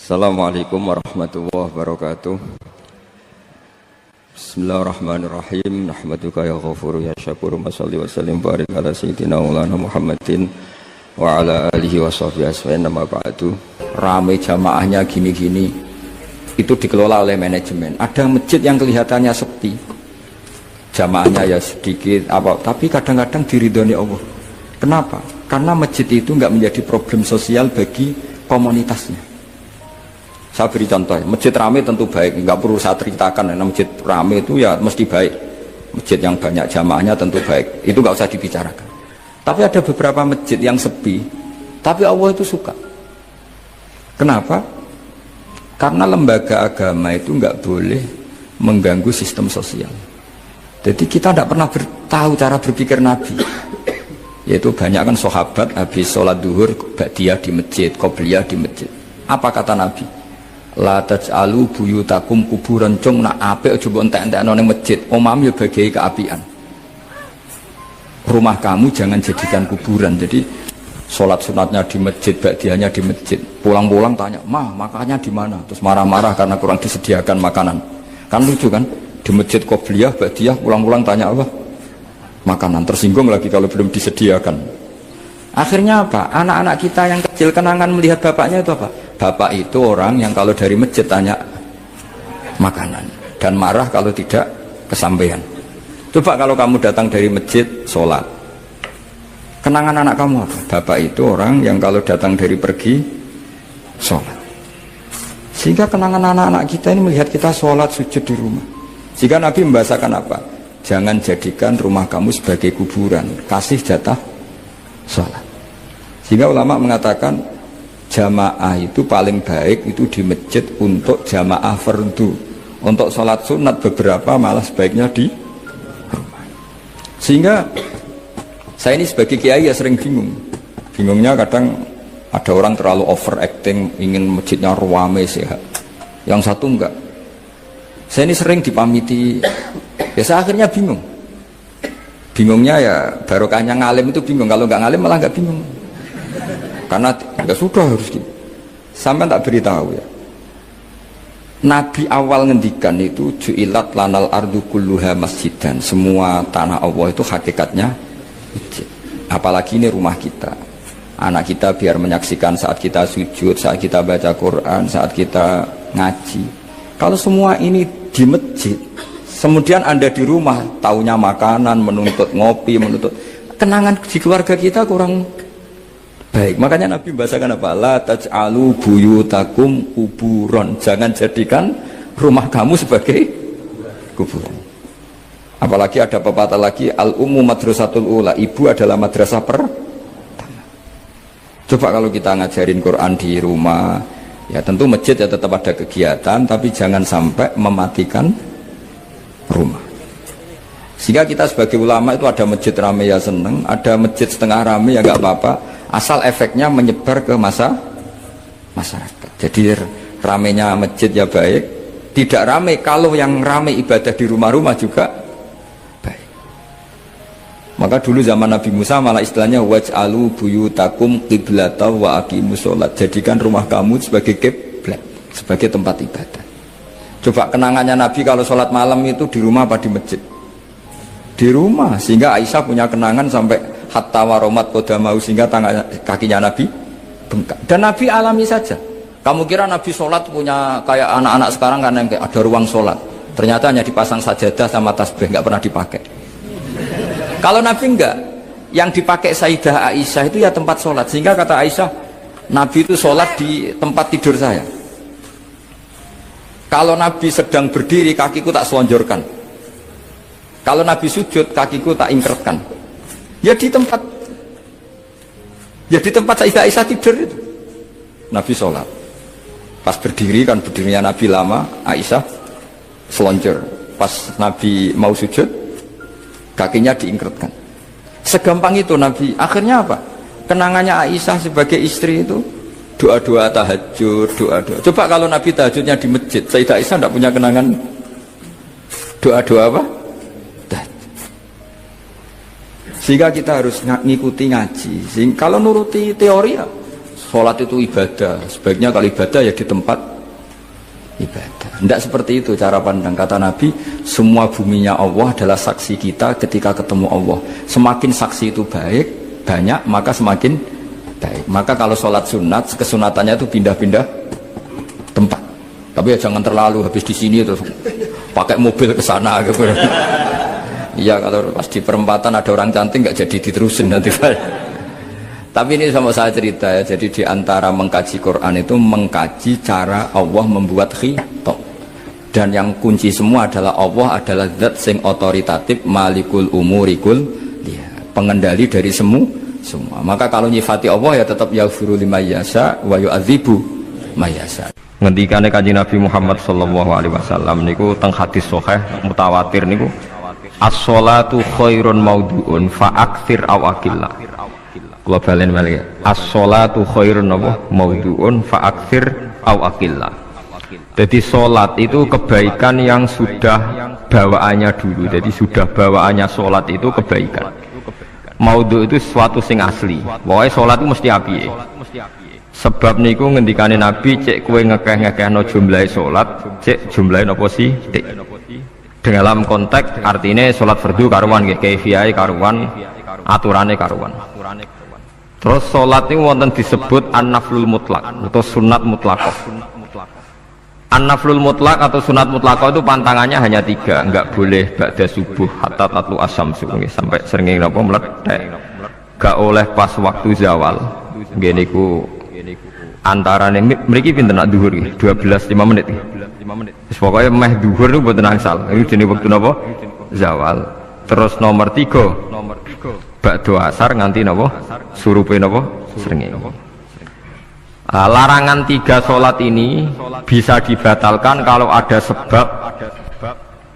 Assalamualaikum warahmatullahi wabarakatuh. Bismillahirrahmanirrahim. Nahmaduka ya ghafuru ya syakuru. Mashalli wa sallim barik ala sayyidina maulana Muhammadin wa ala alihi wa sahbihi asfa'in. Nama ba'du. Rame jamaahnya gini-gini, itu dikelola oleh manajemen. Ada masjid yang kelihatannya sepi, jamaahnya ya sedikit tapi kadang-kadang diridhoni Allah. Kenapa? Karena masjid itu enggak menjadi problem sosial bagi komunitasnya. Saya beri contoh, masjid rame tentu baik, nggak perlu saya ceritakan, karena masjid rame itu ya mesti baik. Masjid yang banyak jamaahnya tentu baik, itu nggak usah dibicarakan. Tapi ada beberapa masjid yang sepi, tapi Allah itu suka. Kenapa? Karena lembaga agama itu nggak boleh mengganggu sistem sosial. Jadi kita tidak pernah tahu cara berpikir Nabi. Yaitu banyak kan sahabat habis sholat duhur, ba'diyah di masjid, qobliyah di masjid. Apa kata Nabi? La taj'alu buyutakum kuburan, cung nak apik aja mbok entek-entekno ning masjid. Omam ya bagai keapian. Rumah kamu jangan jadikan kuburan. Jadi sholat sunatnya di masjid, ba'diyahnya di masjid. Pulang-pulang tanya, "Mah, makannya di mana?" Terus marah-marah karena kurang disediakan makanan. Kan lucu kan? Di masjid qobliyah, ba'diyah, pulang-pulang tanya apa? Makanan. Tersinggung lagi kalau belum disediakan. Akhirnya apa? Anak-anak kita yang kecil kenangan melihat bapaknya itu apa? Bapak itu orang yang kalau dari masjid tanya makanan dan marah kalau tidak kesampaian. Coba kalau kamu datang dari masjid sholat, kenangan anak kamu apa? Bapak itu orang yang kalau datang dari pergi sholat. Sehingga kenangan anak-anak kita ini melihat kita sholat sujud di rumah. Jika Nabi membahasakan apa? Jangan jadikan rumah kamu sebagai kuburan, kasih jatah sholat. Sehingga ulama mengatakan jamaah itu paling baik itu di masjid untuk jamaah fardu. Untuk sholat sunat beberapa malah sebaiknya di rumah. Sehingga saya ini sebagai kiai ya sering bingung. Bingungnya kadang ada orang terlalu overacting, ingin masjidnya ruame sehat. Yang satu enggak. Saya ini sering dipamiti, ya saya akhirnya bingung. Bingungnya ya barokahnya ngalim itu bingung. Kalau enggak ngalim malah enggak bingung. Karena ya sudah harus gitu. Sampai tak beritahu ya. Nabi awal ngendikan itu ju'ilat lanal ardu kulluha masjidan. Semua tanah Allah itu hakikatnya masjid. Apalagi ini rumah kita. Anak kita biar menyaksikan saat kita sujud, saat kita baca Quran, saat kita ngaji. Kalau semua ini di masjid, kemudian Anda di rumah taunya makanan, menuntut ngopi, menuntut kenangan di keluarga kita kurang baik. Makanya Nabi membahasakan apa? La taj'alu buyutakum kuburon. Jangan jadikan rumah kamu sebagai kuburan. Apalagi ada pepatah lagi, al-ummu madrasatul ula. Ibu adalah madrasah pertama. Coba kalau kita ngajarin Quran di rumah, ya tentu masjid ya tetap ada kegiatan, tapi jangan sampai mematikan rumah. Sehingga kita sebagai ulama itu ada masjid rame ya seneng, ada masjid setengah rame ya nggak apa-apa. Asal efeknya menyebar ke masyarakat. Jadi ramenya masjid ya baik, tidak rame kalau yang rame ibadah di rumah-rumah juga baik. Maka dulu zaman Nabi Musa malah istilahnya waj'alu buyutakum qiblatan wa aqimus sholat. Jadikan rumah kamu sebagai kiblat, sebagai tempat ibadah. Coba kenangannya Nabi kalau sholat malam itu di rumah apa di masjid? Di rumah. Sehingga Aisyah punya kenangan sampai hatta waromat kodamau, sehingga kakinya Nabi bengkak. Dan Nabi alami saja. Kamu kira Nabi sholat punya kayak anak-anak sekarang kan yang kayak ada ruang sholat, ternyata hanya dipasang sajadah sama tasbih, nggak pernah dipakai. Kalau Nabi enggak, yang dipakai Sayyidah Aisyah itu ya tempat sholat. Sehingga kata Aisyah, Nabi itu sholat di tempat tidur saya. Kalau Nabi sedang berdiri, kakiku tak selonjorkan. Kalau Nabi sujud, kakiku tak ingkretkan. Ya di tempat Sayyidah Aisyah tidur itu Nabi sholat. Pas berdiri kan berdirinya Nabi lama, Aisyah selonjor. Pas Nabi mau sujud, kakinya diingkretkan. Segampang itu Nabi. Akhirnya apa? Kenangannya Aisyah sebagai istri itu doa-doa tahajud, doa-doa. Coba kalau Nabi tahajudnya di masjid, Sayyidah Aisyah tidak punya kenangan doa-doa apa? Sehingga kita harus ngikuti ngaji. Sehingga kalau nuruti teori ya sholat itu ibadah. Sebaiknya kalau ibadah ya di tempat ibadah. Tidak seperti itu cara pandang. Kata Nabi, semua buminya Allah adalah saksi kita ketika ketemu Allah. Semakin saksi itu banyak, maka semakin baik. Maka kalau sholat sunat, kesunatannya itu pindah-pindah tempat. Tapi ya jangan terlalu habis di sini terus pakai mobil ke sana gitu. Iya, kalau pas di perempatan ada orang cantik nggak jadi diterusin nanti. Tapi ini sama saya cerita ya. Jadi di antara mengkaji Quran itu mengkaji cara Allah membuat khitab. Dan yang kunci semua adalah Allah adalah zat sing otoritatif, malikul umurikul, ya, pengendali dari semua. Maka kalau nyifati Allah ya tetap yaghfiru liman yasha wa yu'adzibu may yasha. Ngendikane Kanjeng Nabi Muhammad sallallahu alaihi wasallam niku teng hadis sahih mutawatir niku, as-sholatu khairun maudhu'un fa aktsir aw aqilla. Kula balen malih. As-sholatu khairun maudhu'un fa aktsir aw aqilla. Jadi sholat itu kebaikan yang sudah bawaannya dulu. Jadi sudah bawaannya sholat itu kebaikan. Maudhu itu sesuatu sing asli. Pokoknya sholat itu mesti api. Sebab niku ngendikane Nabi, cek kue ngekeh-ngekehno jumlahe sholat, cek jumlahe nopo sih? Dalam konteks artinya sholat fardu karuan, kaifiyai karuan, aturannya karuan. Terus sholat ini wonten disebut an-naflul mutlak atau sunat mutlakoh. An-naflul mutlak atau sunat mutlakoh itu pantangannya hanya 3, enggak boleh ba'da subuh hatta tatlu asyamsu sampai sering napa meletek. Enggak oleh pas waktu zawal. Nggih niku antarane mriki pinten nak zuhur nggih 12 5 menit. Wis pokoke meh zuhur niku mboten angsal. Iki jenenge wektu napa? Zawal. Terus nomor 3 ba'da asar nganti napa? Surupe napa? Srengenge. Larangan 3 sholat ini bisa dibatalkan kalau ada sebab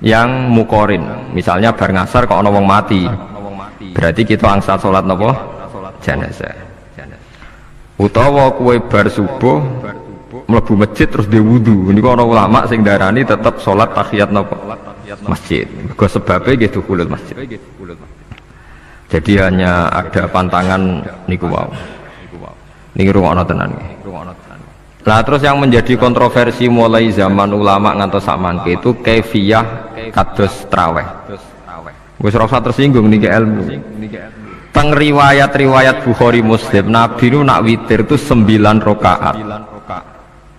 yang mukorin. Misalnya bar ngasar kok ana wong mati, berarti kita angsal sholat napa? Jenazah. Utawa kue bar subuh mlebu masjid terus di wudu. Niku ana ulama sing darani tetep sholat tahiyat napa? Masjid. Mergo sebabe nggih dukhulul masjid. Jadi hanya ada pantangan niku wau. Niki rungokno tenan nggih. Lah terus yang menjadi kontroversi mulai zaman ulama ngantos sakmangke itu kaifiyah kados traweh. Wis ora usah tersinggung niki ilmu. Teng riwayat-riwayat Bukhari Muslim Nabi nu nak witir itu 9 rakaat.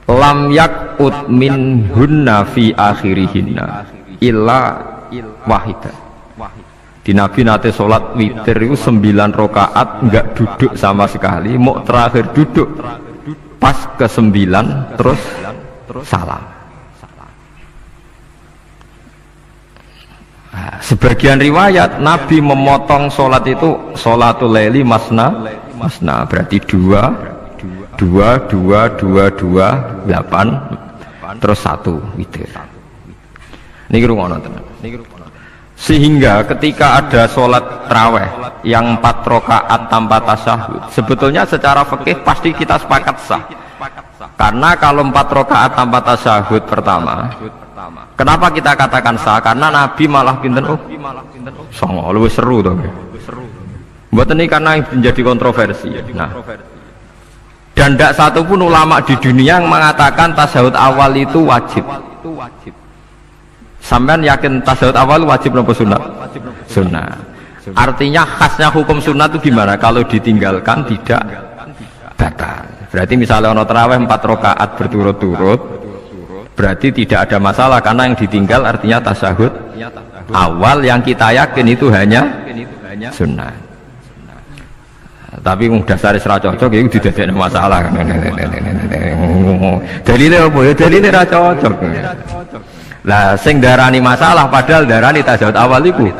Lam yakut min hunna fi akhirihinna illa wahidah. Di Nabi nate sholat witir itu 9 rakaat enggak duduk sama sekali, mau terakhir duduk pas ke-9 terus salam. Nah, sebagian riwayat Nabi memotong sholat itu sholatul laili masna berarti 2 8 terus 1 witir. Niki rungono tenan. Sehingga ketika ada sholat taraweh yang 4 rakaat tanpa tasyahud, sebetulnya secara fikih pasti kita sepakat sah. Karena kalau 4 rakaat tanpa tasyahud pertama, kenapa kita katakan sah? Karena Nabi malah pinten songo, lebih seru toh. Buat ini karena menjadi kontroversi. Nah, dan tidak satu pun ulama di dunia yang mengatakan tasyahud awal itu wajib. Sampean yakin tasyahud awal wajib nopo sunat? Sunat. Artinya khasnya hukum sunat itu gimana? Kalau ditinggalkan tidak batal. Berarti misalnya ono tarawih 4 rakaat berturut-turut, berarti tidak ada masalah karena yang ditinggal artinya tasyahud awal yang kita yakin itu hanya sunat. Tapi dasar ra cocok itu tidak ada masalah. Dalilnya apa ya? Dalilnya ra cocok. Lah sing darani masalah padahal darani tasyahud awal iku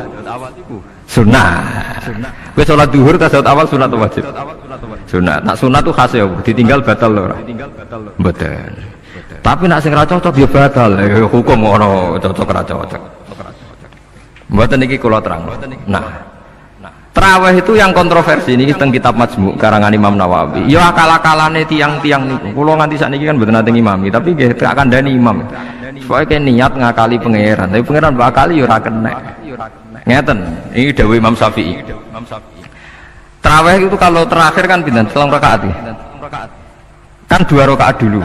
sunah. Kowe salat zuhur tasyahud awal sunat atau wajib? Sunat. Nak sunat tuh khas ya, ditinggal batal lho ora? Mboten. Tapi nak sing ra cocok ya batal. Hukum ora cocok ra cocok. Mboten iki kula terang. Nah, tarawih itu yang kontroversi ini teng kitab Majmu' karangan Imam Nawawi. Ya akal-akalane tiang-tiang niku. Kula nganti sakniki kan mboten nate ngimami, tapi nggih tak kandhani imam. Supaya niat ngakali pangeran, tapi pangeran bakali ya ora kena. Ngeten, ini dawuh Imam Syafi'i. Tarawih itu kalau terakhir kan pinten? 3 rakaat. Kan 2 rakaat dulu.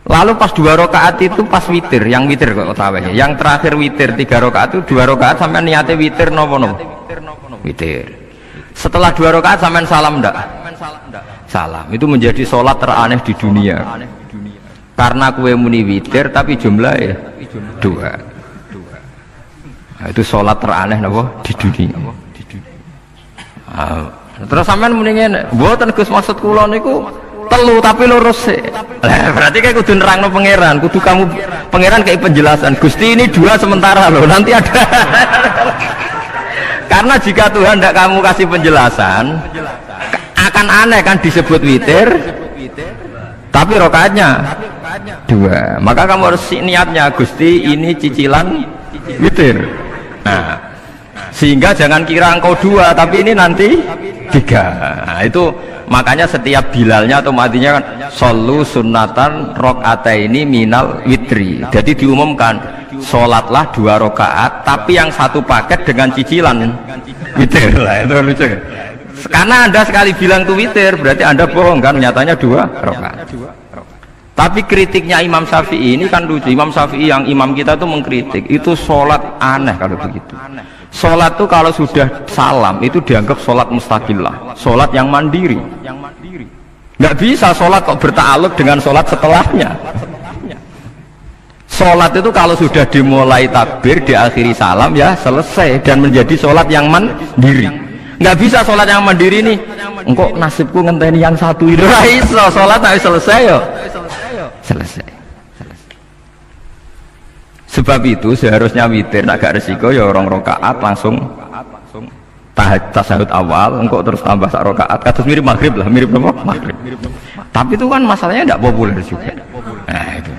Lalu pas 2 rakaat itu pas witir, yang witir kok tahu ya. Yang terakhir witir 3 rakaat itu 2 rakaat sampai niatnya witir nopo. Witir. Setelah 2 rakaat sampai salam ndak? Salam. Itu menjadi sholat teraneh di dunia. Karena kue muni witir tapi jumlahnya 2. Nah, itu sholat teraneh nopo di dunia. Terus sampean muni ngene, mboten Gus maksud kula niku telu tapi lurus sih. Berarti kayak kudu nerangno pangeran, kudu kamu pangeran kayak penjelasan. Gusti ini 2 sementara loh, nanti ada. Karena jika Tuhan tidak kamu kasih penjelasan, akan aneh kan disebut witir, tapi rokaatnya 2. Maka kamu harus niatnya Gusti ini cicilan witir. Nah, sehingga jangan kira engkau 2, tapi ini nanti 3. Nah, itu makanya setiap bilalnya atau matinya kan solu sunatan rokataini minal witri. Jadi diumumkan sholatlah 2 rakaat tapi yang satu paket dengan cicilan witir lah. Itu lucu. Karena Anda sekali bilang itu witir berarti Anda bohong kan, nyatanya 2 rakaat. Tapi kritiknya Imam Syafi'i ini kan lucu. Imam Syafi'i yang imam kita tuh mengkritik itu sholat aneh kalau begitu. Sholat tuh kalau sudah salam itu dianggap sholat mustaqillah, sholat yang mandiri. Nggak bisa sholat kok berta'aluk dengan sholat setelahnya. Sholat itu kalau sudah dimulai takbir diakhiri salam ya selesai dan menjadi sholat yang mandiri. Nggak bisa sholat yang mandiri nih. Engkau nasibku ngenteni yang satu itu. Iso sholat tapi selesai yo. Selesai. Sebab itu seharusnya witir agak resiko ya 2 rakaat langsung tasyahud awal, engkau terus tambah 1 rakaat. Kados mirip maghrib lah, mirip apa? Maghrib. Tapi itu kan masalahnya tidak populer juga. Nah itu.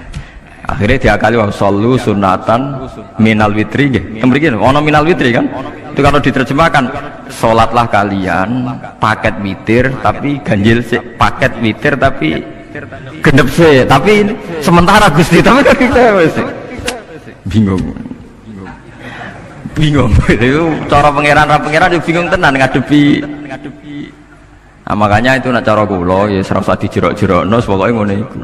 Akhirnya diakali wa shollu sunatan minal witri nggih. Mriki ono minal witri kan? Itu kalau diterjemahkan sholatlah kalian paket witir tapi ganjil sih, paket witir tapi genep sih, tapi sementara Gusti tapi kan kita bingung itu cara pangeran dia bingung tenan ngadepi. Nah, makanya itu nak cara kula ya ora usah dijerok-jerokno pokoke ngene iku.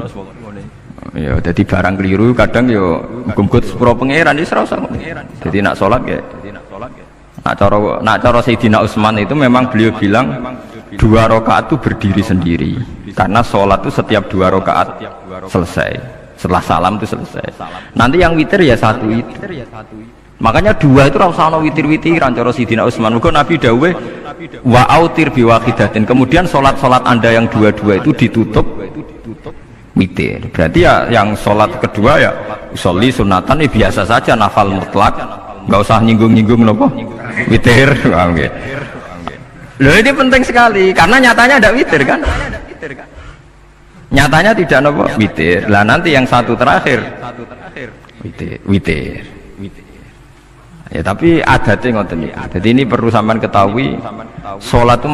Ya dadi barang keliru kadang ya gumgut sepuro pangeran iki ora usah ngono. Dadi nak salat ya nak cara Sayyidina Utsman itu memang beliau bilang 2 rakaat itu berdiri sendiri karena sholat itu setiap 2 rakaat selesai, setelah salam itu selesai. Nanti yang witir ya 1 itu. Makanya 2 itu rasa ono witir-witiran cara Sayyidina Utsman. Mergo Nabi dawuh wa autir biwaqidatin. Kemudian sholat-sholat Anda yang 2 itu ditutup witir. Berarti ya yang sholat kedua ya sholli sunatan ya biasa saja nafal mutlak, nggak usah nyinggung-nyinggung nopo witir. Loh ini penting sekali karena nyatanya ada witir kan? Nyatanya tidak nopo witir. Lah nanti yang 1 terakhir witir. Ya tapi adatnya ngoten niku. Jadi ini perlu sampean ketahui, sholat itu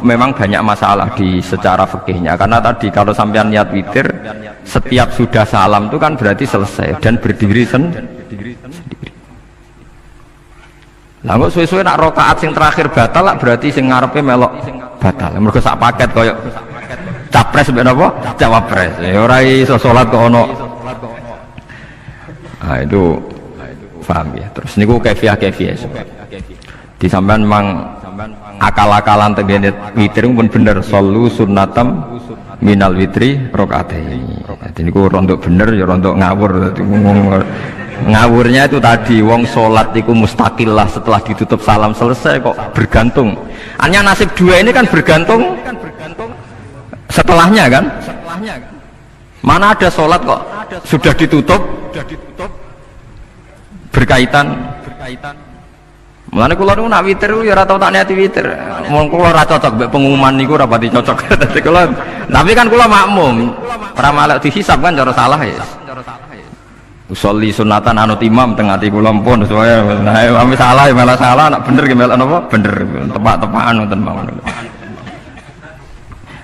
memang banyak masalah di secara fikihnya. Karena tadi kalau sampean niat witir, setiap sudah salam itu kan berarti selesai dan berdiri sendiri. Lah kok suwe-suwe nak rakaat sing terakhir batal lah berarti sing ngarepe melok batal. Mergo sak paket koyo capres mbek napa? Cawapres. Ya ora iso salat kok ono. Nah itu paham ya. Terus niku kefiah di sampean memang akal-akalan tengene witir pun bener solu sunnatam minal witri rakaataini. Jadi niku rondok bener ya rondok ngawur. Ngawurnya itu tadi wong sholat itu mustaqillah setelah ditutup salam selesai kok bergantung. Hanya nasib 2 ini kan bergantung setelahnya kan? Mana ada sholat kok sudah ditutup berkaitan. Mulane kula niku nak witir ya ora tau tak niati witir. Mun kula ora cocok mbek pengumuman niku ora pati cocok. Dadi kula tapi kan kula makmum. Ora malah dihisab kan cara salah ya. Usolli sunatan anut imam tengah ati kula pun supaya nah salah ya malah salah, nak bener ki melok napa? Bener. Tepak-tepakan ngoten mawon.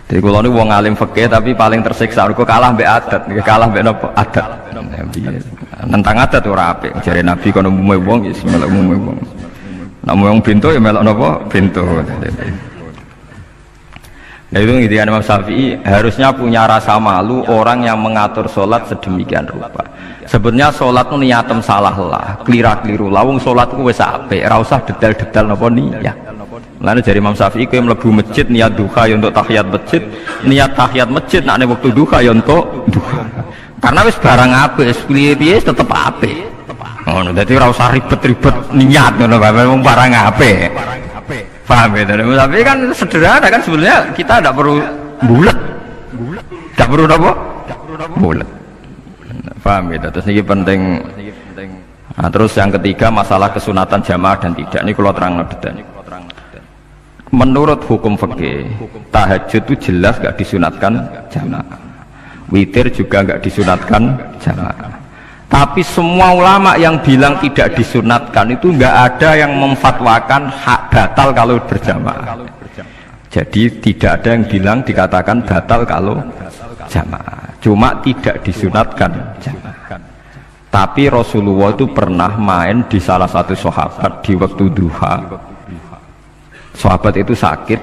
Jadi kula niku wong alim fikih tapi paling tersiksa mergo kalah mbek adat, kalah mbek napa? Adat. Nentang adat ora apik. Jare Nabi kono umume wong ya melok umume wong. Nek wong pintu ya melok napa? Pintu. Nah itu ngintikan Imam Syafi'i, harusnya punya rasa malu orang yang mengatur sholat sedemikian rupa. Sebenarnya sholat itu niatem salah lah, kelira-keliru lawung sholat itu wis apik, ora usah detail-detail napa niyat. Lalu dari Imam Syafi'i kowe mlebu masjid niat duha ya untuk tahiyat masjid, niat tahiyat masjid nek waktu duha ya untuk duha. Karena wis barang apik, wis piye-piye tetep apik. Ngono, dadi ora usah ribet-ribet niat ngono bae, wong barang apik. Paham ya? Tapi kan sederhana kan sebenarnya kita tidak perlu bulat, tidak perlu apa? Bulat. Paham ya? Terus ini penting. Nah, terus yang ketiga masalah kesunatan jamaah dan tidak. Ini kalau terang detail. Menurut hukum fikih, tahajud itu jelas gak disunatkan jamaah. Witir juga gak disunatkan jamaah. Tapi semua ulama yang bilang tidak disunatkan itu nggak ada yang memfatwakan hak batal kalau berjamaah. Jadi tidak ada yang bilang dikatakan batal kalau jamaah. Cuma tidak disunatkan jamaah. Tapi Rasulullah itu pernah main di salah satu sahabat di waktu duha. Sahabat itu sakit,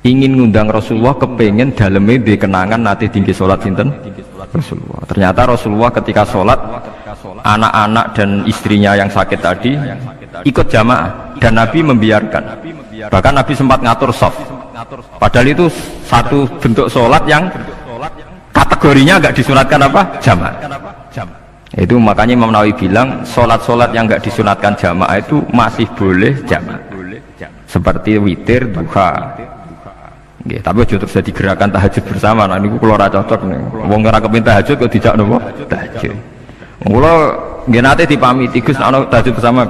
ingin ngundang Rasulullah, kepengen dalamnya di kenangan nanti tinggi sholat sinten Rasulullah. Ternyata Rasulullah ketika sholat, anak-anak dan istrinya yang sakit tadi ikut jamaah dan Nabi membiarkan. Bahkan Nabi sempat ngatur soft. Padahal itu satu bentuk sholat yang kategorinya nggak disunatkan apa? Jamaah. Itu makanya Imam Nawawi bilang sholat-sholat yang nggak disunatkan jamaah itu masih boleh jamaah. Seperti witir, duha. Nggih, tapi aja terus jadi gerakan tahajud bersama. Nah niku kula ora cocok nih. Wong ora kepengin tahajud kok dijak napa? Tahajud. Kula nggih nate dipamiti Gus ana tahajud bersama.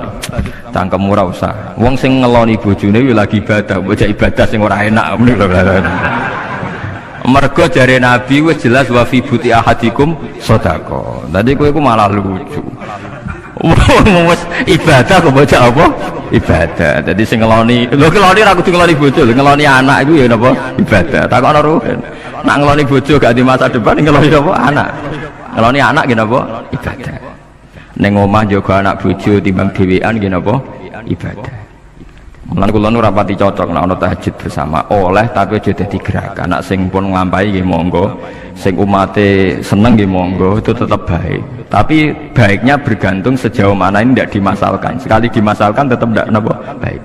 Cangkem ora usah. Wong sing ngeloni bojone kuwi lagi ibadah, bocah ibadah sing ora enak meni lho. Mergo jare Nabi wis jelas wa fi buti ahadikum sedekah. Dadi kowe iku malah lucu. Wis ibadah kok bocah apa? Ibadah. Jadi sing ngeloni, lho ngeloni ra kudu ngeloni bojo, ngeloni anak iku ya napa? Ibadah. Takokno ruhen. Nak ngeloni bojo gak di masa depan ngeloni apa? Anak. Ngeloni anak nggih napa? Ibadah. Ning omah njaga anak bojo timbang dhewean nggih napa? Ibadah. Mulane kula nu rapati cocok nek ana tahajud bersama. Oleh tapi aja dadi gerakan. Nak sing pun nglampahi nggih monggo. Sing umate seneng nggih monggo, itu tetap baik. Tapi baiknya bergantung sejauh mana ini tidak dimasalkan. Sekali dimasalkan tetap tidak baik.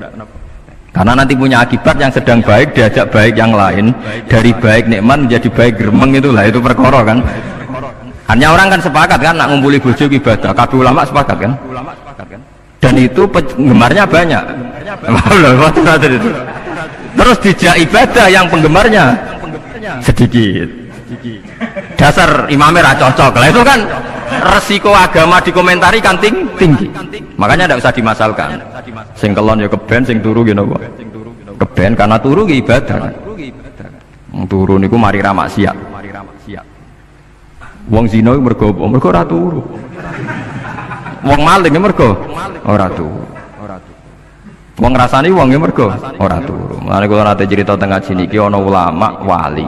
Karena nanti punya akibat yang sedang baik diajak baik yang lain, dari baik nikmat menjadi baik gremeng, itulah itu perkara kan. Hanya orang kan sepakat kan nak ngumpuli bojo ibadah. Kabeh ulama sepakat kan. Dan itu penggemarnya banyak. Terus dijak ibadah yang penggemarnya sedikit. Dasar imamnya ra cocok lah, itu kan resiko agama dikomentari kan tinggi. Makanya tidak usah dimasalkan. Sing kelon ya keben, sing turu ya napa? Keben karena turu ya ibadah. Turu niku mari ra maksiat. Wong zina iku mergo ora turu. Wong maling ya mergo ora turu. Wong ngrasani wong ya mergo ora turu. Mulane kula nate cerita teng ngaji niki ana ulama wali.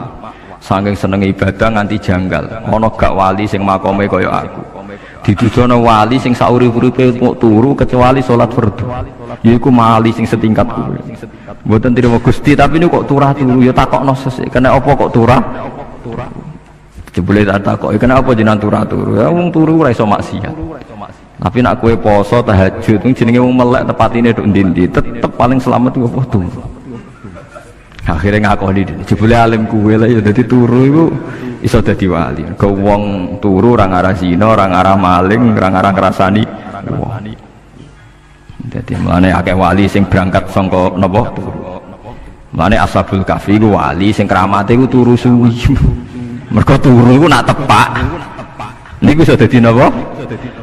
Saking seneng ibadah nganti janggal. Ana gak wali sing makome kaya aku. Didudono wali sing saurip-uripe mok turu kecuali salat fardu. Yaiku wali sing setingkat kuwi. Mboten trimo Gusti, tapi niku kok turah turu ya takokno sesuk. Kena apa kok turah? Jebule tak takoki, kena apa jenengan turah turu? Ya wong turu ora iso maksiat. Tapi nak kowe poso tahajud jenenge wong melek tepatine nduk ndi-ndi, tetep paling selamat ku apa turu. Akhirnya ngakoni jebule alim kuwe lah ya dadi turu iku iso dadi wali. Go wong turu ora ngarah zina, ora ngarah maling, ora ngarah ngrasani wong. Dadi mulane akeh wali sing berangkat saka napa turu. Mulane Ashabul Kahfi iku wali sing kramate iku turu suwi. Mergo turu iku nak tepak. Niku iso dadi napa?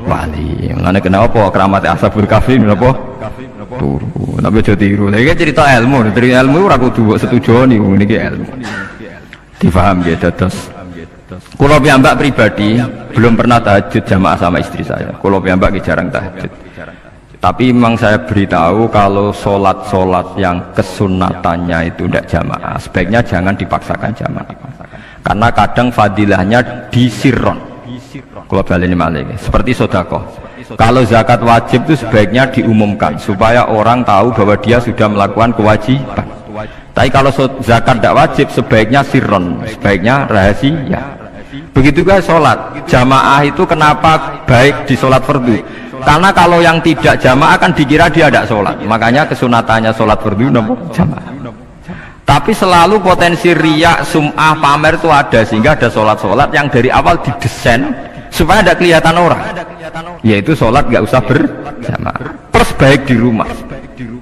Wali. Mulane kenapa kramate Ashabul Kahfi napa? Turu. Tapi aja tiru. Lha iki cerita ilmu, dari ilmu ora kudu setujoni niki ilmu. Difaham nggih dados. Kula piyambak pribadi belum pernah tahajud jamaah sama istri saya. Kula piyambak jarang tahajud. Tapi memang saya beritahu kalau sholat-sholat yang kesunatannya itu tidak jamaah, sebaiknya jangan dipaksakan jamaah. Karena kadang fadilahnya disirron. Kalau baleni malih seperti sedekah. Kalau zakat wajib itu sebaiknya diumumkan supaya orang tahu bahwa dia sudah melakukan kewajiban. Tapi kalau zakat tidak wajib, sebaiknya sirron, sebaiknya rahasia. Begitu juga sholat jamaah itu kenapa baik di sholat fardu? Karena kalau yang tidak jamaah kan dikira dia tidak sholat, makanya kesunatannya sholat fardu nomor jamaah. Tapi selalu potensi riya, sum'ah, pamer itu ada, sehingga ada sholat-sholat yang dari awal didesain supaya tidak kelihatan orang, yaitu sholat nggak usah berjamaah, terus baik di rumah.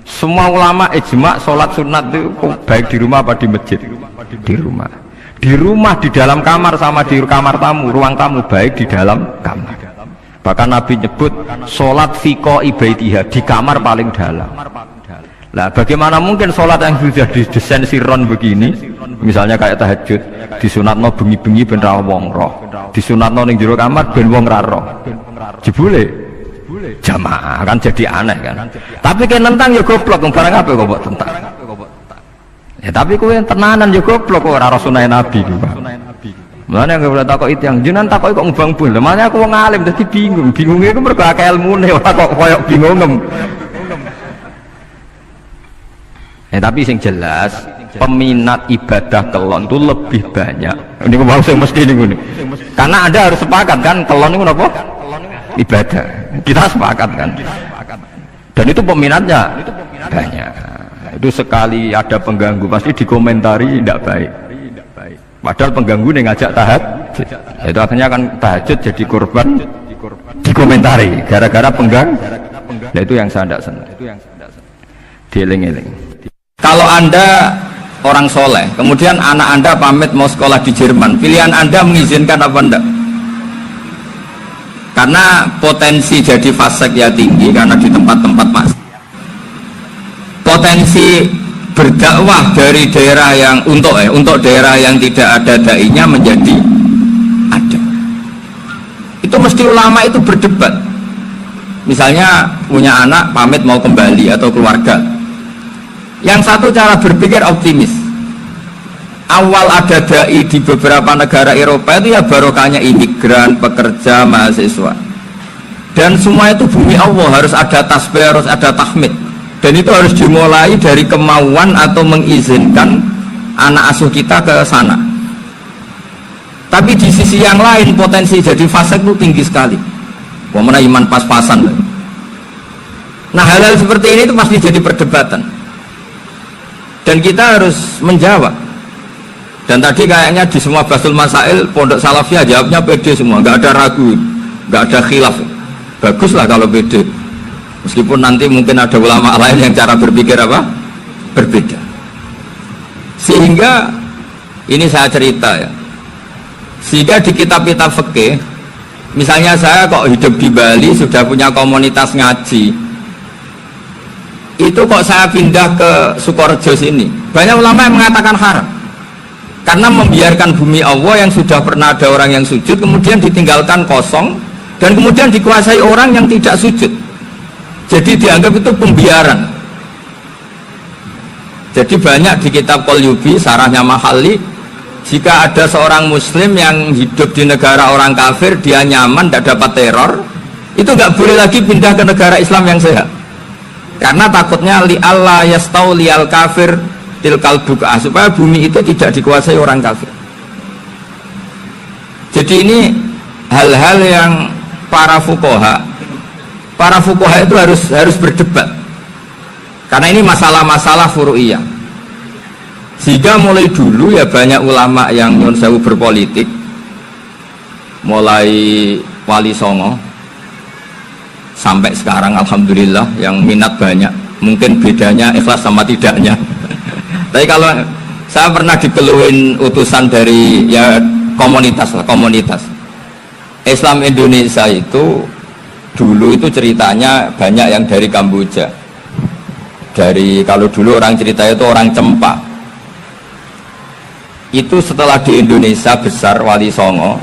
Semua ulama ijma sholat sunat itu baik di rumah apa di masjid? Di rumah. Di rumah, di dalam kamar sama di kamar tamu, ruang tamu, baik di dalam kamar. Bahkan Nabi nyebut sholat fiko ibaitiha, di kamar paling dalam. Nah, bagaimana mungkin sholat yang sudah didesain sirron begini, misalnya kayak tahajud, disunatno bengi-bengi ben ra wong roh, disunatno ning jero kamar ben wong ra roh. Jebule jamaah kan jadi aneh kan. Tapi kan tentang ya goblok, barang apa kok mbok tentang. Ya tapi kowe tenanan ya goblok kok ora sunah Nabi ku, Pak. Mulane nggak boleh takok itu yang jenengan takoki kok ngubang bun. Lah makanya aku wong alim dadi bingung. Bingungnya iku mergo akeh ilmune ora kok koyo bingungem. Tapi sing jelas peminat ibadah kelon itu lebih banyak. Ini mau sing mesti ini. Karena Anda harus sepakat kan kelon itu apa? Ibadah. Kita sepakat kan. Dan itu peminatnya banyak. Itu sekali ada pengganggu pasti dikomentari tidak baik. Padahal pengganggu yang ngajak tahajud. Itu akhirnya kan tahajud jadi korban dikomentari gara-gara pengganggu. Nah itu yang saya tidak senang. Dieling-eling. Kalau Anda orang soleh, kemudian anak Anda pamit mau sekolah di Jerman, pilihan Anda mengizinkan apa enggak? Karena potensi jadi fasik ya tinggi karena di tempat-tempat maksiat. Potensi berdakwah dari daerah yang untuk daerah yang tidak ada dai-nya menjadi ada. Itu mesti ulama itu berdebat. Misalnya punya anak pamit mau kembali atau keluarga. Yang satu cara berpikir optimis. Awal ada dai di beberapa negara Eropa itu ya barokahnya imigran, pekerja, mahasiswa. Dan semua itu bumi Allah, harus ada tasbih, harus ada tahmid. Dan itu harus dimulai dari kemauan atau mengizinkan anak asuh kita ke sana. Tapi di sisi yang lain potensi jadi fasik itu tinggi sekali. Wamana iman pas-pasan. Nah hal-hal seperti ini itu pasti jadi perdebatan. Dan kita harus menjawab. Dan tadi kayaknya di semua Basul Masail Pondok Salafiyah jawabnya pede semua, nggak ada ragu, nggak ada khilaf. Baguslah kalau pede. Meskipun nanti mungkin ada ulama lain yang cara berpikir apa? Berbeda. Sehingga ini saya cerita ya. Sehingga di kitab-kitab fikih, misalnya saya kok hidup di Bali sudah punya komunitas ngaji. Itu kok saya pindah ke Sukorejo sini. Banyak ulama yang mengatakan haram. Karena membiarkan bumi Allah yang sudah pernah ada orang yang sujud kemudian ditinggalkan kosong dan kemudian dikuasai orang yang tidak sujud. Jadi dianggap itu pembiaran. Jadi banyak di kitab Qalyubi, sarahnya Mahalli, jika ada seorang muslim yang hidup di negara orang kafir, dia nyaman, tidak dapat teror, itu nggak boleh lagi pindah ke negara Islam yang sehat. Karena takutnya li'alla yastau li'al kafir tilkal buka, supaya bumi itu tidak dikuasai orang kafir. Jadi ini hal-hal yang para fuqaha itu harus berdebat. Karena ini masalah-masalah furu'iyah. Sehingga mulai dulu ya banyak ulama yang nyun sewu berpolitik, mulai Wali Songo sampai sekarang alhamdulillah yang minat banyak. Mungkin bedanya ikhlas sama tidaknya. Tapi kalau saya pernah dikeluhin utusan dari ya komunitas Islam Indonesia itu dulu itu ceritanya banyak yang dari Kamboja. Kalau dulu orang cerita itu orang Cempa. Itu setelah di Indonesia besar Wali Songo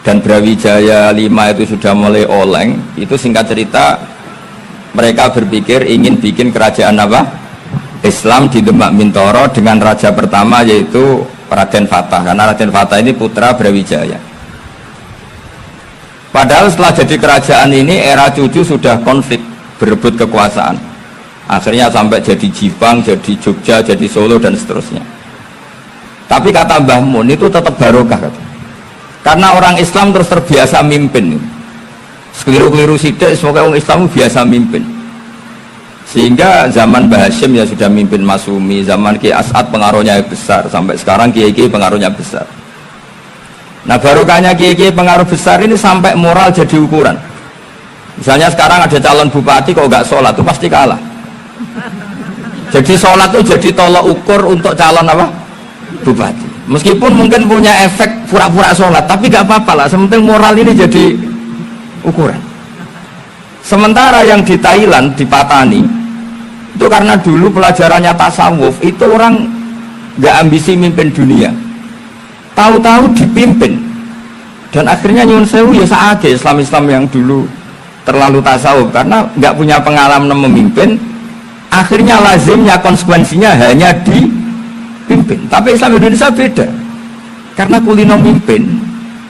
dan Brawijaya 5 itu sudah mulai oleng, itu singkat cerita mereka berpikir ingin bikin kerajaan apa? Islam di Demak Mintoro dengan raja pertama yaitu Raden Fatah, karena Raden Fatah ini putra Brawijaya. Padahal setelah jadi kerajaan ini era cucu sudah konflik berebut kekuasaan. Akhirnya sampai jadi Jipang, jadi Jogja, jadi Solo dan seterusnya. Tapi kata Mbah Mun itu tetap barokah kata. Karena orang Islam terus terbiasa mimpin. Sekeliru-keliru sidik, semoga orang Islam biasa mimpin. Sehingga zaman Mbah Hashim ya sudah mimpin Masumi, zaman Ki As'ad pengaruhnya besar, sampai sekarang Kiai-Kiai pengaruhnya besar. Nah barokahnya Kiai-Kiai pengaruh besar ini sampai moral jadi ukuran. Misalnya sekarang ada calon bupati kok nggak sholat itu pasti kalah. Jadi sholat itu jadi tolok ukur untuk calon apa? Bupati. Meskipun mungkin punya efek pura-pura sholat, tapi nggak apa-apa lah. Sementing moral ini jadi ukuran. Sementara yang di Thailand, di Patani, itu karena dulu pelajarannya tasawuf, itu orang nggak ambisi mimpin dunia. Tahu-tahu dipimpin. Dan akhirnya nyuwun sewu ya saage Islam-Islam yang dulu terlalu tasawuf karena nggak punya pengalaman memimpin, akhirnya lazimnya konsekuensinya hanya dipimpin. Tapi Islam Indonesia beda karena kulino mimpin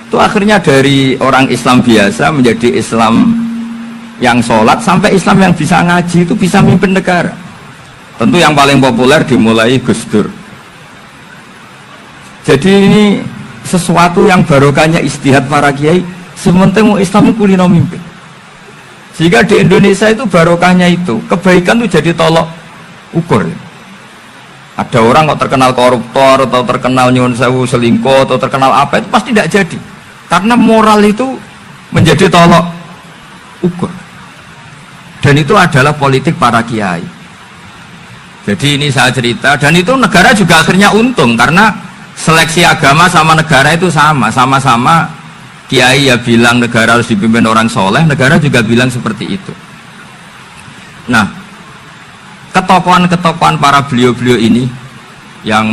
itu akhirnya dari orang Islam biasa menjadi Islam yang sholat sampai Islam yang bisa ngaji itu bisa mimpin negara. Tentu yang paling populer dimulai Gus Dur. Jadi ini sesuatu yang barokahnya istihad para kiai, sementing Islam kulino mimpin. Sehingga di Indonesia itu barokahnya itu, kebaikan itu jadi tolok ukur. Ada orang kok terkenal koruptor, atau terkenal nyuwun sewu selingkuh, atau terkenal apa, itu pasti tidak jadi. Karena moral itu menjadi tolok ukur. Dan itu adalah politik para kiai. Jadi ini saya cerita, dan itu negara juga akhirnya untung, karena seleksi agama sama negara itu sama-sama kiai ya bilang negara harus dipimpin orang soleh, negara juga bilang seperti itu. Nah, ketokohan-ketokohan para beliau-beliau ini yang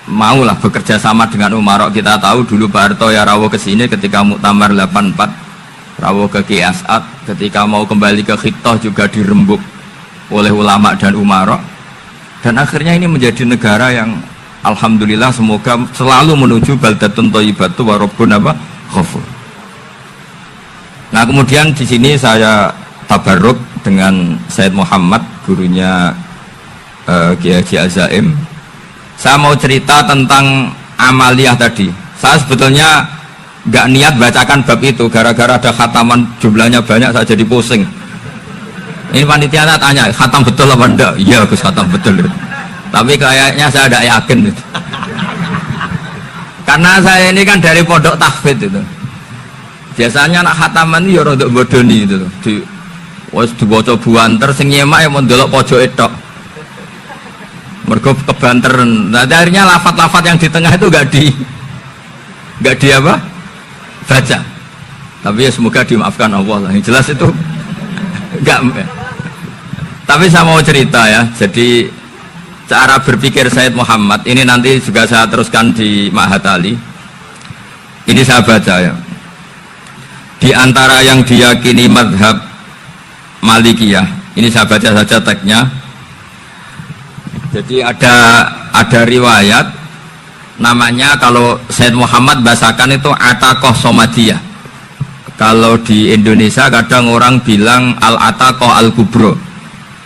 maulah bekerja sama dengan Umarok. Kita tahu dulu Pak Harto ya rawuh ke sini ketika Muktamar 84, rawuh ke Ki As'ad, ketika mau kembali ke Khittah juga dirembuk oleh ulama dan Umarok. Dan akhirnya ini menjadi negara yang alhamdulillah semoga selalu menuju baldatun thayyibatu wa rabbun ghafur. Nah, kemudian di sini saya tabarruk dengan Said Muhammad, gurunya Kiai Haji Azaim. Saya mau cerita tentang amaliyah tadi. Saya sebetulnya nggak niat bacakan bab itu, gara-gara ada khataman jumlahnya banyak saya jadi pusing. Ini panitia tanya, khatam betul apa enggak? Iya Gus, khatam betul. Tapi kayaknya saya tidak yakin itu. Karena saya ini kan dari pondok tahfidz itu. Biasanya anak khataman itu ya rodok bodoni itu. Wes dibaca buanter sing nyemak ya mendelok pojoke tok. Mergo kebanteren. Nah, akhirnya lafat-lafat yang di tengah itu enggak di apa? Baca. Tapi ya semoga dimaafkan Allah lah. Yang jelas itu enggak. Tapi saya mau cerita ya. Jadi cara berpikir Said Muhammad ini nanti juga saya teruskan di Ma'had Ali. Ini saya baca ya. Di antara yang diyakini madhab Malikiyah, ini saya baca saja teksnya. Jadi ada riwayat namanya, kalau Said Muhammad bahasakan itu Ataqoh Somadiyah. Kalau di Indonesia kadang orang bilang Al-Ataqoh Al-Kubro,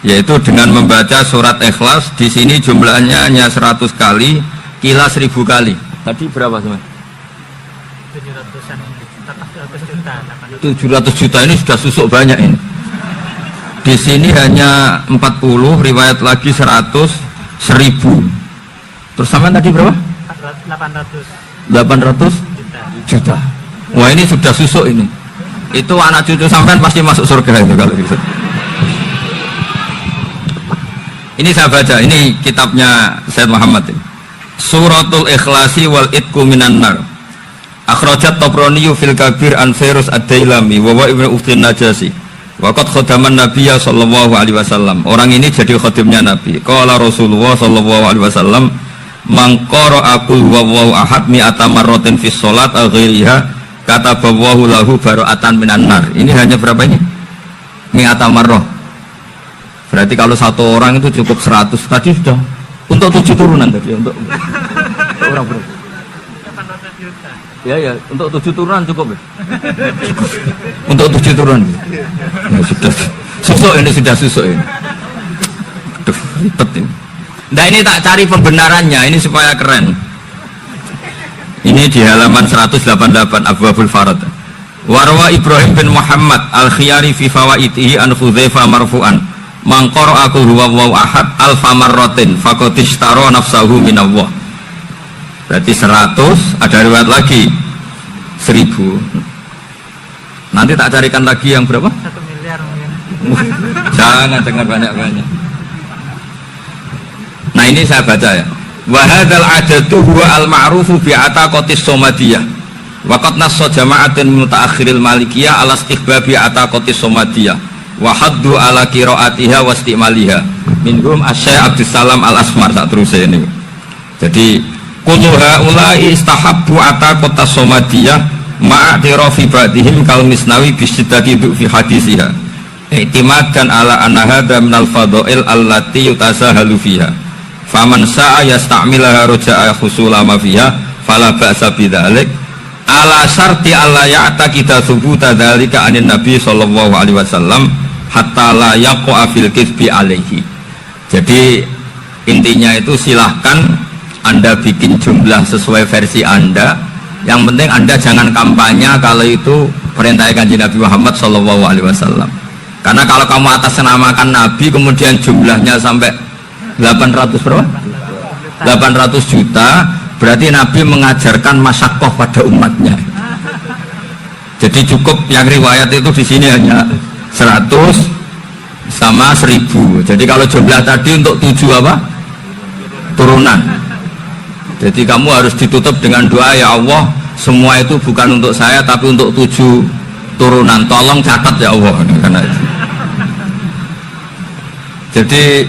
yaitu dengan membaca surat Ikhlas. Di sini jumlahnya hanya 100 kali, kila 1000 kali. Tadi berapa teman? 700 juta ini sudah susuk banyak ini. Di sini hanya 40, riwayat lagi 100, 1000. Terus sampai tadi berapa? 800 juta. Wah, ini sudah susuk ini. Itu anak cucu sampean pasti masuk surga itu kalau gitu. Ini saya baca, ini kitabnya Said Muhammad ini. Suratul Ikhlasi wal Itqu minan nar. Akhrajat Tabrani fil Kabir an Fairuz ad-Dailami wa wa Ibnu Uftin Najasi. Wa qad khadaman Nabiyya sallallahu alaihi wasallam. Orang ini jadi khadimnya Nabi. Qala Rasulullah sallallahu alaihi wasallam, "Man qara'a qul huwallahu ahad mi'ata marratin fi shalat al-ghairiha kataballahu lahu bara'atan minan nar." Ini hanya berapa ini? Mi'ata marrah. Berarti kalau satu orang itu cukup 100. Tadi sudah untuk 7 turunan tadi, untuk orang berapa? 800 juta. Ya, untuk 7 turunan cukup ya? Untuk 7 turunan. Ya, sudah susuk ini, sudah susuk ini. Waduh, ribet ini. Nah ini tak cari pembenarannya, ini supaya keren. Ini di halaman 188 Abwabul Farad. Warwa Ibrahim bin Muhammad al-Khiyari fi fawaitihi an Hudzaifah marfu'an. Man qara'a qul huwallahu ahad alfa marratin faqad ishtara nafsahu minallah. Berarti 100, ada riwayat lagi 1000. Nanti tak carikan lagi yang berapa? 1 miliar mungkin. Jangan dengar banyak-banyak. Nah ini saya baca ya. Wa hadzal adatu huwa al-ma'rufu bi ataqatis somadiyah. Wa qad nassa jama'atun mutaakhiril malikiyah ala istihbabi ataqatis somadiyah wa haddu ala qiraatiha wa istimaliha. Minhum Asy-Syaikh Abdus Salam Al-Asmar tak terus ini. Jadi kullu haula'i istahabbu ataqatas somadiyah ma'atirafi ba'dihim kal misnawi bisyidati fi hadisiha. I'timadan ala anna hadza minal fadha'il allati yutasahalu fiha. Faman sa'a yasta'milaha roja'a khusula ma fiha fala ba'sa bidzalik ala syarti alla ya'taqida thubuta dzalika anin nabi sallallahu alaihi wasallam hatta la yaqa fil kitsbi alaihi. Jadi intinya itu silahkan Anda bikin jumlah sesuai versi Anda, yang penting Anda jangan kampanye kalau itu perintah Kanjeng Nabi Muhammad sallallahu alaihi wasallam. Karena kalau kamu atasnamakan Nabi kemudian jumlahnya sampai 800 berapa? 800 juta, berarti Nabi mengajarkan masyakoh pada umatnya. Jadi cukup yang riwayat itu di sini hanya 100 sama 1000. Jadi kalau jumlah tadi untuk 7 apa? Turunan. Jadi kamu harus ditutup dengan doa, ya Allah, semua itu bukan untuk saya tapi untuk 7 turunan. Tolong catat ya Allah. Karena itu. Jadi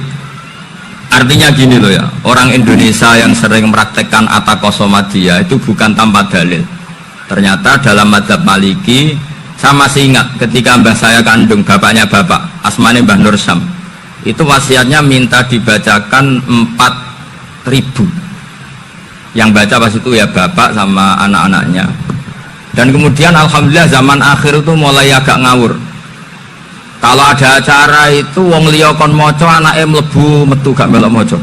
artinya gini loh ya, orang Indonesia yang sering mempraktekkan atakosomadiyah itu bukan tanpa dalil. Ternyata dalam madzhab Maliki, saya masih ingat ketika mbah saya kandung, bapaknya bapak, asmane Mbah Nur Syam, itu wasiatnya minta dibacakan 4.000. Yang baca pas itu ya bapak sama anak-anaknya. Dan kemudian alhamdulillah zaman akhir itu mulai agak ngawur. Kalau ada acara itu wong liya kon maca anake mlebu metu gak melok maca.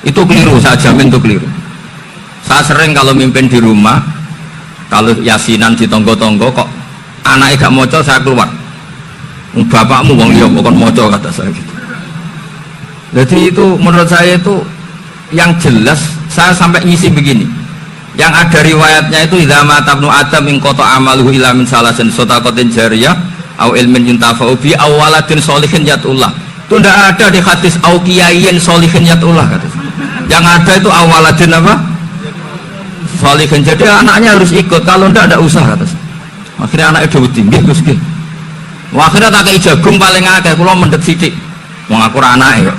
Itu keliru, saya jamin itu keliru. Saya sering kalau mimpin di rumah, kalau yasinan di tonggo-tonggo kok anake gak maca, saya keluar. Bapakmu wong liya kok kon maca, kata saya gitu. Jadi itu menurut saya itu yang jelas, saya sampai ngisi begini. Yang ada riwayatnya itu idza mata ibnu adam min qata amaluhu ila min salasin shadaqatin jariyah au ilmin yuntafa'u bi awaladin sholihin yatullah. Itu tidak ada di hadis au kiyayin sholihin yatullah, kata. Yang ada itu awaladin apa? Sholihin. Jadi anaknya harus ikut, kalau tidak ada usaha, kata. Akhirnya anaknya dawuh tinggi terus ki. Akhirnya tak kei jagung paling akeh, kula mendhet sithik. Wong aku ora anake kok.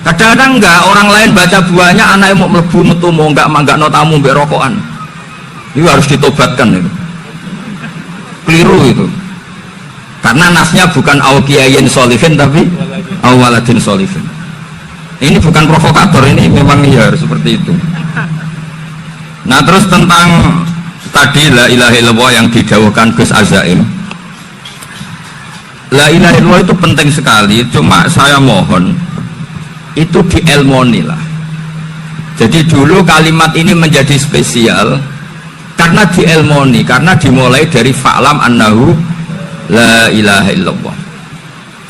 Kadang-kadang enggak, orang lain baca buahnya anaknya mau mlebu metu mau enggak no tamu mbek rokokan. Itu harus ditobatkan itu. Keliru itu. Karena nasnya bukan aukiyayin solihin tapi awaladin solihin. Ini bukan provokator, ini memang ya harus seperti itu. Nah terus tentang tadi la ilaha illallah yang didawuhkan Gus Azaim, la ilaha illallah itu penting sekali. Cuma saya mohon itu dielmoni lah. Jadi dulu kalimat ini menjadi spesial karena dielmoni, karena dimulai dari fa'lam annahu la ilaha illallah.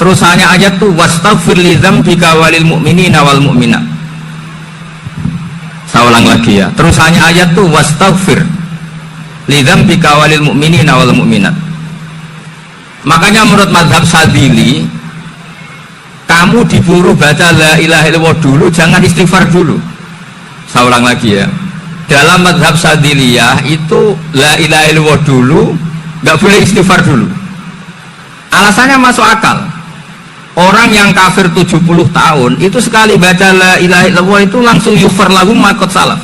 Terusannya ayat tuh wastaghfir li dzambika walil mu'minina wal mu'minat. Saya ulang lagi ya. Terusannya ayat tuh wastaghfir li dzambika walil mu'minina wal mu'minat. Makanya menurut mazhab Sadili, kamu diburu baca la ilaha illallah dulu, jangan istighfar dulu. Saya ulang lagi ya. Dalam mazhab Sadiliyah itu la ilaha illallah dulu, nggak boleh istighfar dulu. Alasannya masuk akal. Orang yang kafir 70 tahun itu sekali baca la ilaha illallah itu langsung yughfar lahum ma qad salaf.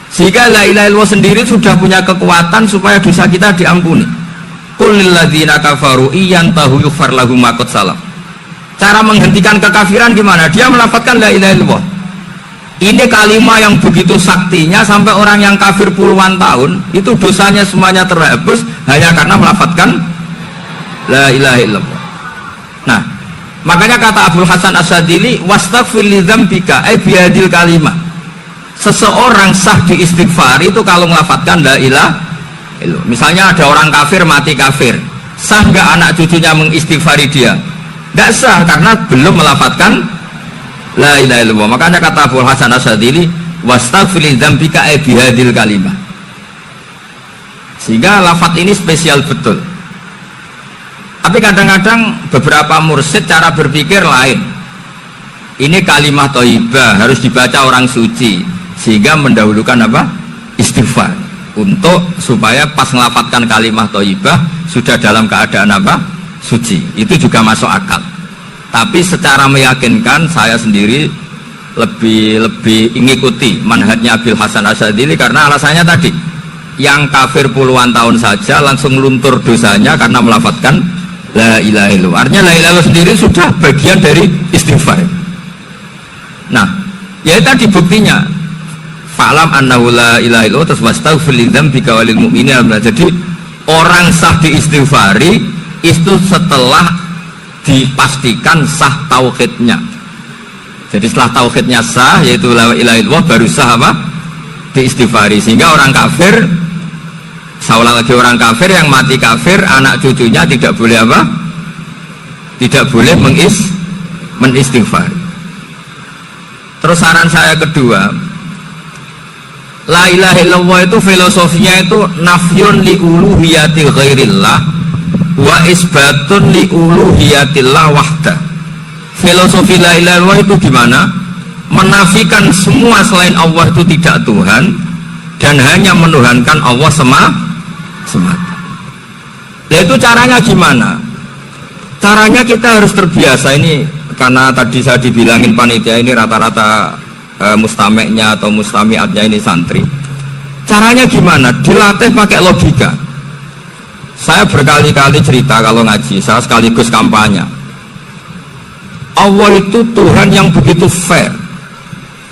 Sehingga la ilaha illallah sendiri sudah punya kekuatan supaya dosa kita diampuni. Qul lil ladzina kafaru iyantahu yughfar lahum ma qad salaf. Cara menghentikan kekafiran gimana? Dia melafadzkan la ilaha illallah. Ini kalimat yang begitu saktinya sampai orang yang kafir puluhan tahun itu dosanya semuanya terhapus hanya karena melafadzkan la ilaha illallah. Nah, Makanya kata Abdul Hasan Asyadzili, wastaghfir li dzambika ay bihadil kalimah. Seseorang sah di istighfar itu kalau melafadzkan la ilaha illallah. Misalnya ada orang kafir mati kafir, sah nggak anak cucunya mengistighfari dia? Nggak sah, karena belum melafadzkan la ilaha illallah. Makanya kata Abdul Hasan Asyadzili, wastaghfir li dzambika ay bihadil kalimah. Sehingga lafadz ini spesial betul. Tapi kadang-kadang beberapa mursyid cara berpikir lain. Ini kalimat thayyibah harus dibaca orang suci, sehingga mendahulukan apa? Istighfar, untuk supaya pas ngelafatkan kalimat thayyibah sudah dalam keadaan apa? Suci. Itu juga masuk akal. Tapi secara meyakinkan saya sendiri lebih mengikuti manhajnya Abil Hasan Asyadzili, karena alasannya tadi, yang kafir puluhan tahun saja langsung luntur dosanya karena melafatkan la ilaha illallah. Artinya la ilaha illallah sendiri sudah bagian dari istighfar. Nah, ya tadi buktinya. Fa'lam annahu la ilaha illallah terus wastaghfir li dzambika walil mu'minin. Jadi orang sah diistighfari itu setelah dipastikan sah tauhidnya. Jadi setelah tauhidnya sah, yaitu la ilaha illallah, baru sah apa? Diistighfari. Sehingga orang kafir, seolah lagi orang kafir yang mati kafir, anak cucunya tidak boleh apa? Tidak boleh menistighfar. Terus saran saya kedua, la ilaha illallah itu filosofinya itu nafyun li uluhiyatil ghairillah wa isbatun li uluhiyatillah wahda. Filosofi la ilaha illallah itu gimana? Menafikan semua selain Allah itu tidak Tuhan, dan hanya menuhankan Allah semata. Nah, itu caranya gimana? Caranya kita harus terbiasa. Ini karena tadi saya dibilangin panitia ini rata-rata mustameknya atau mustamiatnya ini santri. Caranya gimana? Dilatih pakai logika. Saya berkali-kali cerita kalau ngaji, saya sekaligus kampanye. Allah itu Tuhan yang begitu fair.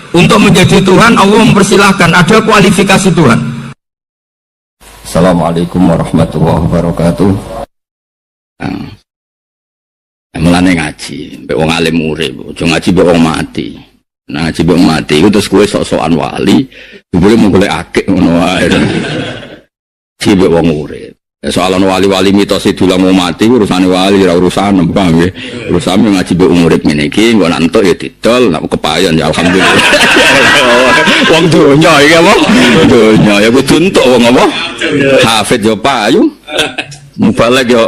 Untuk menjadi Tuhan, Allah mempersilahkan, ada kualifikasi Tuhan. Assalamualaikum warahmatullahi wabarakatuh. Mulane ngaji, mbek wong alim urip, aja ngaji mbek wong mati. Nah, ngaji mbek wong mati iku terus kowe sok-sokan wali, jebule mung golek akik ngono wae. Ci mbek wong urip. Soalan wali-wali mitos itu lah mau mati urusan wali ora urusan paham nggih. Urusan ngaji mbek urip ngene iki engko nak entuk ya didol, nak kepayon ya alhamdulillah. Wong donya iki apa? Donya ya kudu entuk wong apa? Hafid yo payu. Mubalek yo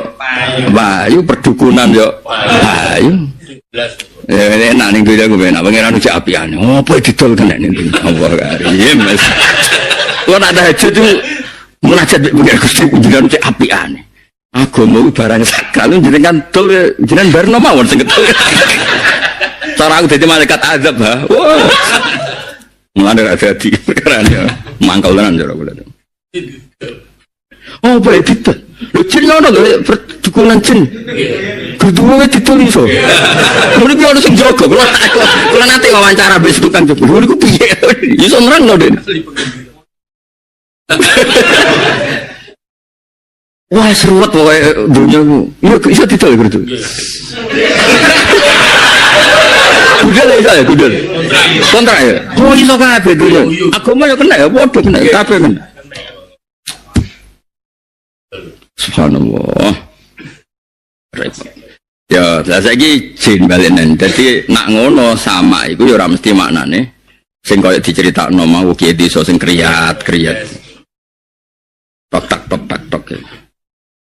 payu, perdukunan yo payu. Ya enak ning dunya gue enak pangeran uji apiane. Apa didol kena ning Allah karim. Kok nak ada hajat itu munajat pengen Gusti jenengan cek apiane. Agama barang sakal jenengan dol jenengan barno mawon sing ketol. Cara aku dadi malaikat azab ha. Wah. Mulane ra dadi perkarane mangkel tenan cara kula. Oh, baik didol. Lho jin ngono lho perdukunan jin. Kuduwe didol iso. Mun iki ono sing jaga kula nate wawancara mbek tukang jaga. Lho niku piye? Iso nerangno Den. Wah seruat pokoknya dunyamu. Iya bisa tidak gitu. Gudel ya gudel. Kontrak ya. Oh iso kabeh dunya. Agama ya kena ya padha kena kabeh men. Subhanallah. Repot. Ya saiki jin balenen. Dadi nak ngono sama iku ya ora mesti maknane sing koyo diceritakno mau kiye desa sing kriyat. Tok ya.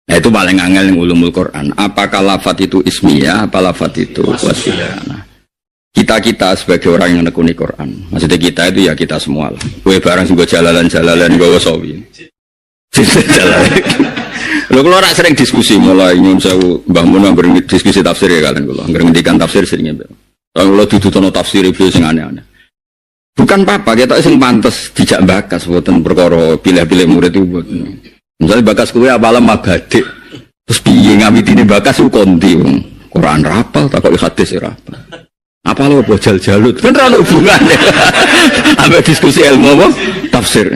Nah itu paling angel yang ulumul Quran. Apakah lafadz itu ismiyah, apa lafadz itu wasilah? Nah, kita sebagai orang yang menekuni Quran, maksudnya kita itu ya kita semua lah. Kue barang sih gue jalalan gue wasawi. Lo kalau orang sering diskusi mulai nyun saya Mbah Mun berdiskusi tafsir ya kalian kalau ngerti tafsir seringnya. Kalau duduk tono tafsir itu sing aneh-aneh. Bukan apa-apa, kita sing pantes dijak bakas buatan perkara pilih-pilih murid itu buat. Misalnya bakas kue apalah magadik, terus piye ngawitine bakas itu konti, Quran rapal, tak kok hadis rapal. Apa lo bojal jalut? Kan ada hubungannya. Sampai diskusi ilmu apa? Tafsir.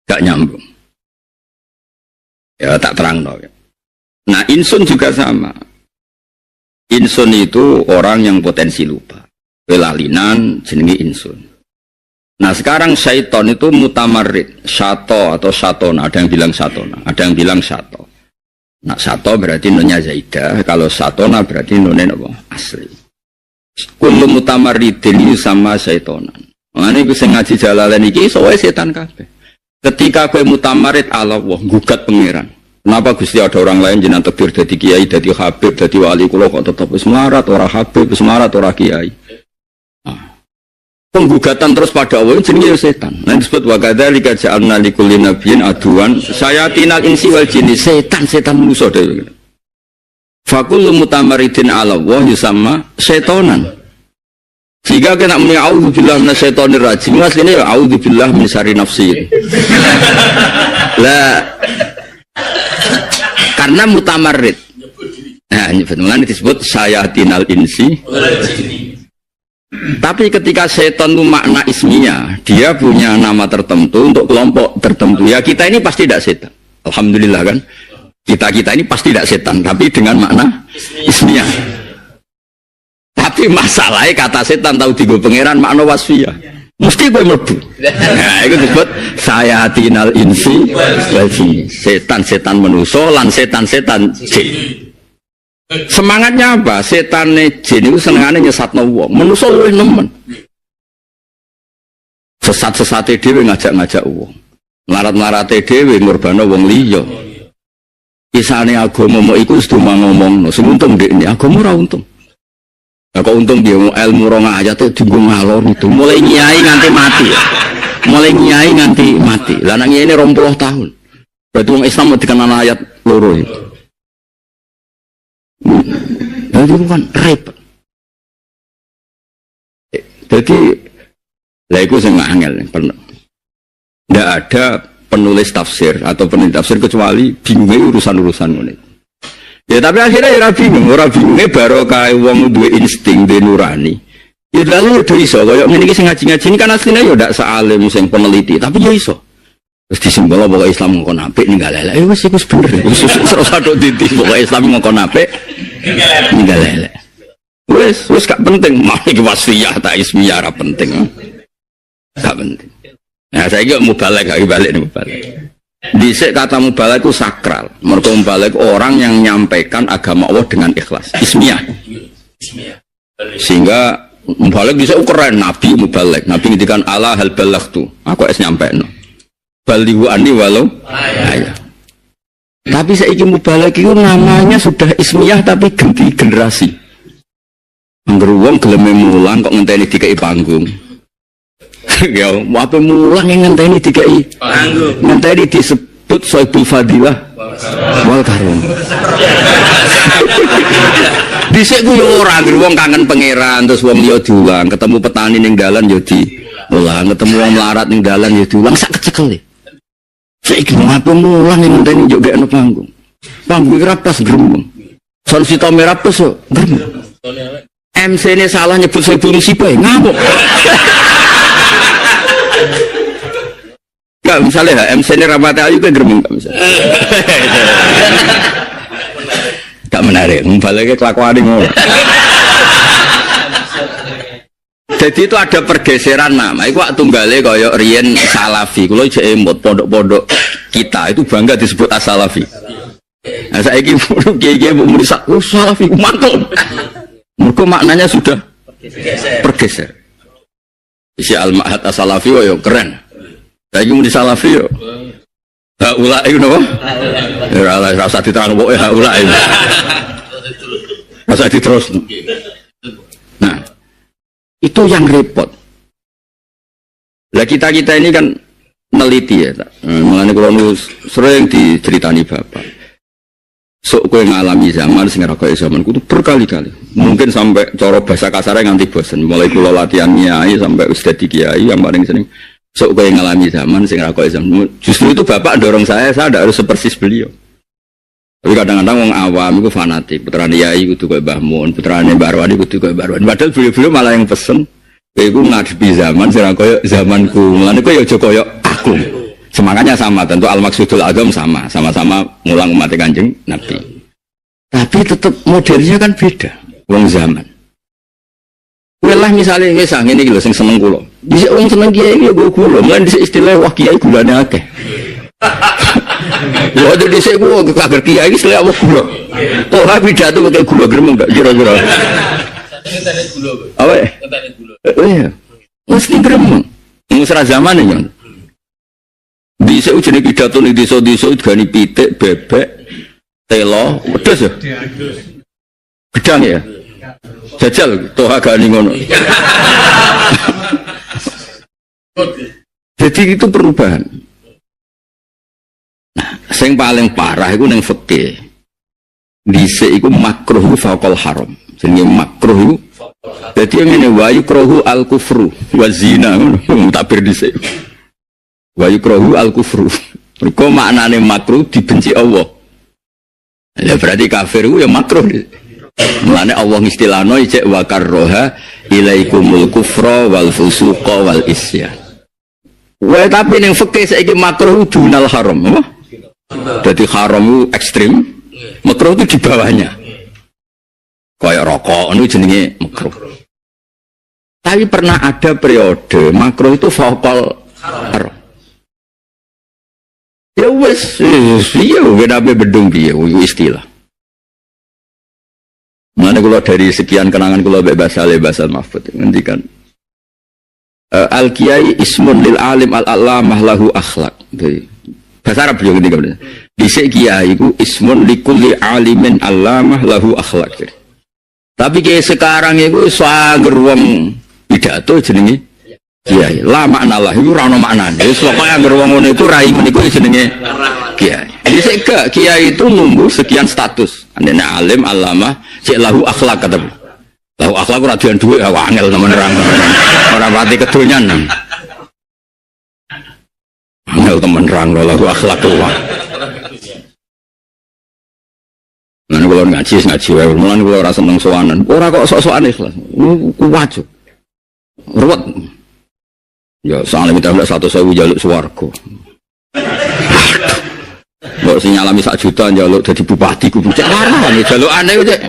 Gak nyambung. Ya tak terang no. Nah insun juga sama. Insun itu orang yang potensi lupa. Lalinan jenenge insun. Nah sekarang syaiton itu mutamarrid, syato atau syatona, ada yang bilang syatona, ada yang bilang syato. Nah syato berarti nunnya zaidah, kalau syatona berarti nunnya apa? Asli. Kullu mutamarridin sama syaitonan. Mengenai gue ngaji Jalalain iki soalnya setan kabeh. Ketika gue mutamarrid Allah, gugat pangeran. Kenapa Gusti ada orang lain jenengan takdir dadi kiai, dadi habib, dadi wali, kula kok tetep wis melarat ora habib, wis melarat ora kiai. Penggugatan terus pada Allah jenenge setan. Nah disebut wa kadzalika ja'alna likulli nabiyyin aduan sayatinal insi wal jinni, setan musuh dhewe. Fakul mutamaridin ala Allah yusamma setonan. Jika kena muni auzubillahi minasyaitonir rajim, asline ya auzubillahi min syarri nafsi. Lah karena mutamarid. Nah, ini disebut sayatinal insi. Tapi ketika setan itu makna ismiyah, dia punya nama tertentu untuk kelompok tertentu. Ya kita ini pasti tidak setan. Alhamdulillah kan. Kita ini pasti tidak setan, tapi dengan makna ismiyah. Tapi masalahnya kata setan tahu tiga pangeran makna wasfiyah. Mesti gue mlebu. Nah, itu disebut sayatinal insi wal jin. Setan manusa lan setan jin. Semangatnya apa? Setan jin itu senengane nyesatno wong. Manusa luwih nemen. Sesat-sesate dhewe ngajak-ngajak wong. Melarat-melarate dhewe ngorbano wong liya. Kisane agama mok iku wis ngomongno, sing untung ndekne agama ora untung. Nah, kok untung dia ilmu rong ayat itu dienggo ngalor itu. Mulai nyai nganti mati. Mulai nyai nganti mati. Lah nang ini 20 tahun. Berarti wong Islam dikenal ayat loro itu. Nah, itu kan repot. Jadi lah itu sing angel pernah. Tidak ada penulis tafsir atau penulis tafsir kecuali bingungnya urusan-urusan ini. Ya tapi akhirnya ya orang bingungnya baru kayak wong duwe insting, duwe nurani. Ya lalu itu iso, kalau ini ngaji-ngaji ini kan aslinya ya tidak sealim, sing peneliti, tapi ya iso. Terus disimbol bahwa Islam ngokon apik ninggal lele. Wes iku bener. Terus ada titik bahwa Islam ngokon apik ninggal lele. Wes gak penting, mau iki wasfiyah ta ismiyah ora penting. Gak penting. Nah saya kira mubalek, balik nih mubalek. Dhisik kata mubalek itu sakral. Mergo mubalek orang yang menyampaikan agama Allah dengan ikhlas. Ismiyah. Sehingga mubalek bisa keren. Nabi mubalek. Nabi ngendikan ala hal balaghtu. Aku es nyampeino. Balighu anni walau ayah. Tapi saiki mubalek itu namanya sudah ismiyah tapi ganti generasi. Angger wong geleme mulang kok ngenteni dikei panggung. Ya, apa mulang yang ngenteni dikai panggung. Ngenteni disebut Soibul Fadilah wal Karum. Dhisik ku yo ora wong kangen pangeran terus wong liya diulang, ketemu petani ning dalan yo diulang, ketemu wong melarat ning dalan yo diulang sak kecekele. Saiki apa mulang yang ngenteni yo gekno panggung. Panggung ora pas gremeng. Son sita merah pas yo gremeng. MC ini salah nyebut Soibul Musibah ngamuk. Gak misalnya MC ini Rahmat Ayu kan geremeng gak misalnya. Gak menarik, baliknya kelakuan ini. Jadi itu ada pergeseran nama. Itu waktu tunggalnya kayak Rien Salafi. Kalau jadi emot pondok-pondok kita itu bangga disebut As-Salafi. Nah saya ini kiai-kiai mau merisak, oh Salafi mantul. Mereka maknanya sudah pergeser. Isi Al-Ma'had As-Salafi yo keren. Saiki mun di Salafi yo. Haula iku napa? Ya ora rasa diterang pokoke haula iku. Rasa diterus. Nah, itu yang repot. Lah kita ini kan meneliti ya, mengenai kalau sering diceritani bapak. Sok kowe ngalami zaman sing ora kaya zaman kudu berkali-kali. Mungkin sampai cara bahasa kasarnya nganti bosen. Mulai kula latihan kiai sampai wis dadi kiai yang paling sering sok kowe ngalami zaman sing ora kaya zaman. Justru itu bapak dorong saya tidak harus sepersis beliau. Tapi kadang-kadang wong awam itu fanatik. Putrane kiai kudu kaya Mbah Mun, putrane Mbah Arwani kudu kaya Mbah Arwani. Padahal beliau malah yang pesen kowe ngadepi zaman sing ora kaya zamanku. Mulane kowe ya aja kaya aku. Semangatnya sama, tentu al-maksudul azam sama-sama ngulang umat Kanjeng Nabi. Tapi tetap modelnya kan beda. wong zaman. Kowe lah misale wis ngene iki lho sing seneng kula. Dhisik wong seneng kiai iki go gula, lan dhisik istilah wah kiai gulane akeh. Ya ada dhisik ku kabar kiai iki selek apa gula. Kok ha pidato pakai gula gremeng gak kira-kira. Tentane gula. Apa? Tentane gula. Iya. Mesti gremeng. Musra zaman iki. Dhisik jenenge pidato ning desa-desa gani pitik, bebek, telo, wedhus ya. Gedang ya. Jajal toha gani ngono. Jadi itu perubahan. Nah, sing paling parah iku ning fikih. Dhisik iku makruh faqal haram. Jenenge makruh iku dadi ngene wa yukrahu al kufru wa zina ngono tabir dhisik. Wa yukrahu al kufru. Mergo maknane makruh dibenci Allah. Ya berarti kafir iku ya makruh. Mulane Allah istilahno ijek wa karroha ilaikumul kufra wal fusuqa wal isyan. Wah tapi ning fikih saiki makruh dunal haram, apa? Jadi haram itu ekstrim, makruh itu di bawahnya. Kayak rokok itu jenenge makruh. Tapi pernah ada periode makruh itu faqal haram. Ya wes, iya beda bedung piye istilah. Mana kalau dari sekian kenangan kalau bahasa mahfud ngendikan al kiai ismun lil alim al alamah lahu akhlak. Bahasa Arab juga ngendikan. Dhisik kiai iku ismun likulli alimin alamah lahu akhlak. Tapi kayak sekarang itu sager wong pidato jenenge kiai. La makna lah iku ora ono maknane. Wis pokoke anggere wong ngono iku rai meniku jenenge kiai. Dhisik gak kiai itu nunggu sekian status. Andene alim alamah cek lahu akhlak kata. Lahu akhlak ora duwe duwe angel temen nerang. Ora pati kedonyan. Angel temen nerang lahu akhlak kuwi. Lan kula ngaji wae, mulan kula ora seneng sowanan. Ora kok sok-sokan ikhlas. Kuwat. Ruwet. Ya soalnya minta 100.000 jaluk swarga. Mbok sing nyalami 1 juta njaluk dadi bupati ku cek larang jalukane ku cek.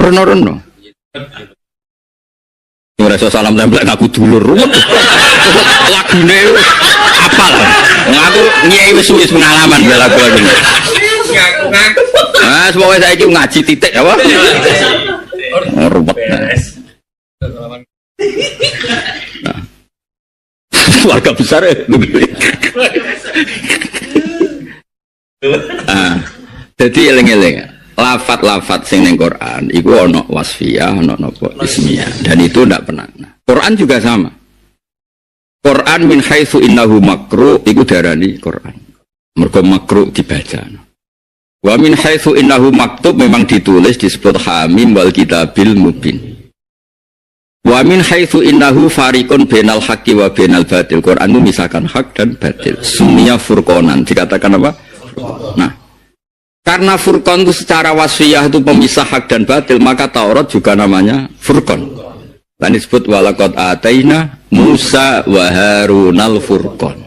Reno-reno. Ora iso salam tempel aku dulur ruwet. Lagune apal. Aku nyai wis pengalaman lagu lagi. Nah, semoga saiki ngaji titik apa? Ruwet. Nah. Keluarga besar ya. Jadi eling-eling lafat-lafat sing ning Quran iku ana wasfiyah ana napa ismiyah dan itu ndak pernah. Quran juga sama. Quran min haitsu innahu makruh iku darani Quran. Mergo makruh dibaca. Wa min haitsu innahu maktub memang ditulis disebut hamim wal kitabil mubin. Wa min haitsu innahu fariqun bainal haqqi wa bainal batil. Quran itu misalkan hak dan batil. Sumia furqanan dikatakan apa? Nah, karena furqan itu secara wasfiyah itu pemisah hak dan batil, maka Taurat juga namanya furqan. Dan disebut walaqad ataina Musa wa Harunal furqan.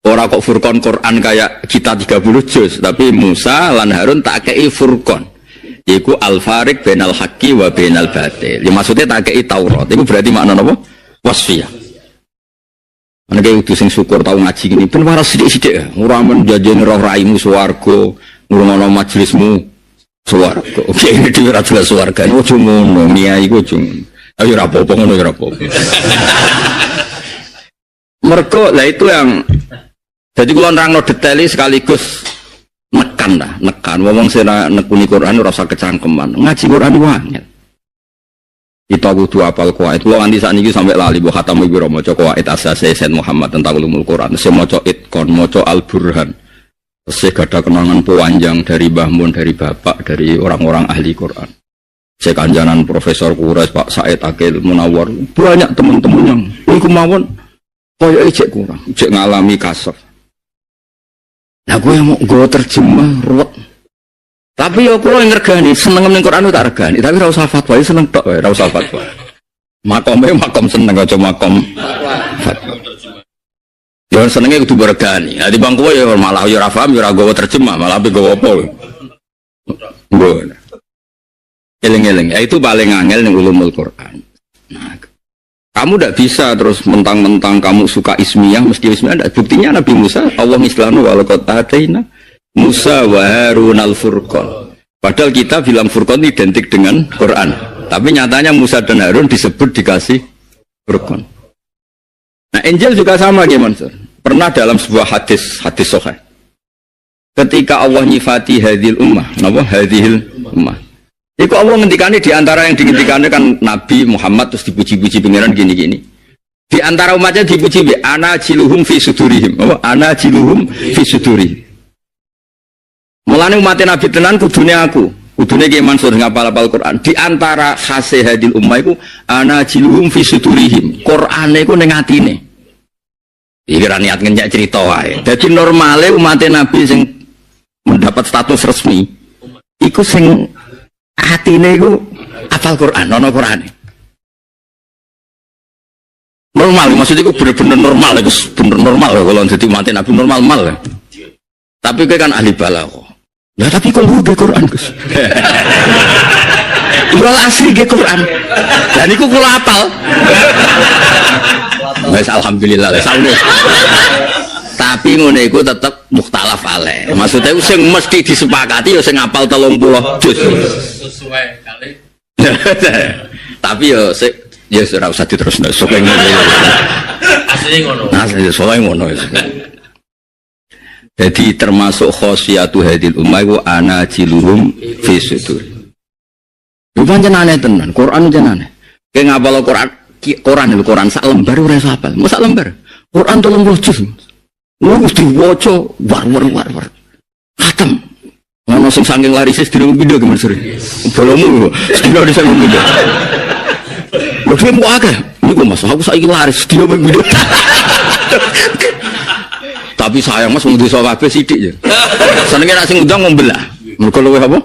Ora kok furqan Quran kayak kita 30 juz, tapi Musa lan Harun tak kei furqan. Iku al-fariq bainal haqqi wa bainal batil. Ya maksudnya tak kei Taurat. Itu berarti makna apa? Wasfiyah. Ana kaya utus sing syukur tau ngaji gini ben waras sithik-sithik ya. Ora men jajene roh raimu swarga, ngrungokno majelismu swarga. Oke, ini dhewe ora jelas swarga. Ojo ngono, niai iku ojo. Ayo ora apa-apa ngono ora apa-apa. Mergo lah itu yang jadi kula nerangno detail sekaligus nekan wong sing nekuni Quran ora usah kecangkeman. Ngaji Quran wae. Kita kudu apal kuwait. Kalau nanti saat ini sampai lali buat khatam ibu maca kuwait asase Sayyid Muhammad tentang ulumul Quran. Saya maca Itkon, maca Al Burhan. Saya ada kenangan panjang dari Mbah Mun, dari bapak, dari orang-orang ahli Quran. Saya kanjanan Profesor Kures, Pak Said Akil Munawar. Banyak teman-teman yang ini kemauan kaya ijek kurang, ijek ngalami kasar. Nah gue yang mau gue terjemah ruwet. Tapi ya kalau yang ngergani, seneng ning Quran itu tak regani. Tapi ra usah fatwa, seneng tok wae, ra usah fatwa. Makome makom seneng aja makom fatwa. Ya senenge kudu regani. Nah di bangku ya malah ya ora paham ya ora gowo terjemah, malah ape gowo apa. Ngono. Eling-eling, itu paling angel ning ulumul Quran. Nah, kamu tidak bisa terus mentang-mentang kamu suka ismiyah, mesti ismiyah. Buktinya Nabi Musa, Allah islanu wa laqad ataina Musa wa Harun al-Furqan. Padahal kita bilang Furqan identik dengan Quran. Tapi nyatanya Musa dan Harun disebut dikasih Furqan. Nah, Injil juga sama gimana, Mansur? Pernah dalam sebuah hadis sahih. Ketika Allah nyifati hadhil ummah, napa hadhil ummah? Iku Allah ngendikane di antara yang digendikane kan Nabi Muhammad terus dipuji-puji pangeran gini-gini. Di antara umatnya dipuji be ana jiluhum fi sudurihim. Apa? Ana jiluhum fi sudurihim. Mulane umat Nabi tenan kudune aku. Kudune ki Mansur ngapal-apal Quran. Di antara khase hadil ummah iku ana jiluhum fi sudurihim. Qur'ane iku ning atine. Iki ra niat ngenyek cerita wae. Dadi normale umat Nabi sing mendapat status resmi iku sing atine iku hafal Quran, ana Qur'ane. Normal, maksudnya iku bener-bener normal, iku bener normal kalau dadi umat Nabi normal. Tapi kowe kan ahli balaghah. Ya tapi kok lu Quran Gus. Ora asli ge Quran. Dan iku kula hafal. Wes alhamdulillah wes saune. Tapi ngono iku tetep mukhtalaf alaih. Maksudnya sing mesti disepakati ya sing hafal 30 juz. Sesuai kali. Tapi ya ora usah diterusno sok ngono. Asline ngono. Asline sok ngono. Jadi termasuk khosiyatu hadil ummah wa ana jiluhum fi sudur. Lu pancen aneh tenan, Quran jenane. Kayak ngapal Quran sak lembar ora iso hafal. Sak lembar. Quran 30 juz. Lu mesti waca war. Khatam. Ono sing saking laris sedina pindho ki Mas. Bolomu sedina desa pindho. Lho sing kok akeh. Niku Mas, aku saiki laris sedina pindho. Tapi sayang Mas mung desa kabeh sithik ya. Senenge nek sing undang ngombelah. Mergo luwih apa?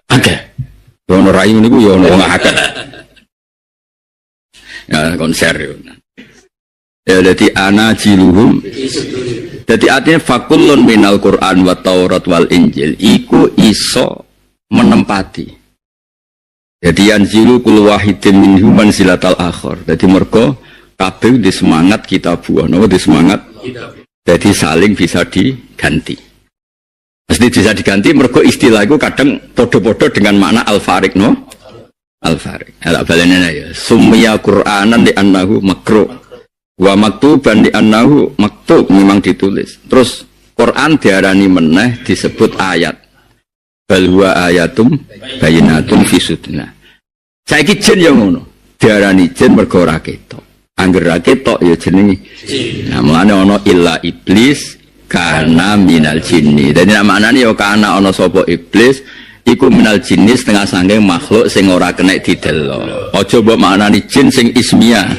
Akeh. Ya ono rayu niku ya ono wong akeh. Ya konser ya. Ya dadi ana jiluhum. Dadi artinya fakullun minal Qur'an wa Taurat wal Injil iku iso menempati. Jadi yanzilu kul wahidin minhum manzilatal akhar. Dadi mergo kabeh di semangat kita buah, napa di semangat jadi saling bisa diganti. Mesti bisa diganti mergo istilah itu kadang podo-podo dengan makna al-farik, no? Al-farik. Ala balene ya. Sumya Qur'anan di annahu makruh. Wa maktuban di annahu maktub memang ditulis. Terus Quran diarani meneh disebut ayat. Bal huwa ayatum bayinatun fi sudna. Saiki jin yang ngono. Diarani jin mergo ora ketok. Angger ra ketok ya jenenge. Nah, mulane ana illa iblis kana minal jinni. Dadi maknane ya kana ana sapa iblis iku minal jinni setengah saking makhluk sing ora kena didelok. Aja mbok maknani jin sing ismiyah.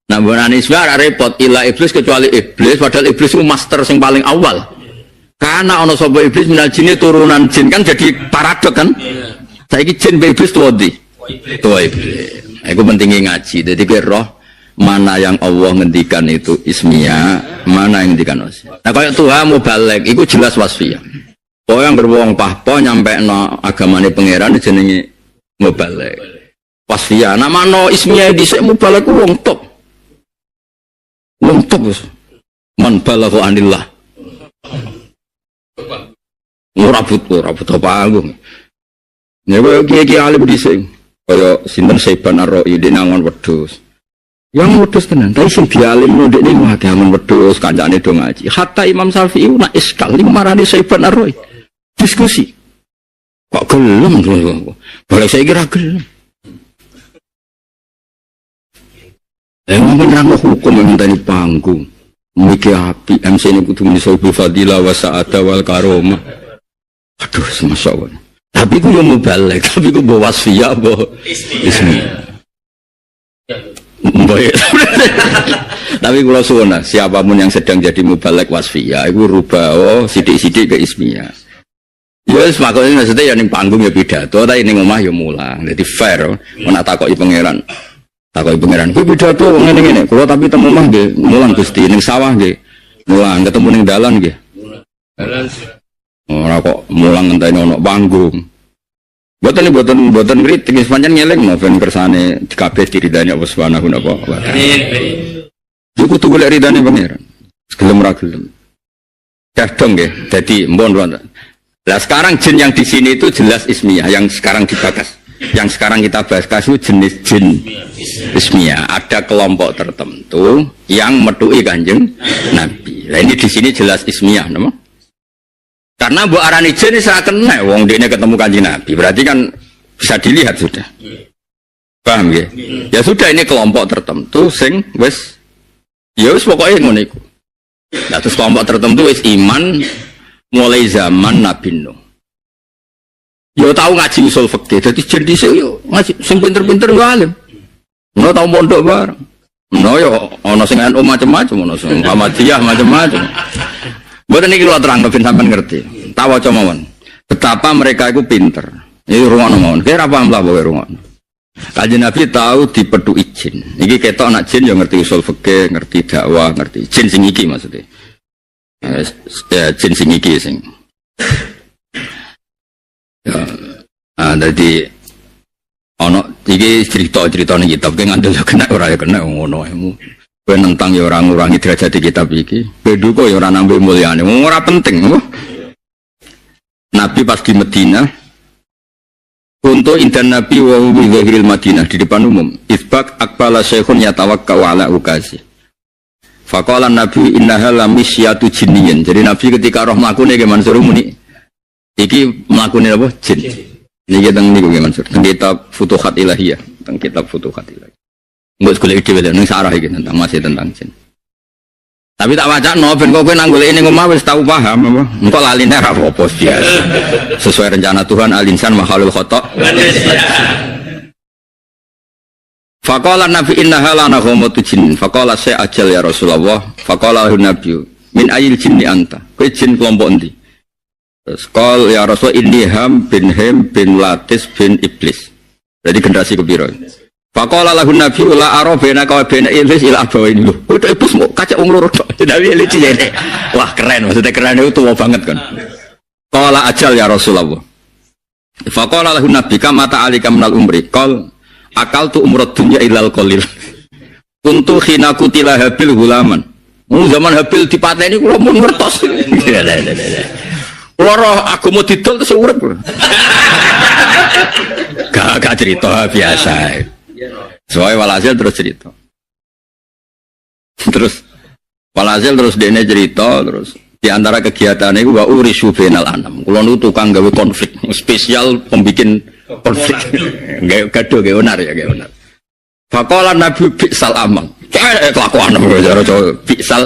Nah, maknani ismiyah repot illa iblis kecuali iblis padahal iblis itu master sing paling awal. Karena ana sapa iblis minal jinni turunan jin kan jadi paradok kan. Saiki jin be iblis tuwa ndi? Tuwa iblis. Iku pentingnya ngaji. Dadi kowe roh mana yang Allah ngendikan itu ismiyah, mana yang ngendikan wasfiyah. Nah kayak Tuhan mau balik, itu jelas wasfiyah. Kau yang beruang pahpo nyampe no agamane pangeran jenenge mau balik. Wasfiyah. Nah mana ismiyah di sini mau balik wong top. Wong top bos. Man balaghu anillah. Ngurabut apa aku. Ya kiai alim di sini. Kayak sinten Saiban Ar-Ra'i di nangon wedhus. Yang wedhus tenan, tapi sing dialim ndek niku akeh amun wedhus kancane do ngaji. Hatta Imam Syafi'i nak iskal marani Saiban Ar-Ra'i. Diskusi. Kok gelem boleh saya kira gelem. Ngomong nerang hukum yang tadi panggung. Miki api MC ini kudu misalnya fadilah wa sa'ada wal karomah. Aduh, Masya Allah. Tapi aku yang mau balik, tapi aku bawa wasfiyah, bawa ismiyah. Baik. Tapi kalau suona siapapun yang sedang jadi mubalek wasfiyah itu rubah sidik-sidik ke ismiyah. Ya makanya maksudnya yang panggung ya pidato, tapi ini ngomah ya mulang. Jadi fair, mana takoki pangeran. Takoki pangeran, gue pidato ngene-ngene. Kalau tapi temu mah nggih mulang Gusti ning sawah nggih. Mulang ketemu ning dalan nggih. Ora kok mulang ngenteni ono panggung. Boten kritik pancen ngelingno ben kersane kabeh diridani Allah Subhanahu wa taala. Yo kudu golek ridane pangeran. Gelem ra gelem. Kadang nggih dadi mbon wonten. Lah sekarang jin yang di sini itu jelas ismiyah yang sekarang dibahas. Yang sekarang kita bahas itu jenis jin ismiyah. Ada kelompok tertentu yang metuki Kanjeng Nabi. Lah ini di sini jelas ismiyah, napa? Karena mbok arani jin ora kena wong dene ketemu Kanjeng Nabi. Berarti kan bisa dilihat sudah. Paham ya? Ya sudah ini kelompok tertentu sing wis ya wis pokoke ngono iku. Nah, terus kelompok tertentu wis iman mulai zaman Nabi Nuh. Yo tahu ngaji usul fikih. Dadi jin dhisik yo ngaji sing pinter-pinter yo alim. Ono tau mondok bareng. Ono yo ana sing NU macam-macam, ono sing Muhammadiyah macam-macam. Mboten iki kula terang ben sampean ngerti. Tak waca mawon. Betapa mereka itu pinter. Iki rungokno mawon. Kira paham lah pokoke rungokno. Kanjeng Nabi tahu dipethuki jin. Iki ketok anak jin yo ngerti usul fikih, ngerti dakwah, ngerti jin sing iki maksudnya. Ya jin sing iki sing. Ya. Dadi ana iki cerita-cerita ning kitab ki ngandel yo kena ora ya kena ngono ae. Kowe nentang ya ora ngurangi derajat kitab iki. Beduko ya ora nambah mulyane. Ora penting. Nabi pas di Madinah untuk indan Nabi wa bi zahiril Madinah di depan umum. Isbaq aqbala syekhun yatawakkau ala ukasi. Faqala Nabi innaha lamisyatu jinniyin. Jadi Nabi ketika roh mlakune ke Mansur muni iki mlakune apa? Jin. Niki teng niku nggih Mansur. Teng kitab Futuhat Ilahiyah, teng kitab Futuhat Ilahiyah. Mbok golek dhewe lho ning sarah iki tentang masih tentang jin. Tapi tak wacana ben kok kowe nang golek ning omah wis tau paham apa. Engko laline ra apa-apa biasa. Sesuai rencana Tuhan al-insan makhluk khata. Faqala Nabi innaha lana ghamatu jin. Faqala saya ajal ya Rasulullah. Faqala Nabi min ayil jinni anta. Kowe jin kelompok endi? Terus qol ya Rasul inni Ham bin Latis bin Iblis. Jadi generasi kepiro? Faqala lahu Nabi la ara bainaka wa bain Iblis ila abawain lho. Udah iblis mau kacak wong loro tok. Nabi lucu ya. Wah keren, maksudnya keren itu tua banget kan. Qala ajal ya Rasulullah. Faqala lahu Nabi kam ata alika minal umri. Qal akaltu umrad dunya ilal qalil. Kuntu khina kutila Habil gulaman. Zaman Habil dipateni kula mun ngertos. Loro aku mau didol terus urip. Gak cerita biasa. Soalnya walhasil terus cerita. Terus walhasil terus dene cerita terus di antara kegiatannya itu wa urisu bainal anam. Kula niku tukang gawe konflik, spesial pembikin konflik. Gawe gaduh gawe onar ya gawe onar. Faqala Nabi bi'sal amal. Kelakuan cara bi'sal.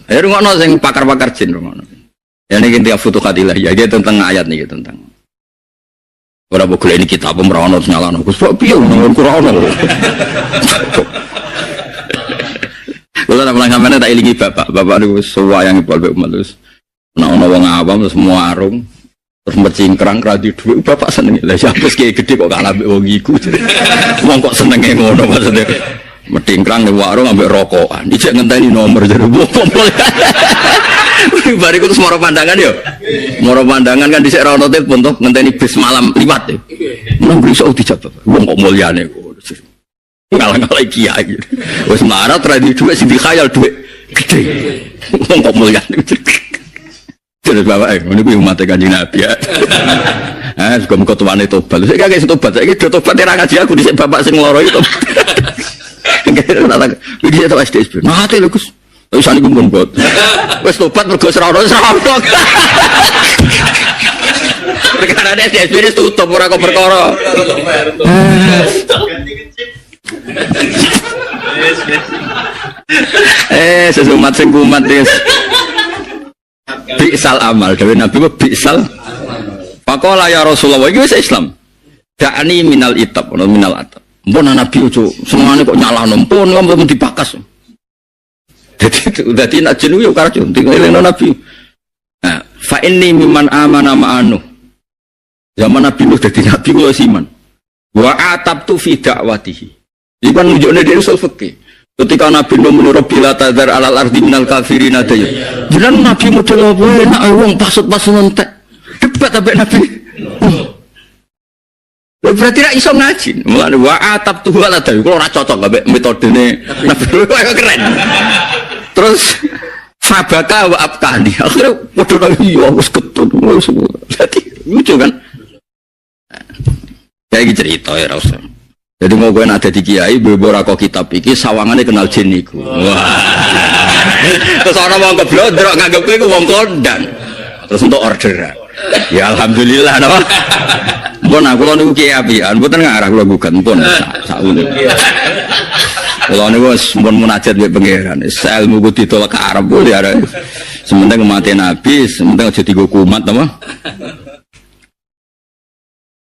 Ya rungono sing pakar-pakar jin rungono. Ya niki tiap Futuhat Ilahiyah ya tentang ayat niki tentang ora boleh ini kita pemerawan harus nyalano. Gus kok piye ngono Qur'an. Kalau nak pulang kampanye tak ilingi bapak niku sewayangi balbe umat terus. Nek ana wong awam terus muarung terus mercingkrang radi dhuwit bapak seneng. Lah siapa sing gede kok kalah mbek wong iku. Wong kok senenge ngono maksudnya. Mercingkrang ning warung ambek rokokan. Ijek ngenteni nomor jare wong. Bariku terus moro pandangan yo. Moro pandangan kan dhisik ra ono telepon to ngenteni bis malam liwat yo. Nang iso dijawab. Wong kok mulyane kok. Ngalah-ngalah kiai. Wis marat ra di dhuwit sing dikhayal dhuwit gede. Wong kok mulyane. Terus bapak ngene kuwi umat Kanjeng Nabi ya. Muga-muga tuane tobat. Sik gak iso tobat. Saiki do tobat ra ngaji aku dhisik bapak sing loro itu. Iki tak SD. Mati lho Gus. Wis ane kumpul bot. Wis tobat mergo serono. Perkara ada SDSP tutup ora kok perkara. Sesumat sing kumat wis. Bi'sal amal dewe Nabi kok bi'sal. Faqala ya Rasulullah iki wis Islam. Da'ani minal itab, minal atab. Mpun Nabi ojo semane kok nyalahno mpun ngomong dibakas. Dadi nak jenu yo karo tinggalno Nabi. Nah, fa inni mimman amana ma'anu. Zaman Nabi lu dadi nabi kula siman. Wa atabtu fi da'watihi. Iki kan nunjukne dhewe usul fikih. Ketika Nabi menurut bila tadzar alal ardi minal kafirin ada ya. Jenengan Nabi model apa enak wong pasut-pasut entek. Debat ambek Nabi. Berarti ra iso ngaji. Mulane wa atap tuh ala dawuh kula ora cocok ambek metodene Nabi kaya keren. Terus fabaka wa abtani. Akhirnya padha lagi ya wis ketut semua. Jadi lucu kan? Kayak cerita ya ra usah. Jadi mau gue ada di kiai, bebora kok kitab iki sawangannya kenal jin iku. Wah. Terus orang mau keblodrok nganggep gue wong kondang. Terus untuk order. Ya alhamdulillah napa. Pun aku lho niku kiai apian, mboten ngarah kula gugat pun saune. Kula niku wis mun munajat mbek pangeran. Ilmu ku ditolak ke Arab boleh ada. Sementing kematian Nabi, sementing aja digo kumat napa.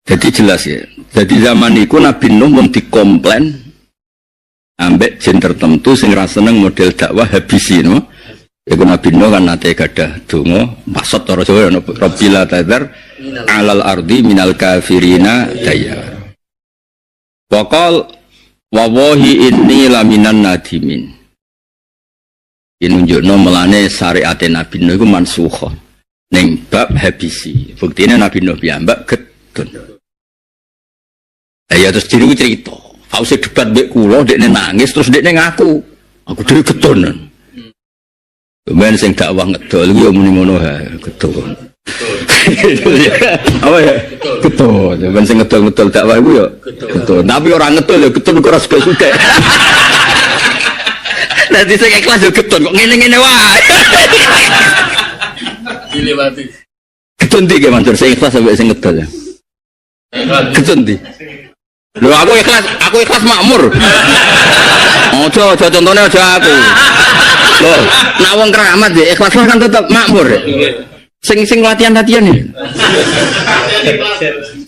Jadi jelas ya. Jadi zaman itu Nabi Nuh mau dikomplain ambek jin tertentu sing ra seneng model dakwah habisi no. Iku Nabi Nuh kan nate gadah donga maksud cara Jawa ono Rabbila tadzar alal ardi minal kafirina dayar. Waqal wawahi inni laminan nadimin. Ini nunjukno melane syariat Nabi Nuh iku mansukh ning bab habisi. Buktine Nabi Nuh piyambak gedun. Ya terus diriku cerita, fause debat mbek kula dekne nangis terus dekne ngaku. Aku dhewe gedon. Men sing dakwah ngedol iki yo muni ngono ha, gedon. Apa ya? Gedon. Men sing ngedol-ngedol dakwah iku yo gedon. Tapi ora ngedol yo gedon kok ora suka-suka. Nanti sing ikhlas yo gedon kok ngene-ngene wae. Dilewati. Gedon ndi ge Mansur sing ikhlas sampe sing ngedol ya. Gedon ndi? Lho aku ikhlas makmur. Ojo contohnya aja aku. Loh, nak wong keramat ya ikhlas kan tetap makmur. Sing latihan-latihan ya.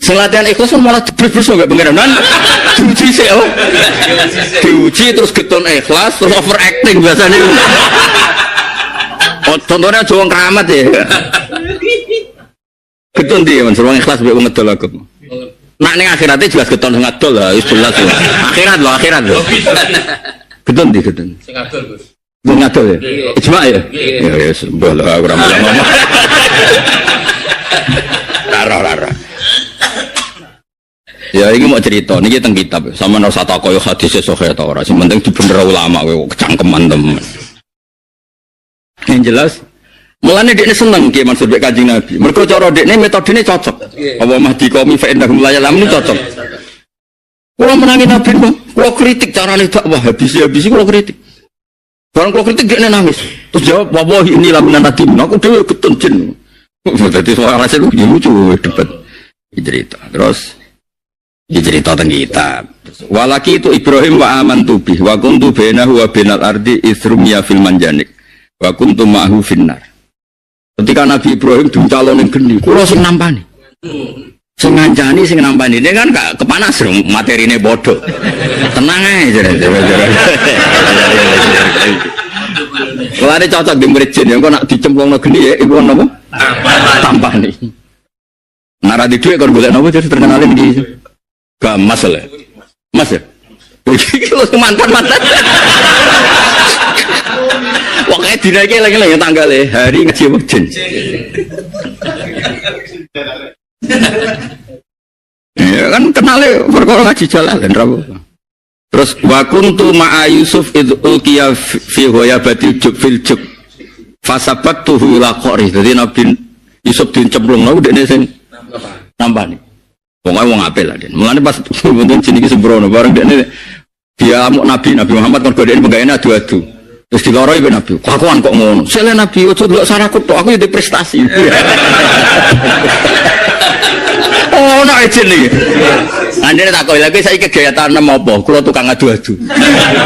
Sing latihan ikhlas malah jebres-jebres enggak pengeran. Diuji sih oh. Diuji terus geton ikhlas terus overacting biasanya. Oh, contohnya aja wong keramat ya. Geton ndi men wong ikhlas mbek wong ngedol aku. Nak ning akhirate jelas geton sing ngadol lah wis jelas. Akhirat lho. Geton ndi geton? Sing ngadol, Gus. Sing ngadol ya? Ijma ya? Ya wis mbah lah ora ngomong. Rara. Ya iki mau cerita niki teng kitab. Sampeyan ora usah takoyo hadis sahih ta ora. Sing penting dibener ulama kowe kecangkeman temen. Yang jelas mulane dekne seneng Ki Mansur mek Kanjeng Nabi. Mergo cara dekne metodene cocok. Apa Mahdi qaumi fa innahum la ya'lamun cocok. Kula menangi Nabi kok, kula kritik carane dakwah habis kula kritik. Barang kula kritik dekne nangis. Terus jawab, "Wallahi ini laminan Nabi." Aku dhewe ketun jin. Dadi suara rasane lucu debat. Cerita. Terus cerita tentang kitab. Walaki itu Ibrahim wa amantu bih wa kuntu bainahu wa bainal ardi isrumiya fil manjanik wa kuntu ma'hu finnar. Ketika Nabi Ibrahim dicalonin geni, kula sing nampani. Sing ngancani sing nampani. Ini kan gak kepanas materine bodoh. Tenang ae jare. Kalau ada cocok di murid jin, yang kau nak dicemplungno geni ya, ibu apa? Tampani. Nara di duit kalau golek nopo jadi terkenalin di. Gak masalah. Mas ya. Kalau mantan. Pokoknya dinaiki lagi tanggalnya hari ngaji wajin. Ya kan kenalnya perkara ngaji jalalan rabu. Terus wakuntu ma'a Yusuf itu ulkiya fi hoyabati juk fil juk fasabatuhu ila qori. Jadi Nabi Yusuf dicemplung lalu dia sing nambah nih. Pokoknya wong apel lah dia. Mulane pas bentuk sini sembrono bareng dia mau Nabi Muhammad kan godain pegawainya adu-adu. Terus diloroi be Nabi. Kakuan kok ngono. Sele Nabi ojo delok sarakut tok aku ya prestasi. Oh, nek izin iki. Andene tak koyo lagi saiki kegiatan apa? Kula tukang adu-adu.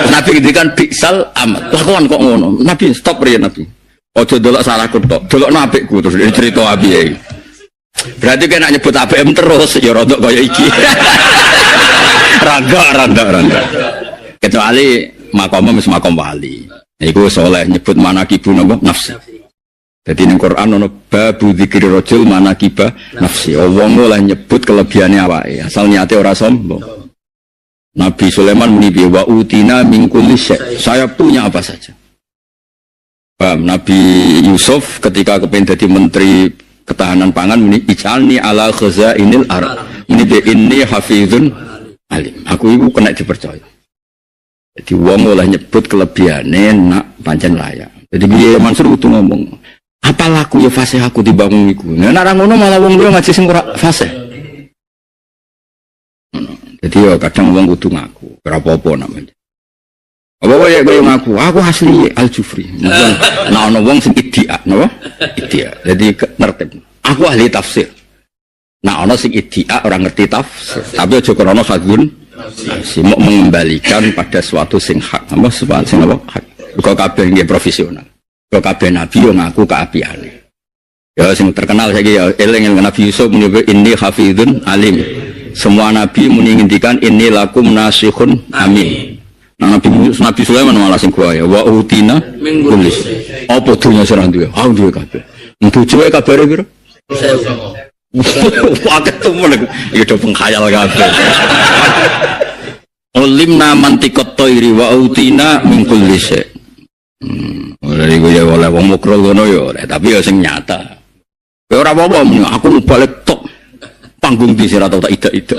Nabi ngendikan biksal amat. Kakuan kok ngono. Nabi stop riyen Nabi. Ojo delok sarakut tok. Delok apikku terus cerita apiye. Berarti kena nyebut ABM terus ya rodok kaya iki. Rangga. Kecuali makom wis makom wali. Iku soleh nyebut manakibu napa nafsi. Jadi ning Quran ono babu dzikri rajul manakibah nafsi. Wong oleh nyebut kelebihane awake, asal niate ora sombong. Nabi Sulaiman muni wa utina min kulli syai. Saya punya apa saja. Paham? Nabi Yusuf ketika kepengen jadi menteri ketahanan pangan muni ij'alni ala khazainil ard Ini hafizun alim. Aku itu kena dipercaya. Jadi wong oleh nyebut kelebihannya nak pancen layak. Jadi dia Mansur itu ngomong, apa laku ya fase aku dibangun iku. Nah orang ngono malah wong dia ngaji sing ora fase. Jadi ya kadang wong kudu ngaku, ora apa-apa namanya. Apa ya kowe ngaku, aku asli Al-Jufri. Nah ana wong sing idia, napa? Idia. Jadi nertib. Aku ahli tafsir. Nah ana sing idia orang ngerti tafsir, tapi aja krana hadun si mau mengembalikan pada suatu sing hak, apa suatu sing apa? Hak. Kok kabeh nggih profesional. Kok kabeh nabi yo ngaku keapiane. Ya sing terkenal saiki ya eling Nabi Yusuf muni inni hafizun alim. Semua nabi muni ngendikan inni lakum nasikhun amin. Nah, Nabi Sulaiman malah sing kuwi ya wa utina min kulli. Apa dunya serang duwe? Ah duwe kabeh. Bojoe kabare piro? Wah ketemu lagi. Itu pengkhayal kabeh. Ulimna mantiqat thairi wa utina min kulli syai'. Dari gue ya oleh wong mukrol ngono ya, tapi ya sing nyata. Ya ora apa-apa, aku balik tok panggung di sira tau tak ida-ida.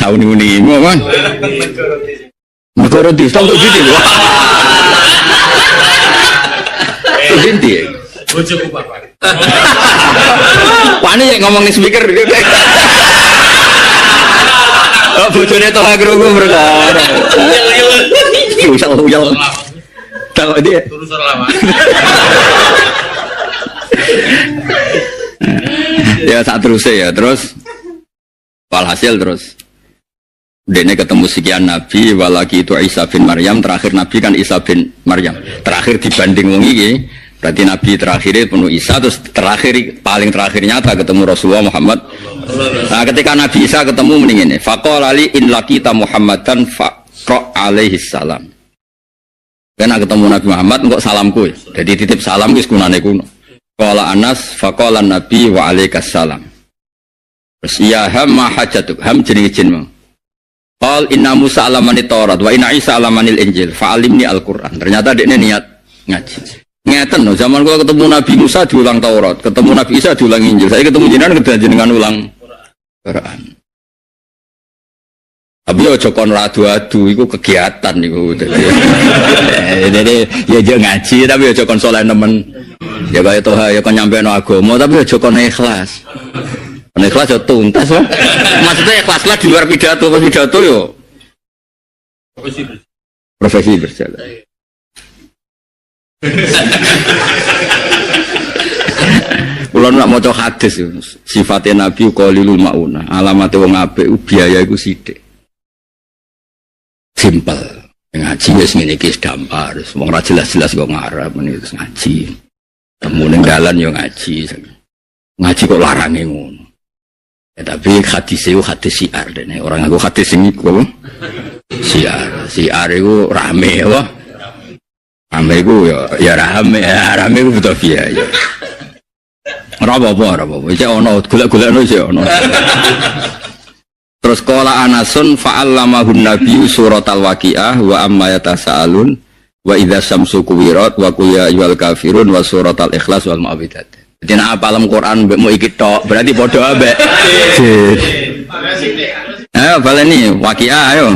Tahun ini mau kan? Negara di tahun itu dia. Binti. Bojoku bapak. Wani yang ngomong nih speaker. Oh, bojone toh agrungu perkara. Uyal. Tahu dia. Terus lama. Ya saat terusnya ya terus. Walhasil terus. Dene ketemu sekian nabi, walaki itu Isa bin Maryam, terakhir nabi kan Isa bin Maryam. Terakhir dibanding wong iki, berarti nabi terakhir penuh Isa, terus terakhir paling terakhir nyata ketemu Rasulullah Muhammad. Nah, ketika Nabi Isa ketemu mending ini, faqala li in laqita Muhammadan faqra alaihi salam. Karena ketemu Nabi Muhammad engko salamku. Jadi titip salam wis kunane kuno. Qala Anas faqala Nabi wa alaikas salam. Terus ya ham ma hajatuk, ham jenenge jin mau. Qal inna Musa alamani Taurat wa inna Isa alamanil Injil fa'alimni Al-Qur'an. Ternyata dekne niat ngaji. Ngeten loh, zaman gua ketemu Nabi Musa diulang Taurat, ketemu Nabi Isa diulang Injil. Saya ketemu jenengan ulang Quran. Tapi ojo kon adu-adu iku kegiatan iku. Jadi ya aja ngaji tapi ojo kon saleh nemen. Ya kaya toha ya kon nyampeno agama tapi ojo kon ikhlas. Kon ikhlas yo tuntas wae. Maksudnya ikhlas lah di luar pidato, pas pidato yo profesi berjalan. Kalau nak maca hadis sifatnya Nabi qalilul mauna, alamate wong apik biaya iku sithik. Simpel. Ngaji wis ngene iki dampar, wong ora jelas-jelas kok ngarep meneh ngaji. Temu ning dalan yo ngaji. Ngaji kok larange ngono. Ya tapi hadis itu hadis siar dene. Orang aku hadis sing iku siar. Siar iku rame apa? Rame iku ya rame iku butuh biaya. Ora apa-apa. Iki ono golek-golekno iki ono. Terus qala Anasun fa'allamahun nabiyyu suratal waqiah wa amma yatasaalun wa idza syamsu kuwirat wa qul ya ayyuhal kafirun wa suratal ikhlas wal mu'awwidzat. Jadi nek apalam Quran mbek mu iki tok berarti padha ambek. Ayo baleni waqiah ayo.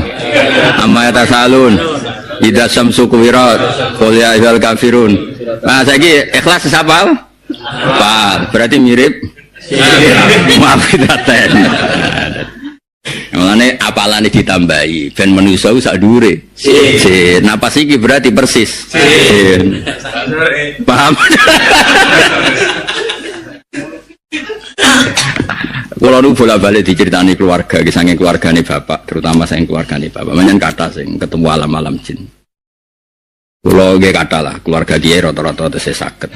Amma yatasaalun idza syamsu kuwirat qul ya ayyuhal kafirun. Nah saiki ikhlas sapal? Pak, berarti mirip. Mu'awwidzaten. Mulane apalane ditambahi ben manusa sak dhuwure. Napas iki berarti persis. Paham? Kalau nu bolak-balik diceritani keluarga, saking keluargane bapak, terutama saking keluargane bapak, menyen kata sing ketemu alam-alam jin. Kalau nggih kata lah, keluarga dia rata-rata tesih saged.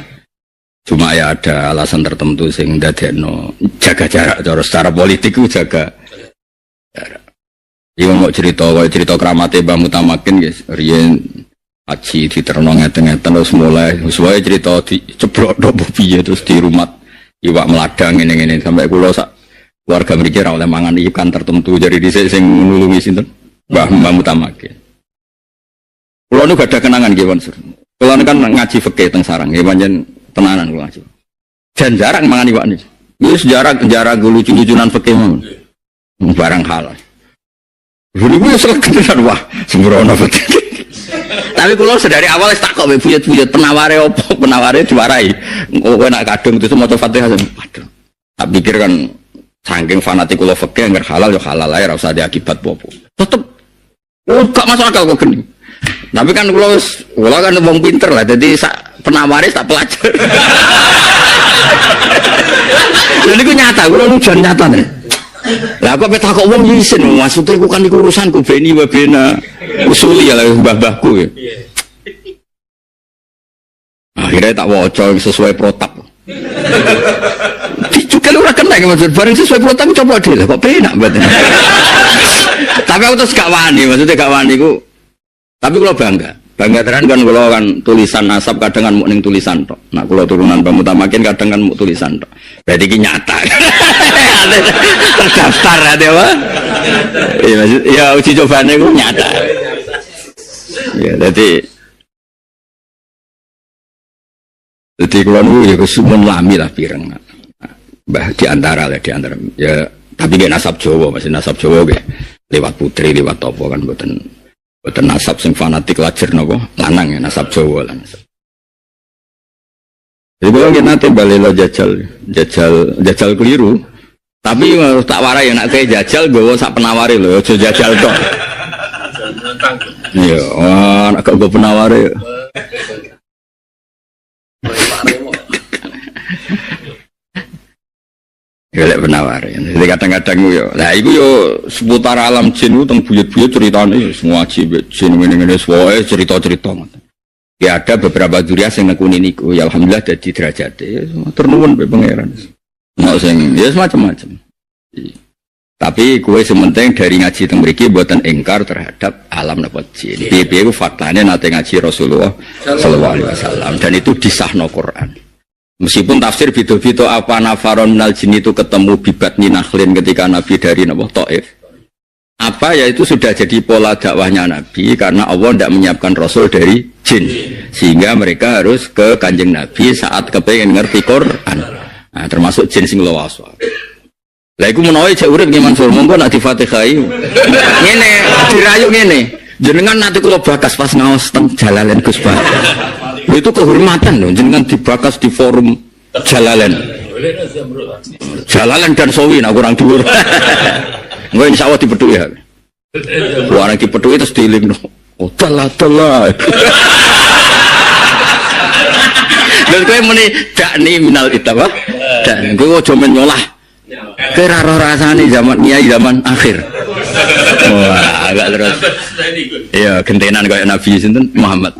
Cuma ya ada alasan tertentu sing ndadekno jaga jarak secara politik ku jaga. Iya mau cerita keramate Mbah Mutamakin guys, riyen haji diterno ngeten-ngeten terus mulai sesuai cerita diceblok tok piye terus di rumah iwak meladang ngene-ngene sampai kula sak keluarga mriki ora oleh mangan ikan tertentu jadi dhisik sing nulungi sinten Mbah Mutamakin. Kula nu gak ada kenangan nggih Mansur. Kula kan ngaji fikih teng sarang nggih pancen tenanan kula ngaji. Dan jarang mangan iwak nih. Wis jarang lucu-lucunan fikih mawon. Barang halal. Dulu gue selesai wah sembrono fikih. Tapi kalau sedari awal tak kok buyut-buyut penaware opo, penaware diwarai. Kowe nak kadung itu maca Fatihah. Waduh. Tak pikir kan saking fanatik kula fikih ngger halal ya halal ae ora usah diakibat apa-apa. Tetep gak masuk akal kok geni. Tapi kan kula kan wong pinter lah jadi penaware tak pelajar. Lha niku nyata, kula ujian nyata nih. Lah kok petak kok wong isin maksudnya ku kan iku urusanku beni wa bena usuli ya mbah-mbahku ya. Akhirnya tak waca sesuai protap. Juga lu ora kena maksud bareng sesuai protap coba deh kok penak mboten. Tapi aku terus gak wani, maksudnya gak wani ku. Tapi kula bangga tenan kan kula kan tulisan nasab kadang kan muk ning tulisan tok. Nak kula turunan Mbah Mutamakin kadang kan muk tulisan tok. Berarti iki nyata. Terdaftar ade apa? Iya maksud ya uji cobane ku nyata. Ya jadi kula niku ya kesumun lami lah pireng. Mbah diantara ya tapi nggih nasab Jawa, masih nasab Jawa nggih. Lewat putri, lewat apa kan mboten nasab sing fanatik lajer napa lanang ya nasab Jawa lan. Jadi kalau kita nanti balik jajal keliru, tapi tak warai nak kayak jajal gue sak penawari loh, jajal tok. Iya, nak gue penawari. Gelek penawari. Jadi kadang-kadang yo, lah itu yo seputar alam jin itu tentang buyut-buyut ceritanya semua jin ini semua cerita-cerita. Ya ada beberapa durian yang nekuni niku, ya alhamdulillah jadi derajatnya, ternuwun be pangeran. Mau sing ya semacam-macam. Tapi kue sementing dari ngaji teng mriki mboten ingkar terhadap alam napa jin. Piye ku faktane nate ngaji Rasulullah sallallahu alaihi wasallam dan itu disahno Quran. Meskipun tafsir bito-bito apa nafaron minal jin itu ketemu bibatni nakhlin ketika Nabi dari Taif. Apa ya itu sudah jadi pola dakwahnya Nabi karena Allah tidak menyiapkan Rasul dari jin sehingga mereka harus ke kanjeng Nabi saat kepengen ngerti Quran. Nah, termasuk jin sing lawas. Lah iku menawa cek urip nggih Mansur monggo nak di-Fatihai. Ngene dirayu ngene. Jenengan nanti kula bakas pas ngaos teng Jalalain Gus Bah. Itu kehormatan loh jenengan dibakas di forum Jalalain. Jalalain dan Sawi nak kurang dhuwur. Engko insyaallah dipethuk ya. Wong dipethuk terus dielingno. Oh telah. Lha kowe muni dakni minal itaba. Dan kowe aja men nyolah. Kowe ora roh rasane zaman kiai zaman akhir. Wah, agak terus. Iya, gentenan kayak Nabi sinten Muhammad.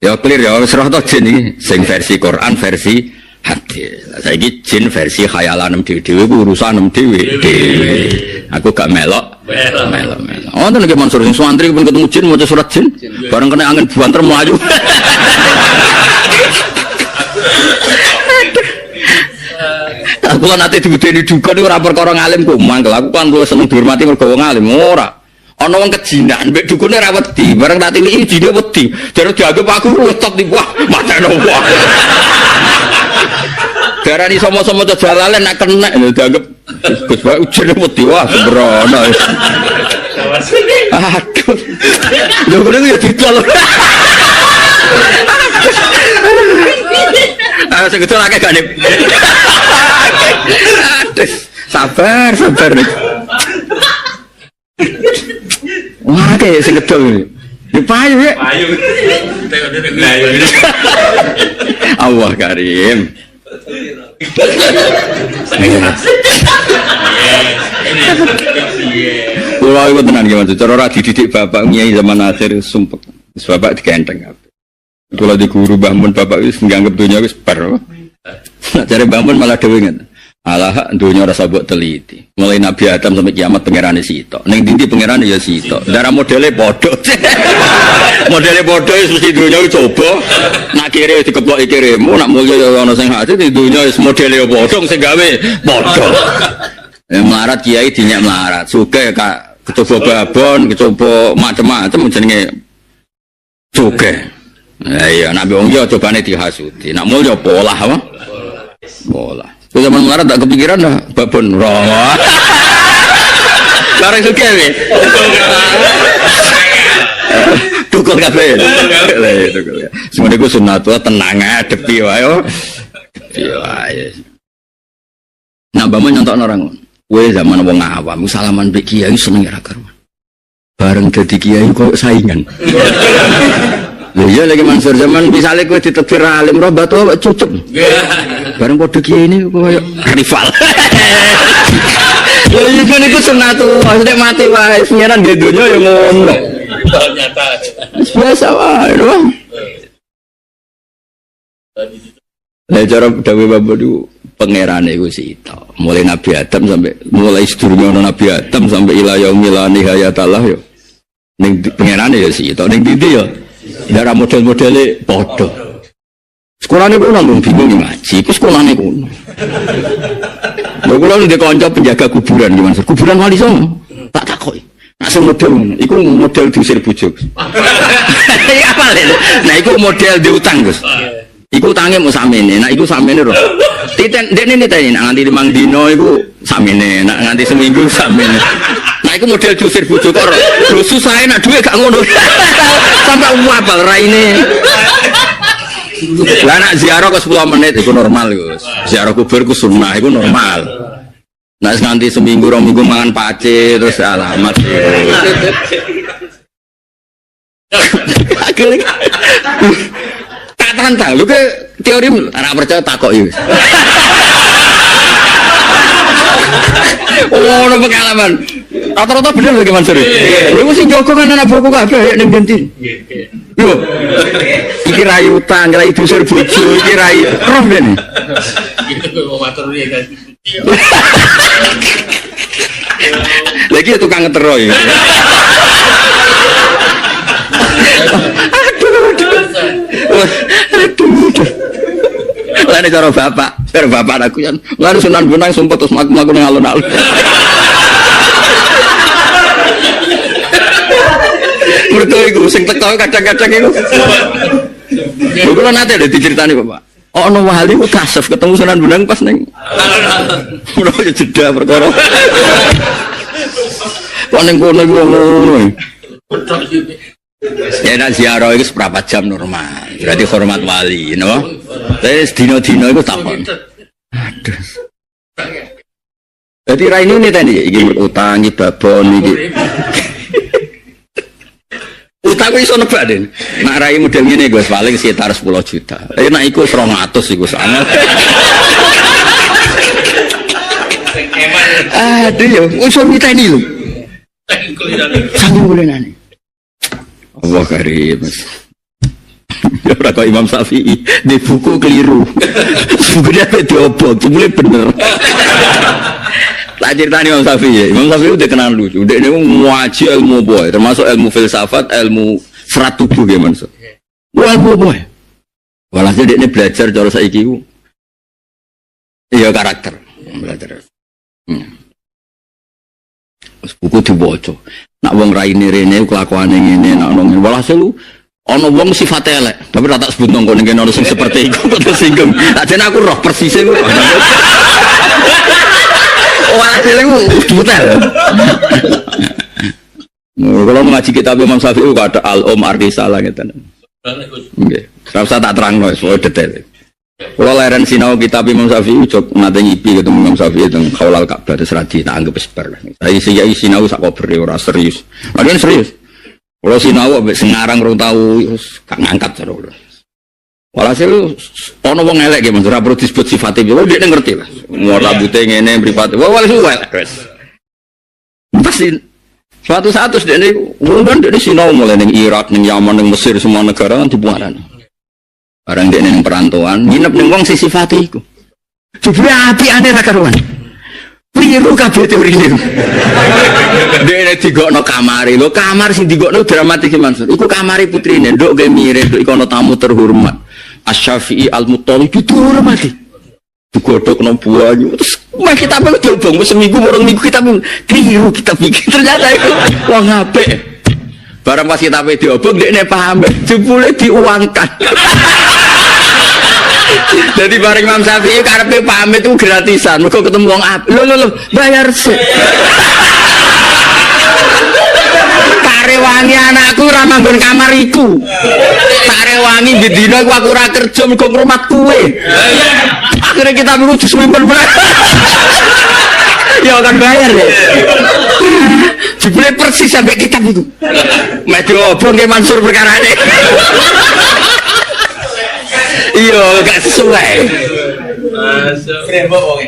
Ya clear ya, wis roh to jin iki sing versi Quran versi hadis. Saiki jin versi khayalan dhewe-dhewe urusan dhewe. Aku gak melok. Oh, tenan iki Mansur sing santri pun ketemu jin maca surat jin, bareng kena angin buanter melayu. Aku kan nanti dibudeni duka ini orang perkara ngalim ku mangkel aku kan lu seneng dihormati mergo wong alim ora ana wong kejinan mbek dukune ra wedi bareng tak tiliki jine wedi jare dianggap aku wetok di wah mateno wah darani sama-sama Jalalain nek kena dianggap Gus Pak jine wedi wah sembrono aduh lho kene ya ditol sing gedhe akeh gak nih. Sabar nih. Wah, kayak sing gedhe iki. Dipayu ya. Payu. Allah Karim. Kulo iku tenan iki Mas, cara ora dididik bapak nyai zaman akhir sumpek. Wis bapak digenteng kabeh. Kalau di guru bangun bapak wis nganggep dunia wis par. Nak cari bangun malah dewe ngene. Alah dunia rasa buat teliti. Mulai Nabi Adam sampai kiamat pangerane sitok. Ning ndi pangerane ya sitok. Darah modele padha. Modele padha wis mesti dunia coba. Nak kire dikeploki kiremu, nak mulya ya ana sing hati di dunia wis modele padha sing gawe padha. Melarat kiai dinyak melarat. Sugih kak kecoba babon, kecoba macam-macam jenenge sugih. Nah, iya, nak wong yo cobane dihasuti. Nak mulya pola apa? Pola. Terus zaman melarat tak kepikiran dah babon romo. Bareng suka we. Tukul kabeh. Tukul. Semono iku sunat tenang ngadepi wae. Iya. Nah, mbak nyontok orang. Kowe zaman wong awam salaman mbek kiai seneng ra karuan. Bareng dadi kiai kok saingan. Lha iya lagi Mansur zaman misale kowe ditetir alim robat wae cucuk. Bareng padha kiai ini koyo rival. Lha iya kan iku sunatullah nek mati wae pengiran di dunya ya ngono. Nyata. Biasa wae, doang. Lah cara dawuh Bapak niku pangerane iku sita. Mulai Nabi Adam sampai mulai sedurunge Nabi Adam sampai ila yaumil nihayatallah yo. Ning pangerane ya sita, ning ndi ya. Darah model-modele padha. Sekolahane kuwi nang bingung ngaji, ku sekolahane kuwi. Lha kula ndek kanca penjaga kuburan gimana? Kuburan Wali Songo. Tak takoki. Nak sing model ngono, iku model diusir bojo. Iya apa lho? Nah iku model diutang, Gus. Iku utange mau samene, nak iku samene lho. Titen ndekne niteni nak nganti 5 dino iku samene, nak nganti seminggu samene. Nah iku model diusir bojo kok lho susahe nak dhuwit gak ngono. Sampai apal raine. Lah nak ziarah ke 10 menit iku normal, Gus. Ziarah kubur ku sunah iku normal. Nah nganti seminggu 2 minggu mangan pace terus alamat. Tak tantang, lu ke teori anak percaya takok iki. Oh, no pengalaman. Rata-rata bener lagi Mansur. Lu mesti jogo kan anak buku kabeh ning ganti. Yo. Iki rai utang, rai dusur bojo, iki rai roh ben. Gitu kok matur iki kan. Lagi tukang ngetero iki. Aduh. Lane cara bapak aku kan. Lane Sunan Bonang sumpah terus mlaku ning alun-alun. Mergo iku sing teko kadang-kadang iku. Kulo nate lho diceritani Bapak. Ono wali ku tasawuf ketemu Sunan Bonang pas ning. Kulo jeda perkara. Kok ning kono iku ngono. Ya nak ziarah itu seberapa jam normal. Berarti hormat wali, no? Tapi dino-dino itu takon. Aduh. Jadi raine ini tadi, ini utang, ini babon, ini. Utang itu nebak deh. Nak rai model ini gue paling sekitar 10 juta. Tapi nak ikut 200 itu sangat. Aduh ya, unsur kita ini loh. Sambung boleh nani. Allah karim. Ya ora kok Imam Syafi'i di buku keliru. Bukunya diobok, mulai bener. Tak ceritani Imam Syafi'i. Imam Syafi'i udah kenal lucu. Dia ngaji ilmu boy, termasuk ilmu filsafat, ilmu serat tubuh gimana so. Ilmu boy. Walhasil dia belajar cara saiki ku. Iya karakter, belajar. Buku dibaca. Nak wong raine rene kelakuane ngene nak ngono. Walhasil lu ana wong sifate elek, tapi ora tak sebut nang kene ana sing seperti iku tersinggung. Ajene aku roh persis iku. Walhasil lu butel. Kalau ngaji kitab Imam Syafi'i kok ada al-om ar-risalah ngeten. Nggih. Ora usah tak terangno soal detail. Kalau leren sinau kitab Imam Syafi'i cok nate ngipi ketemu Imam Syafi'i teng Khaulal Ka'bah terus ra dianggep sebar. Saya sinau sak kober ora serius. Padahal serius. Kalau sinau mbek sengarang rong tau terus gak ngangkat cara. Walhasil ana wong elek nggih Mas ora perlu disebut sifate piye. Dia ngerti lah. Mau rambute ngene mripate. Walhasil wis. Pasti suatu saat terus dia ini sinau mulai ning Irak, ning Yaman, ning Mesir semua negara kan dibuaran. Barang dia neng perantauan, nginep neng wong sifat iku. Coba api aneh ra karuan. Piru kabeh teori niku. Dene digokno kamare. Lho kamar sing digokno dramatis Mansur. Iku kamare putrine, nduk ge mirip, nduk iku ana tamu terhormat. Asy-Syafi'i Al-Muttalib dihormati. Digodhokno banyu. Terus mah kita apa diobong seminggu, 2 minggu kita piru kita pikir ternyata iku wong apik. Barang pas kita diobong dekne pamit, jebule diuangkan. Jadi bareng Imam Syafi'i karepe pamit itu gratisan, mergo ketemu wong apik. Lho, bayar sih. Karewangi anakku ora manggon kamar iku. Karewangi bidina aku ora kerja mergo ngrumat kowe. Akhirnya kita perlu disimpen. Ya kan bayar ya. Jebule persis sampai kitab itu. Mek diobong ke Mansur perkarane. Iya, gak sesuai. Rembok wong.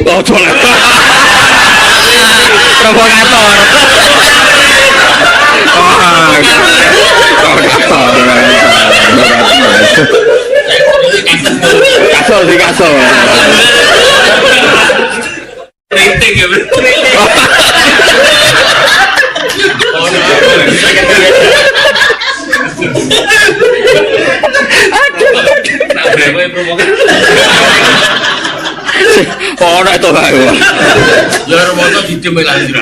Oh, tolong. Provokator. Kasol. Kritik ya. Ora itu bae. Ya remoto didemel lagi.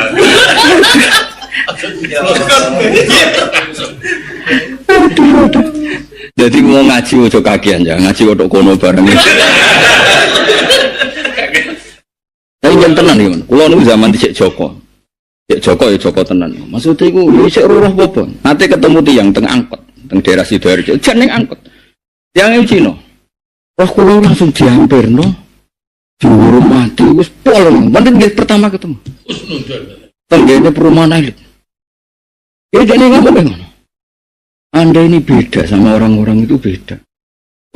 Jadi mau ngaji ojo kagian ya, ngaji ojo kono bareng. Tapi yang tenan nih, kalau nu zaman Cek Joko ya Joko tenan. Maksudnya itu bisa roh apa? Nanti ketemu tiang teng angkot, teng daerah Sidoarjo, jangan angkot. Yang Cino, roh kulo langsung dihampir no, diurut mati, wis polong. Penting pertama ketemu. Tenggene perumahan elit. Ya jadi ngomong. Anda ini beda sama orang-orang itu beda.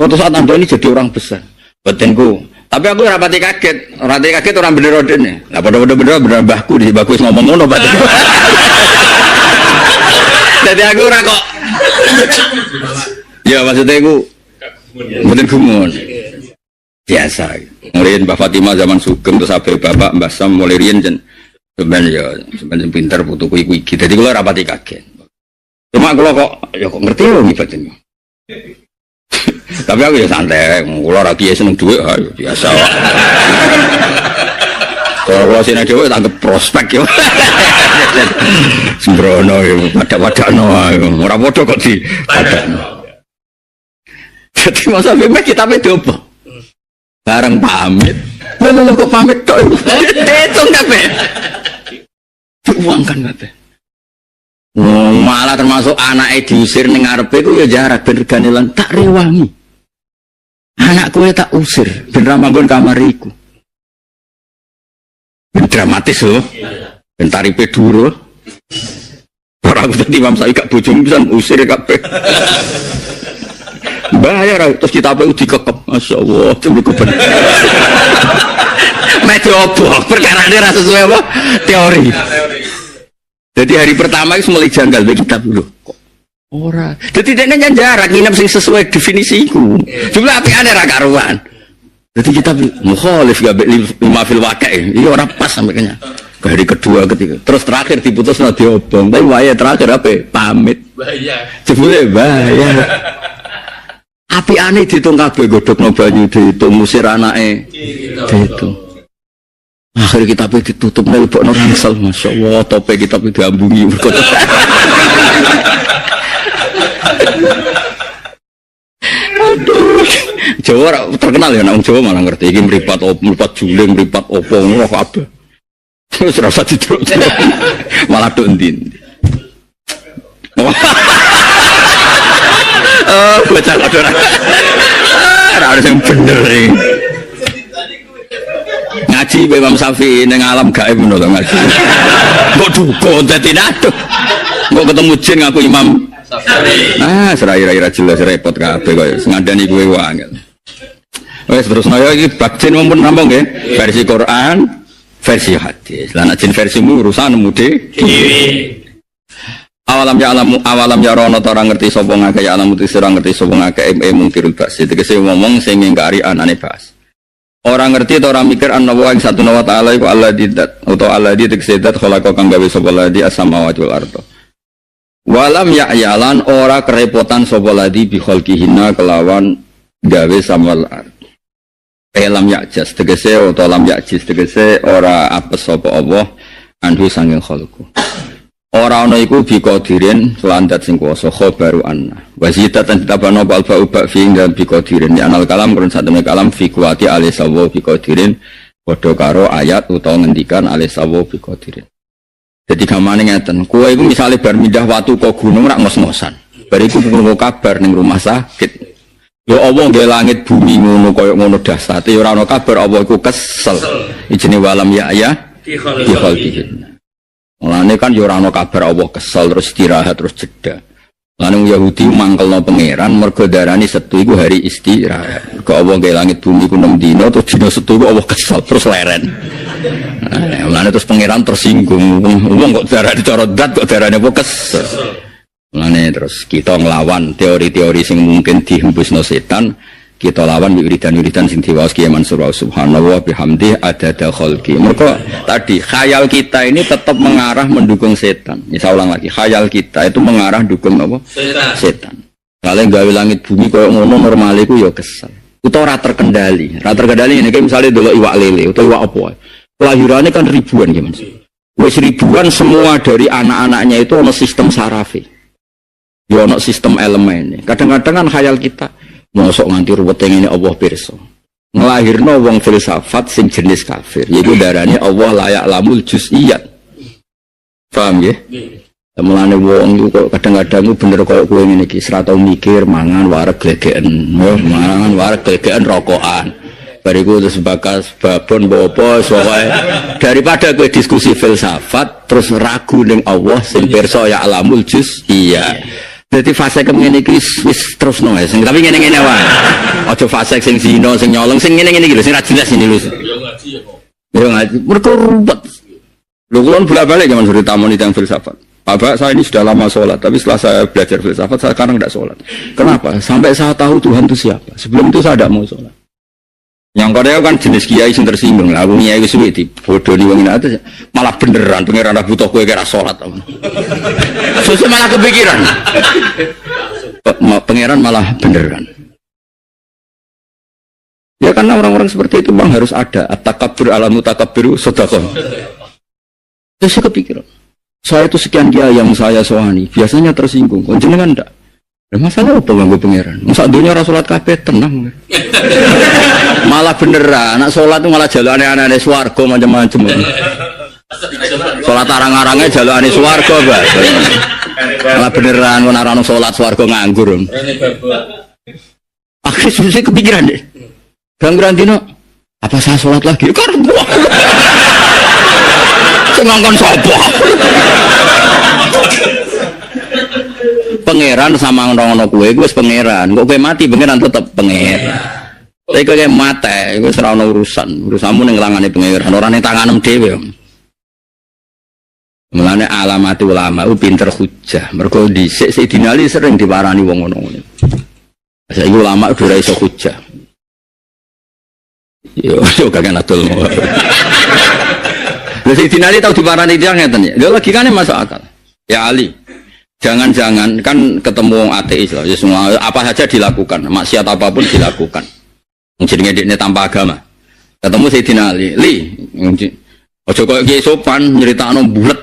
Suatu saat Anda ini jadi orang besar, batinku. Tapi aku rapati kaget orang bener rodene. Lah pada bener mbahku di bagus ngomong ngono batinku. Jadi aku ora kok. Ya maksudnya aku bener gumun. Biasa. Mulai Mbak Fatimah zaman Sugeng terus sampai Bapak Mbah Sam mulai riyen jen sebenarnya pinter putuku iki. Jadi kula rapati kaget. Cuma kula kok ngerti lho ngibatin. Tapi aku ya santai, kula ra kiye seneng dhuwit ayo biasa wae. Kalau sini dhuwit tak prospek yo. Sembrono yo pada-padano ora padha kok di padano. Jadi masa memang kita apa? Bareng pamit. Lho kok pamit tok. Hitung kabeh. Diuangkan kabeh. Malah termasuk anaknya diusir ning ngarepe ku ya jarak ben regane lan tak rewangi. Anakku ya tak usir ben ra manggon kamar iku. Dramatis loh. Ben taripe dhuwur. Ora aku dadi Imam Syafi'i gak bojomu pisan usir kabeh. Bayar terus kita apa dikekep. Masyaallah cukup bener. Mete opo perkara ini rasa sesuai apa? Teori. Jadi hari pertama itu mulai janggal bagi kita dulu. Kok ora. Jadi dia jarak nginep sing sesuai definisiku. Jumlah api aneh ra karuan. Jadi kita mukhalif gak lima fil waqa'. Ini orang pas sampai kenya. Ke hari kedua ketiga. Terus terakhir diputus na diobong. Tapi waya terakhir apa? Pamit. Bahaya. Jebule bahaya. Api aneh dihitung kabeh godhokno banyu dihitung musir anake. Dihitung. Akhirnya kita ditutup nelpon rangsel, masya Allah, tope kita diambungi. Aduh, Jawa terkenal ya, orang Jawa malah ngerti. Ini meripat juling, meripat opong, roh apa? Terus rasa ditutup, malah dontin. Oh, bocah orang. Harus yang bener nih. Ngaji Imam Syafi'i ning alam gaib ngono to ngaji. Kok duka dadi aduh. Kok ketemu jin ngaku Imam Syafi'i. Serai-rai jelas repot kabeh koyo ngandani kuwe wangel. Wes terus saya iki bab jin mumpun rampung nggih. Versi Quran, versi hadis. Lah nek jin versimu urusan mude dhewe. Awalam ya rono ta ora ngerti sapa ngake ya alam utis ora ngerti sapa ngake mungkirul bas. Tegese ngomong sing ngingkari anane bas. Orang ngerti atau orang mikir an-nawa yang satu nawa ta'ala iku Allah didat atau Allah didat sedat khalaqa kang gawe sapa ladi as-samawati wal ardh. Walam ya'yalan ora kerepotan sapa ladi bi khalqihinna kelawan gawe samal ardh. Lam ya'jas tegese atau lam ya'jis tegese ora apes sapa Allah anhu sanging khalqu. Ora ana iku biqadirin landat sing kuwasa khabaru anna. Wa zidatan tabana bal ba'u fi dan biqadirin ya anal kalam kurun satene kalam fi kuwati alisawu biqadirin padha karo ayat utawa ngendikan alisawu biqadirin. Jadi gamane ngeten, kowe iku misale bar mindah watu ke gunung rak ngos-ngosan. Bar iku krungu kabar ning rumah sakit. Ya Allah nggih langit bumi ngono kaya ngono dahsate ya ora ana kabar Allah iku kesel. Ijine walam ya di khalqihin. Mulane kan yo ora ana kabar Allah kesel terus istirahat terus jeda. Lan Yahudi mangkelno pangeran mergo darani Setu iku hari istirahat. Mergo Allah gawe langit bumi ku 6 dina terus dina Setu iku Allah kesel terus leren. Mulane terus pangeran tersinggung. Wong kok darani cara dat kok darani apa kesel. Mulane terus kita nglawan teori-teori sing mungkin dihembusno setan. Kita lawan wiridan-wiridan sing diwaos Kiai Mansur subhanallah bihamdih adada khalqi. Mereka tadi khayal kita ini tetap mengarah mendukung setan. Saya ulang lagi, khayal kita itu mengarah dukung apa? Setan. Kalau gawe langit bumi koyo ngono normal iku ya kesel. Utawa ora terkendali. Ora terkendali ini kayak misalnya delok iwak lele utawa iwak apa. Kelahirannya kan ribuan gimana sih? Wis ribuan semua dari anak-anaknya itu ono sistem sarafe. Ya ono sistem elemen. Kadang-kadang kan khayal kita mosok nganti ruwet ini Allah pirsa. Ngelahirno wong filsafat sing jenis kafir. Yaiku darane Allah layak lamul juz'iyat. Paham ya? Mulane wong kok kadang-kadang bener koyo kowe ngene iki ora tau mikir mangan wareg glegeken, mangan wareg glegeken rokokan. Bariku terus bakas babon apa soe daripada kowe diskusi filsafat terus ragu ning Allah sing pirsa ya lamul juz'iyat. Jadi fase kemene iki wis terusno ya. Tapi ngene-ngene wae. Aja fase sing zina, sing nyolong, sing ngene-ngene iki lho sing ra jelas ini lho. Ya ngaji ya kok. Ya ngaji. Mergo ruwet. Lho kula bolak-balik zaman suri tamu yang filsafat. Bapak saya ini sudah lama sholat, tapi setelah saya belajar filsafat saya sekarang tidak sholat. Kenapa? Sampai saya tahu Tuhan itu siapa. Sebelum itu saya tidak mau sholat. Yang kodeo kan jenis kiai sing tersinggung lah. Aku kiai suwe di bodoh di wong atas malah beneran pangeran butuh kowe kira salat. Sesuk malah kepikiran. Pangeran malah beneran. Ya karena orang-orang seperti itu bang harus ada at-takabbur ala mutakabbiru sedekah. Terus saya kepikiran. Saya itu sekian kiai yang saya soani, biasanya tersinggung. Kok jenengan ndak? Masalah apa ganggu pangeran? Masa dunia ora salat kabeh tenang. Malah beneran, anak sholat itu malah jalur aneh-aneh swarga macam-macam. Sholat arang-arangnya jalur aneh swarga, Mbak. Malah beneran orang sholat swarga nganggur. Akhirnya susah kepikiran deh. Gangguan dino, apa saya sholat lagi? Karena ngangkon sopo. Pangeran sama ngono-ngono kowe wis pangeran. Kok kowe mati pangeran tetep pangeran. Tapi kayak mate, itu serana urusanmu ning langane pangeran, ora ning tanganem dhewe. Mulane alamati ulama pinter hujjah. Mergo dhisik Sayyidina Ali sering diwarani wong ngono-ngono. Saiki ulama udah ora iso hujjah. Yo kagak natul. Lha Sayyidina Ali tau diwarani dia ngeten ya. Lha logikane masuk akal. Ya Ali, jangan-jangan kan ketemu ateis lah. Ya semua apa saja dilakukan, maksiat apapun dilakukan. Jenenge dekne tanpa agama. Ketemu Sayyidina Ali, aja koyo Kiai Sopan nyritakno bulet.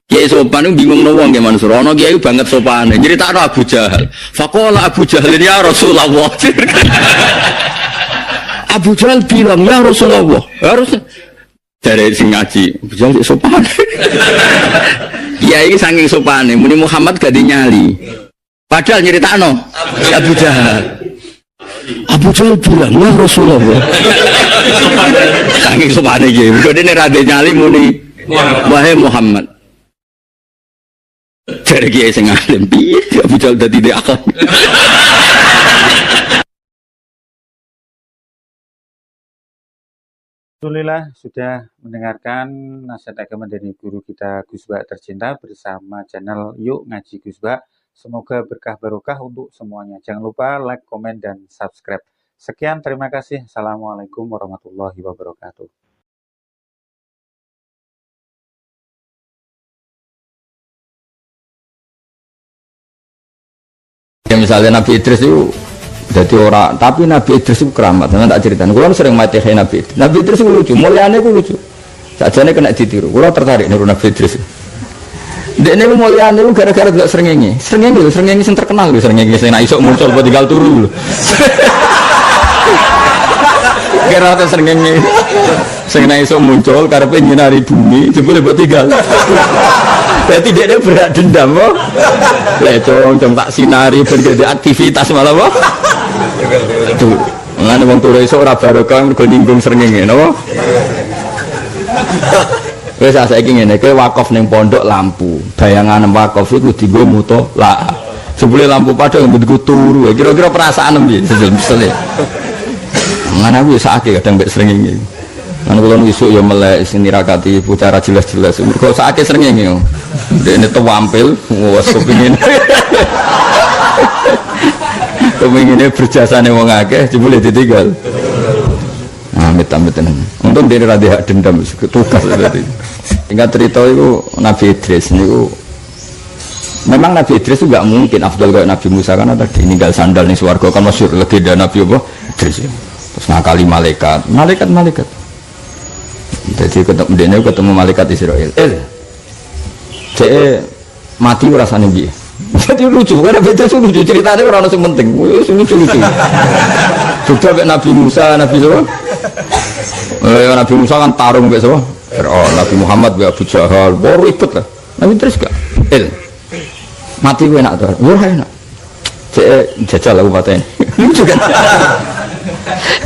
Kiai Sopan itu bingung wong nggih Mansur. Ana kiai banget sopane nyritakno Abu Jahal. Faqala Abu Jahal ya Rasulullah. Abu Jahal bilang ya Rasulullah. Harus dari sing ngaji. Abu Jahal sopan. Kiai saking sopane muni Muhammad gak dinyali. Padahal nyritakno Abu Jahal. Abu Jahal bilang, ya Rasulullah. Saking sopane iki, kok dene ra nyali muni wahai Muhammad. Dari kiai sing alim piye Abu Jahal dadi akal. Alhamdulillah sudah mendengarkan nasihat agama dari guru kita Gus Ba tercinta bersama channel Yuk Ngaji Gus Ba. Semoga berkah barokah untuk semuanya. Jangan lupa like, komen, dan subscribe. Sekian, terima kasih. Assalamualaikum warahmatullahi wabarakatuh. Ya misalnya Nabi Idris itu jadi orang, tapi Nabi Idris itu keramat. Nanti tak ceritain. Kalau sering mati Nabi Idris. Nabi Idris itu lucu, mulianya itu lucu. Sajane kena ditiru. Kalau tertarik niru Nabi Idris. Dekne ku mulyane lu gara-gara delok srengenge. Srengenge sing terkenal lho, srengenge sing iso muncul kok tinggal turu lho. Kira ta srengenge. Sing iso muncul karepe nyinari bumi, jebule mbok tinggal. Dadi dekne berat dendam kok. Lah cung tak sinari ben dadi aktivitas malah kok. Tuh, ngene wong turu iso ora barokah mergo ninggung srengenge, napa? Wis saiki ngene, kowe wakaf ning pondok lampu. Bayangan wakaf iku dienggo mutolak. Jebule lampu padha nggo turu. Kira-kira perasaan piye? Sesel. Ngene aku sakake kadang mbek srengenge. Lan kula isuk ya melek sing nirakati pucara jelas-jelas. Mergo sakake srengenge. Dekne tampil wes kepengin. Kepengine berjasane wong akeh jebule ditinggal. Amit-amit tenan. Untung dia ra hak dendam tugas berarti. Tinggal cerita itu Nabi Idris niku. Memang Nabi Idris itu enggak mungkin afdal kayak Nabi Musa kan tadi ninggal sandal ning swarga kan masyhur legenda Nabi apa Idris. Terus ngakali malaikat. Jadi ketemu malaikat Israel. Cek mati rasane piye? Jadi lucu, karena beda lucu ceritanya orang yang penting, lucu. Juga kayak Nabi Musa, Nabi Musa kan tarung kayak siapa? Nabi Muhammad, Abu Jahal, baru ikut lah. Nabi terus gak? Mati gue enak tuh, wah enak. Jajal aku mati ini, lucu kan?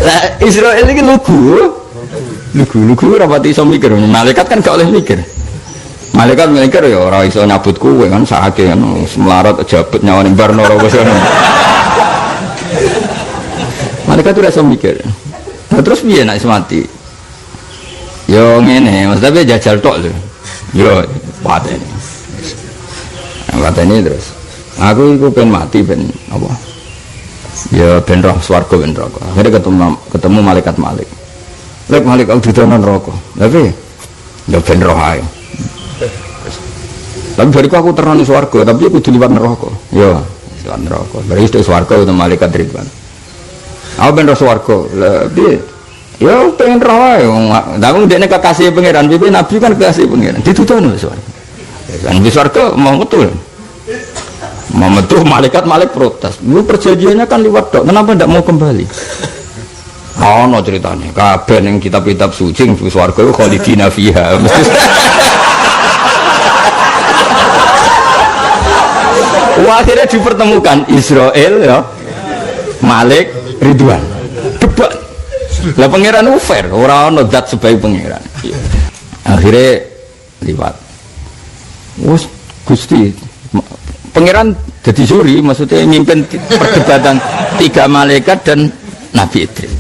Nah Israel ini lugu, rapati iso mikir, malaikat kan gak oleh mikir. Malaikat mikir ya orang iso nyabut kuwe kan sakake kan melarat jabut nyawane barno ora wis ngono. Malaikat ora iso mikir. Nah, terus piye nek mati? Yo ngene, maksudnya jajal tok lho. Yo pateni. Pateni terus. Aku iku pengen mati ben apa? Ya ben roh swarga ben neraka. Akhirnya ketemu malaikat Malik. Malik aku ditono neraka. Tapi ya ben roh ae. Tapi bariku aku terang di swarga, tapi aku di luar neraka. Ya, luar neraka. Bari itu swarga itu malaikat Ridwan. Aku pengen roh swarga. Piye? Ya pengen roh ae. Tapi dekne kekasih pangeran, piye nabi kan kekasih pangeran. Ditutono swarga. Kan di swarga mau betul. Mau betul malaikat protes. Lu perjanjiannya kan liwat tok. Kenapa ndak mau kembali? Ono ceritanya. Kabeh ning kitab-kitab suci ning swarga iku khalidina fiha. Wah, akhirnya dipertemukan Israel ya Malik Ridwan debat lah pangeran itu fair orang zat sebagai pangeran akhirnya liwat Gusti pangeran jadi juri maksudnya mimpin perdebatan 3 malaikat dan Nabi Idris.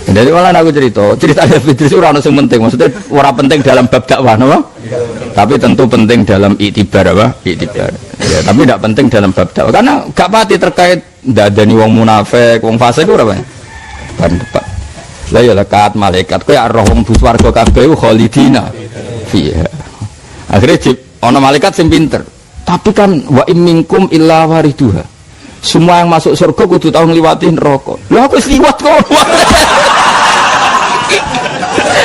Jadi malah aku cerita Nabi Idris orang yang penting maksudnya orang penting dalam bab dakwah no? Tapi tentu penting dalam iktibar apa? Iktibar. Ya, tapi tidak penting dalam bab dakwah karena gak pati terkait dadani wong munafik, wong fasik ora apa. Ban depan. Lah ya lekat malaikat kowe roh wong swarga kabeh khalidina fiha. Akhirnya ana malaikat sing pinter. Tapi kan wa in minkum illa wariduha. Semua yang masuk surga kudu tau ngliwati neraka. Lha aku wis liwat kok.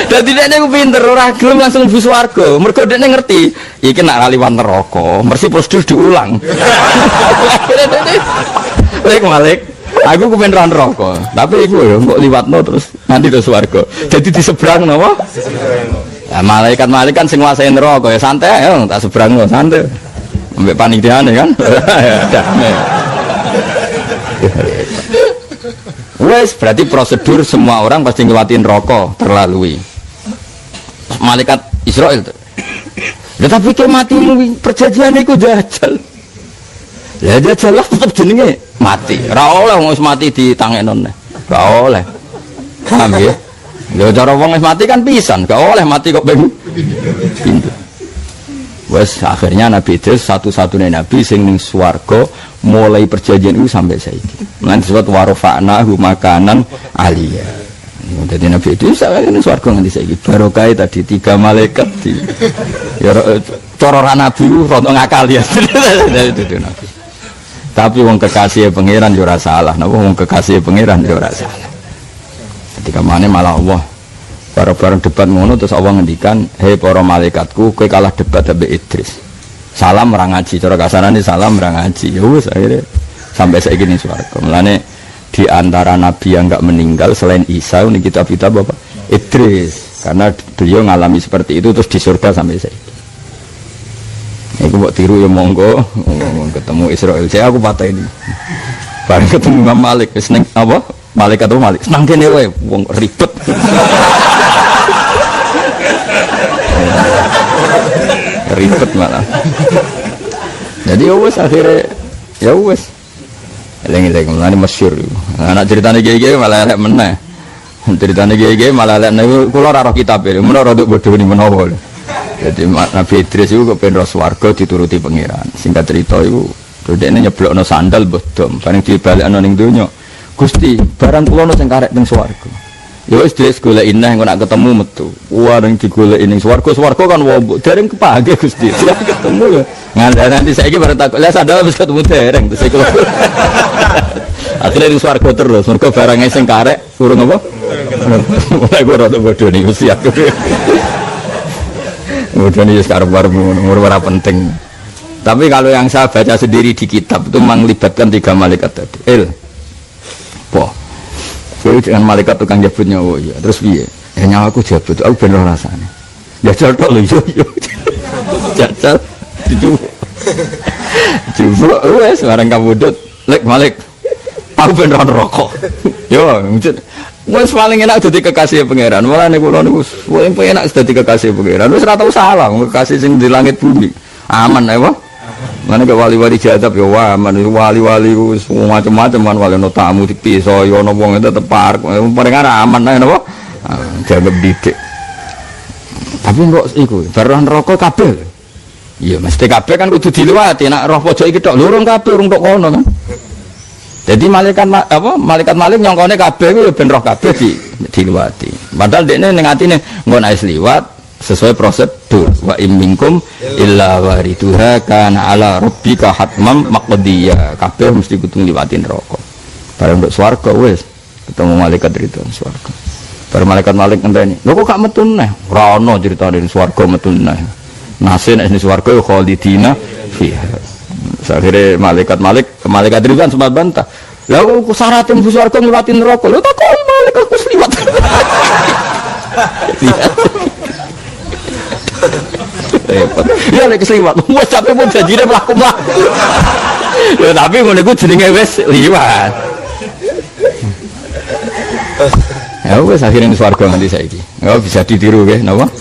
Dadi dekne ku pinter ora gelem langsung mlebu swarga. Mergo dekne ngerti iki nek liwat neraka, mesti prosedur diulang. Malik, aku ku pengen neraka. Tapi iku ya kok liwatno terus nanti ke swarga. Jadi di seberang napa? Ya malaikat kan sing nguasai neraka ya santai ya tak seberangno santai. Ambek panitiane kan. Damai. Wes berarti prosedur semua orang pasti ngelewatin rokok terlalui. Malaikat Israel tuh. Tetapi ke mati perjanjian itu jajal. Ya jajal lah tetap jenenge mati. Ra oleh wong wis mati ditangekno. Ra oleh. Paham ya? Ya cara wong wis mati kan pisan, gak oleh mati kok ben pintu. Wes akhirnya Nabi Idris satu-satunya nabi sing ning swarga mulai perjanjian itu sampai saiki. Lan disebut warofa'na makanan aliyah. Jadi Nabi Idris ning swarga nganti saiki. Barokah tadi 3 malaikat di ya cara nabi ku rada ngakal ya. Itu nabi. Tapi wong kekasih pangeran yo ora salah. Napa wong kekasih pangeran yo ora salah. Ketika mana malah Allah Bareng-bareng debat ngono terus Allah ngendikan, "Hei para malaikatku, kowe kalah debat ambek Idris. Salam ra ngaji, cara kasarane salam ra ngaji." Ya wis akhirnya sampai saiki ning swarga. Mulane di antara nabi yang enggak meninggal selain Isa ini kitab-kitab apa? Idris. Karena beliau ngalami seperti itu terus di surga sampai saiki. Iku mbok tiru ya monggo, ketemu Israel. Saya aku patah ini. Bareng ketemu Imam Malik wis ning apa? Malaikat atau Malik. Senang kene wae wong ribet. Ribet malah. Jadi ya wis akhirnya ya wis. Eling-eling mulane masyhur. Anak ceritane kiye-kiye malah elek meneh. Ceritane kiye-kiye malah elek niku kula ora roh kitab e. Menawa rada bodhoni menawa. Jadi Nabi Idris itu kepen ro swarga dituruti pangeran. Singkat cerita iku dhekne nyeblokno sandal bodom, bareng dibalekno ning donya. Gusti, barang kula ono sing karek teng swarga. Ya wis Idris goleki neh engko nak ketemu metu. Wareng digoleki ning swarga, swarga kan wombok dereng kepake Gusti. Ketemu ya. Nanti saiki bareng takok, lah sandal wis ketemu dereng terus iku. Akhirnya ning swarga terus, mergo barangnya sing karek urung apa? Mulai gua rada bodoh nih Gusti aku. Udah nih sekarang ora penting. Tapi kalau yang saya baca sendiri di kitab itu melibatkan 3 malaikat tadi. Saya dengan malaikat tukang jabut nyawa ya. Terus piye? Nyawa aku jabut, aku bener rasanya. Jajal tok lho yo. Jajal itu. Coba wes barang kabudut, lek Malik. Aku bener rokok. Yo, mungkin wes paling enak dadi kekasih pangeran. Mulane kula niku paling enak dadi kekasih pangeran. Wis ora tau salah kekasih sing di langit bumi. Aman ae, Pak. Mana ke wali-wali jadab ya aman, wali-wali wis macam-macam kan wali ono tamu dipiso ya ono wong tetep parek. Paling aman ae napa? Jaga didik. Tapi kok iku baruan rokok kabeh. Iya, mesti kabeh kan kudu diliwati. Nek roh pojok iki tok lurung kabeh urung tok kono kan. Jadi malaikat malaikat Malik nyongkone kabeh kuwi ben roh kabeh diliwati. Padahal dekne ning atine engko nek liwat sesuai prosedur. Wa imminkum illa wariduha kana ala rabbika hatmam maqdiya. Kabeh mesti kudu liwati neraka. Bareng nduk swarga wis ketemu malaikat itu swarga. Bareng malaikat Malik ngenteni. Lho kok gak metu neh? Ora ono critane swarga metu neh. Nase nek swarga khalidina fiha. Akhirnya malaikat Ridwan sempat bantah. Lah kok syaratnya mlebu swarga ngliwati neraka. Lho tak kok malaikat wis liwat. Repot. Ya lek liwat. Wes sampe mun janjine mlaku-mlaku. Ya tapi ngono iku jenenge wis liwat. Ya wis akhirnya ning swarga nganti saiki. Ya bisa ditiru nggih, napa?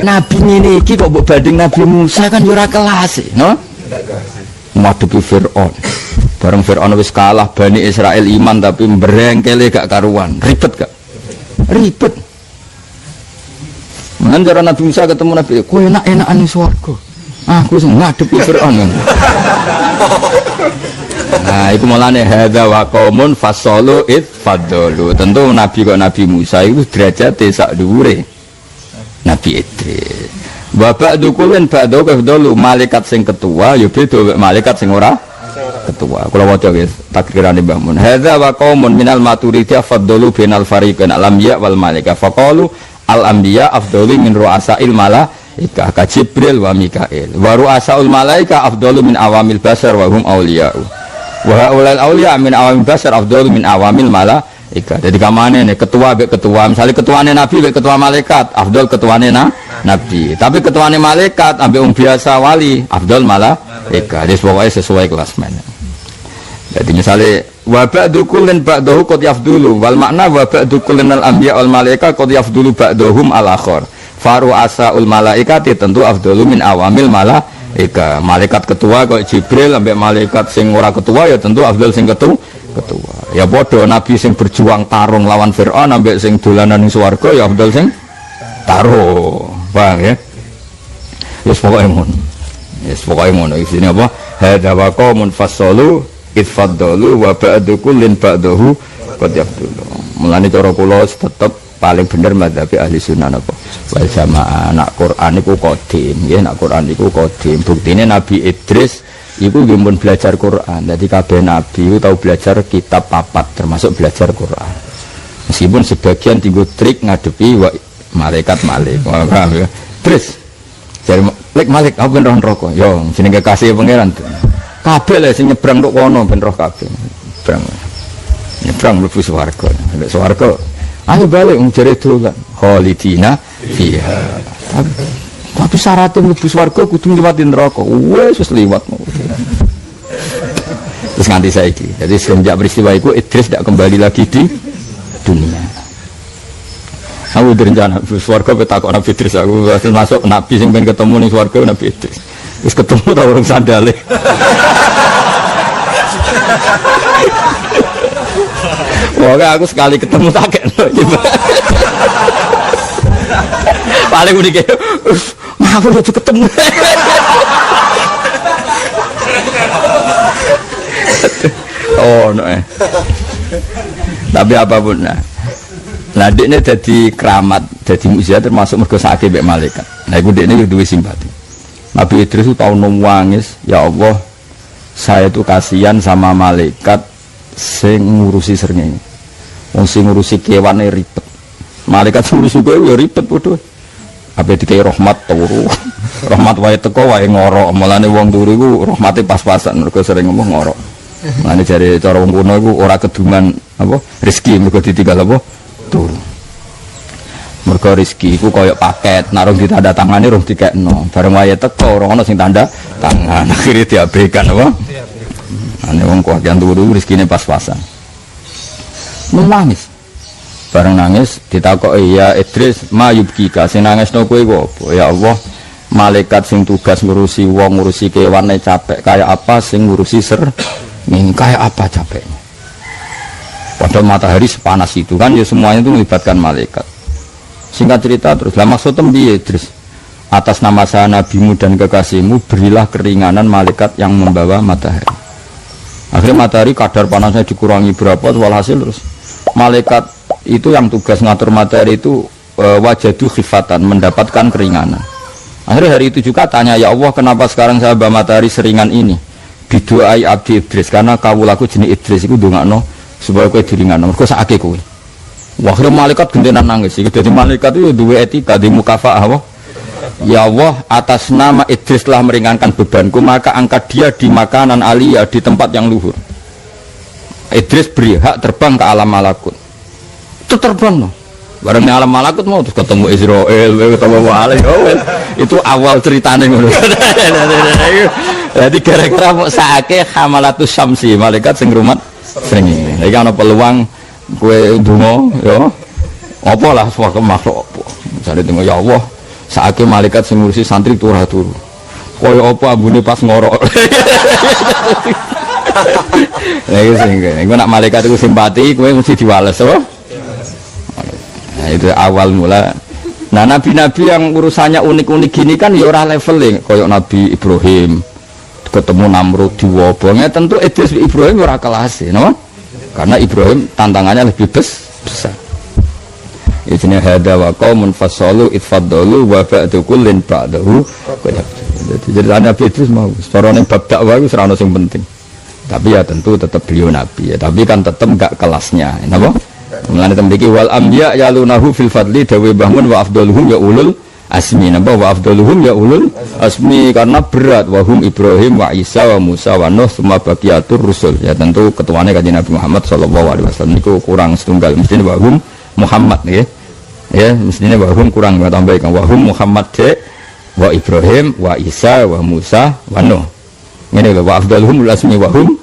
Nabi ngene iki kok mbok banding Nabi Musa kan ora kelas, no? Madupi Fir'aun. Bareng Fir'aun wis kalah, Bani Israel iman tapi berengkele gak karuan. Ribet gak? Ribet. Menanjara Nabi Musa ketemu Nabi, kok enak-enakan ning swarga. Aku sing ngadepi Fir'aun. Nah, iku mulane hadza wa qaumun fasalu id fadalu. Tentu Nabi kok Nabi Musa itu derajate sak dhuwure Nabi Idris. Wa ba'du kullin ba'du kafdalu, malaikat sing ketua ya beda malaikat sing ora ketua. Kula waca guys, takrirane Mbah Mun. Hadza wa qaumun minal maturidiyah faddalu bainal fariqain al-anbiya wal malaika. Faqalu al-anbiya afdalu min ru'asail malaika ka Jibril wa Mikail. Wa ru'asaul malaika afdalu min awamil basar wa hum awliya'u. Wa haulal awliya min awamil basar afdalu min awamil malaika. Jadi kamane nih ketua be ketua, misalnya ketuane Nabi be ketua malaikat, afdal ketuane Nabi. Tapi ketuane malaikat ambil biasa wali, afdal malaika. Jadi pokoknya sesuai kelas mana. Jadi misalnya wa ba'du kullin ba'dahu qad yafdulu wal makna wa ba'du kullin al anbiya wal malaika qad yafdulu ba'dahum al akhar. Faru asaul malaikati tentu afdalu min awamil malaika. Malaikat ketua kok Jibril ambek malaikat sing ora ketua ya tentu afdal sing ketua. Ya bodoh Nabi sing berjuang tarung lawan Fir'aun ambek sing dolanan ning swarga ya afdal sing taruh. Paham ya? Yes pokoke ngono. Isine apa? Hadza wa qaumun fasalu itfaddalu wa ba'du kullin ba'dahu qad yafdulu. Mulane cara kula tetep paling bener madzhab ahli sunnah napa? Wal jamaah. Nak Quran iku qadim, nggih nak Quran iku qadim. Buktine Nabi Idris iku nggih belajar Quran. Jadi kabeh nabi itu tahu belajar kitab papat termasuk belajar Quran. Meskipun sebagian tinggal trik ngadepi malaikat Malik. Paham ya? Terus jadi Malik aku ben roh neraka. Yo jenenge kekasih pangeran. Kabeh lho sing nyebrang tok kono ben roh kabeh. Nyebrang mlebu swarga. Nek swarga ayo balik jare dolan. Khalidina fiha. Tapi syaratnya mlebu swarga kudu liwati neraka. Wes liwat. Terus nganti saiki. Jadi semenjak peristiwa itu Idris tidak kembali lagi di dunia. Aku berencana swarga petakok Nabi Idris, aku masuk Nabi sing pengen ketemu ning swarga Nabi Idris. Wis ketemu ta urung sandale. Wah, aku sekali ketemu tak kena. Paling unik ya. Aku udah ketemu. Oh, no. Tapi apapun nah. Nah, dekne jadi keramat, jadi mukjizat termasuk mergo sakit mbek malaikat. Nah, iku dekne duwe simpati. Nabi Idris itu tahu nangis, ya Allah, saya itu kasihan sama malaikat sing ngurusi srengenge. Wong sing ngurusi kewane ribet. Malaikat ngurusi kowe ya ribet padha. Ape dikai rahmat turu. Rahmat wae teko wae ngorok. Mulane wong turu iku rahmate pas-pasan mergo sering ngomong ngorok. Mulane jare cara wong kuno iku ora keduman apa rezeki mergo ditinggal apa turu. Mergo rezeki iku koyo paket, nek rong ditanda tangane rong dikekno. Bareng wae teko ora ono sing tanda tangan. Akhire diabaikan apa? Ane wong kuat yang turu rezekine pas-pasan. Nangis. Bareng nangis ditakoki ya Idris mayubkika sing nangisno kowe apa? Ya Allah, malaikat sing tugas ngurusi wong ngurusi kewane capek kayak apa sing ngurusi kayak apa capeknya. Padahal matahari sepanas itu kan ya semuanya itu melibatkan malaikat. Singkat cerita terus lah maksudnya piye Idris? Atas nama saya nabimu dan kekasihmu berilah keringanan malaikat yang membawa matahari. Akhirnya matahari kadar panasnya dikurangi berapa walhasil terus malaikat itu yang tugas ngatur materi itu wajadu khifatan mendapatkan keringanan. Akhirnya hari itu juga tanya ya Allah kenapa sekarang saya bawa matahari seringan ini didoai abdi Idris karena kawulaku jenis Idris itu ndongakno supaya kowe diringanno mergo sakake kowe. Wah akhirnya malaikat gentenan nangis iki dadi malaikat itu duwe etika di mukafaah apa? Ya Allah atas nama Idris telah meringankan bebanku maka angkat dia di makanan aliyah di tempat yang luhur. Idris beri hak terbang ke alam malakut. Itu terbang no. Bareng alam malakut mau terus ketemu Israel, ketemu Wali. Itu awal ceritanya ngono. Jadi gara-gara mau sakake hamalatus syamsi, malaikat sing rumat srengenge. Iki ana peluang kowe ndonga ya. Apa lah suatu makhluk apa. Misale tengok ya Allah, sakake malaikat sing ngurusi santri turu. Kaya apa ambune pas ngorok. Nah itu sehingga, itu nak malaikat itu simpati, kowe mesti diwales, apa? Nah itu awal mula. Nah nabi-nabi yang urusannya unik-unik gini kan ya ora leveling, kayak Nabi Ibrahim ketemu Namrud di wabongnya tentu Idris Ibrahim ora kelas, no? Karena Ibrahim tantangannya lebih besar. Ini hada wa qaumun fasalu itfadalu wa ba'du kullin ba'dahu. Jadi Nabi Idris mau, seorang yang bab dakwah itu serana yang penting. Tapi ya tentu tetap beliau nabi ya, tapi kan tetap enggak kelasnya. Napa? Mulane temriki wal anbiya yalunahu fil fadli dawe bahmun wa afdaluhum ya ulul asmi. Napa wa afdaluhum ya ulul asmi karena berat wa hum Ibrahim wa Isa wa Musa wa Nuh semua baqiyatur rusul. Ya tentu ketuane kanjeng Nabi Muhammad sallallahu alaihi wasallam niku kurang setunggal mesti wa hum Muhammad nggih. Ya, mestinya wa hum kurang tambahkan wa hum Muhammad wa Ibrahim wa Isa wa Musa wa Nuh. Ini lho wa afdaluhum asmi wa hum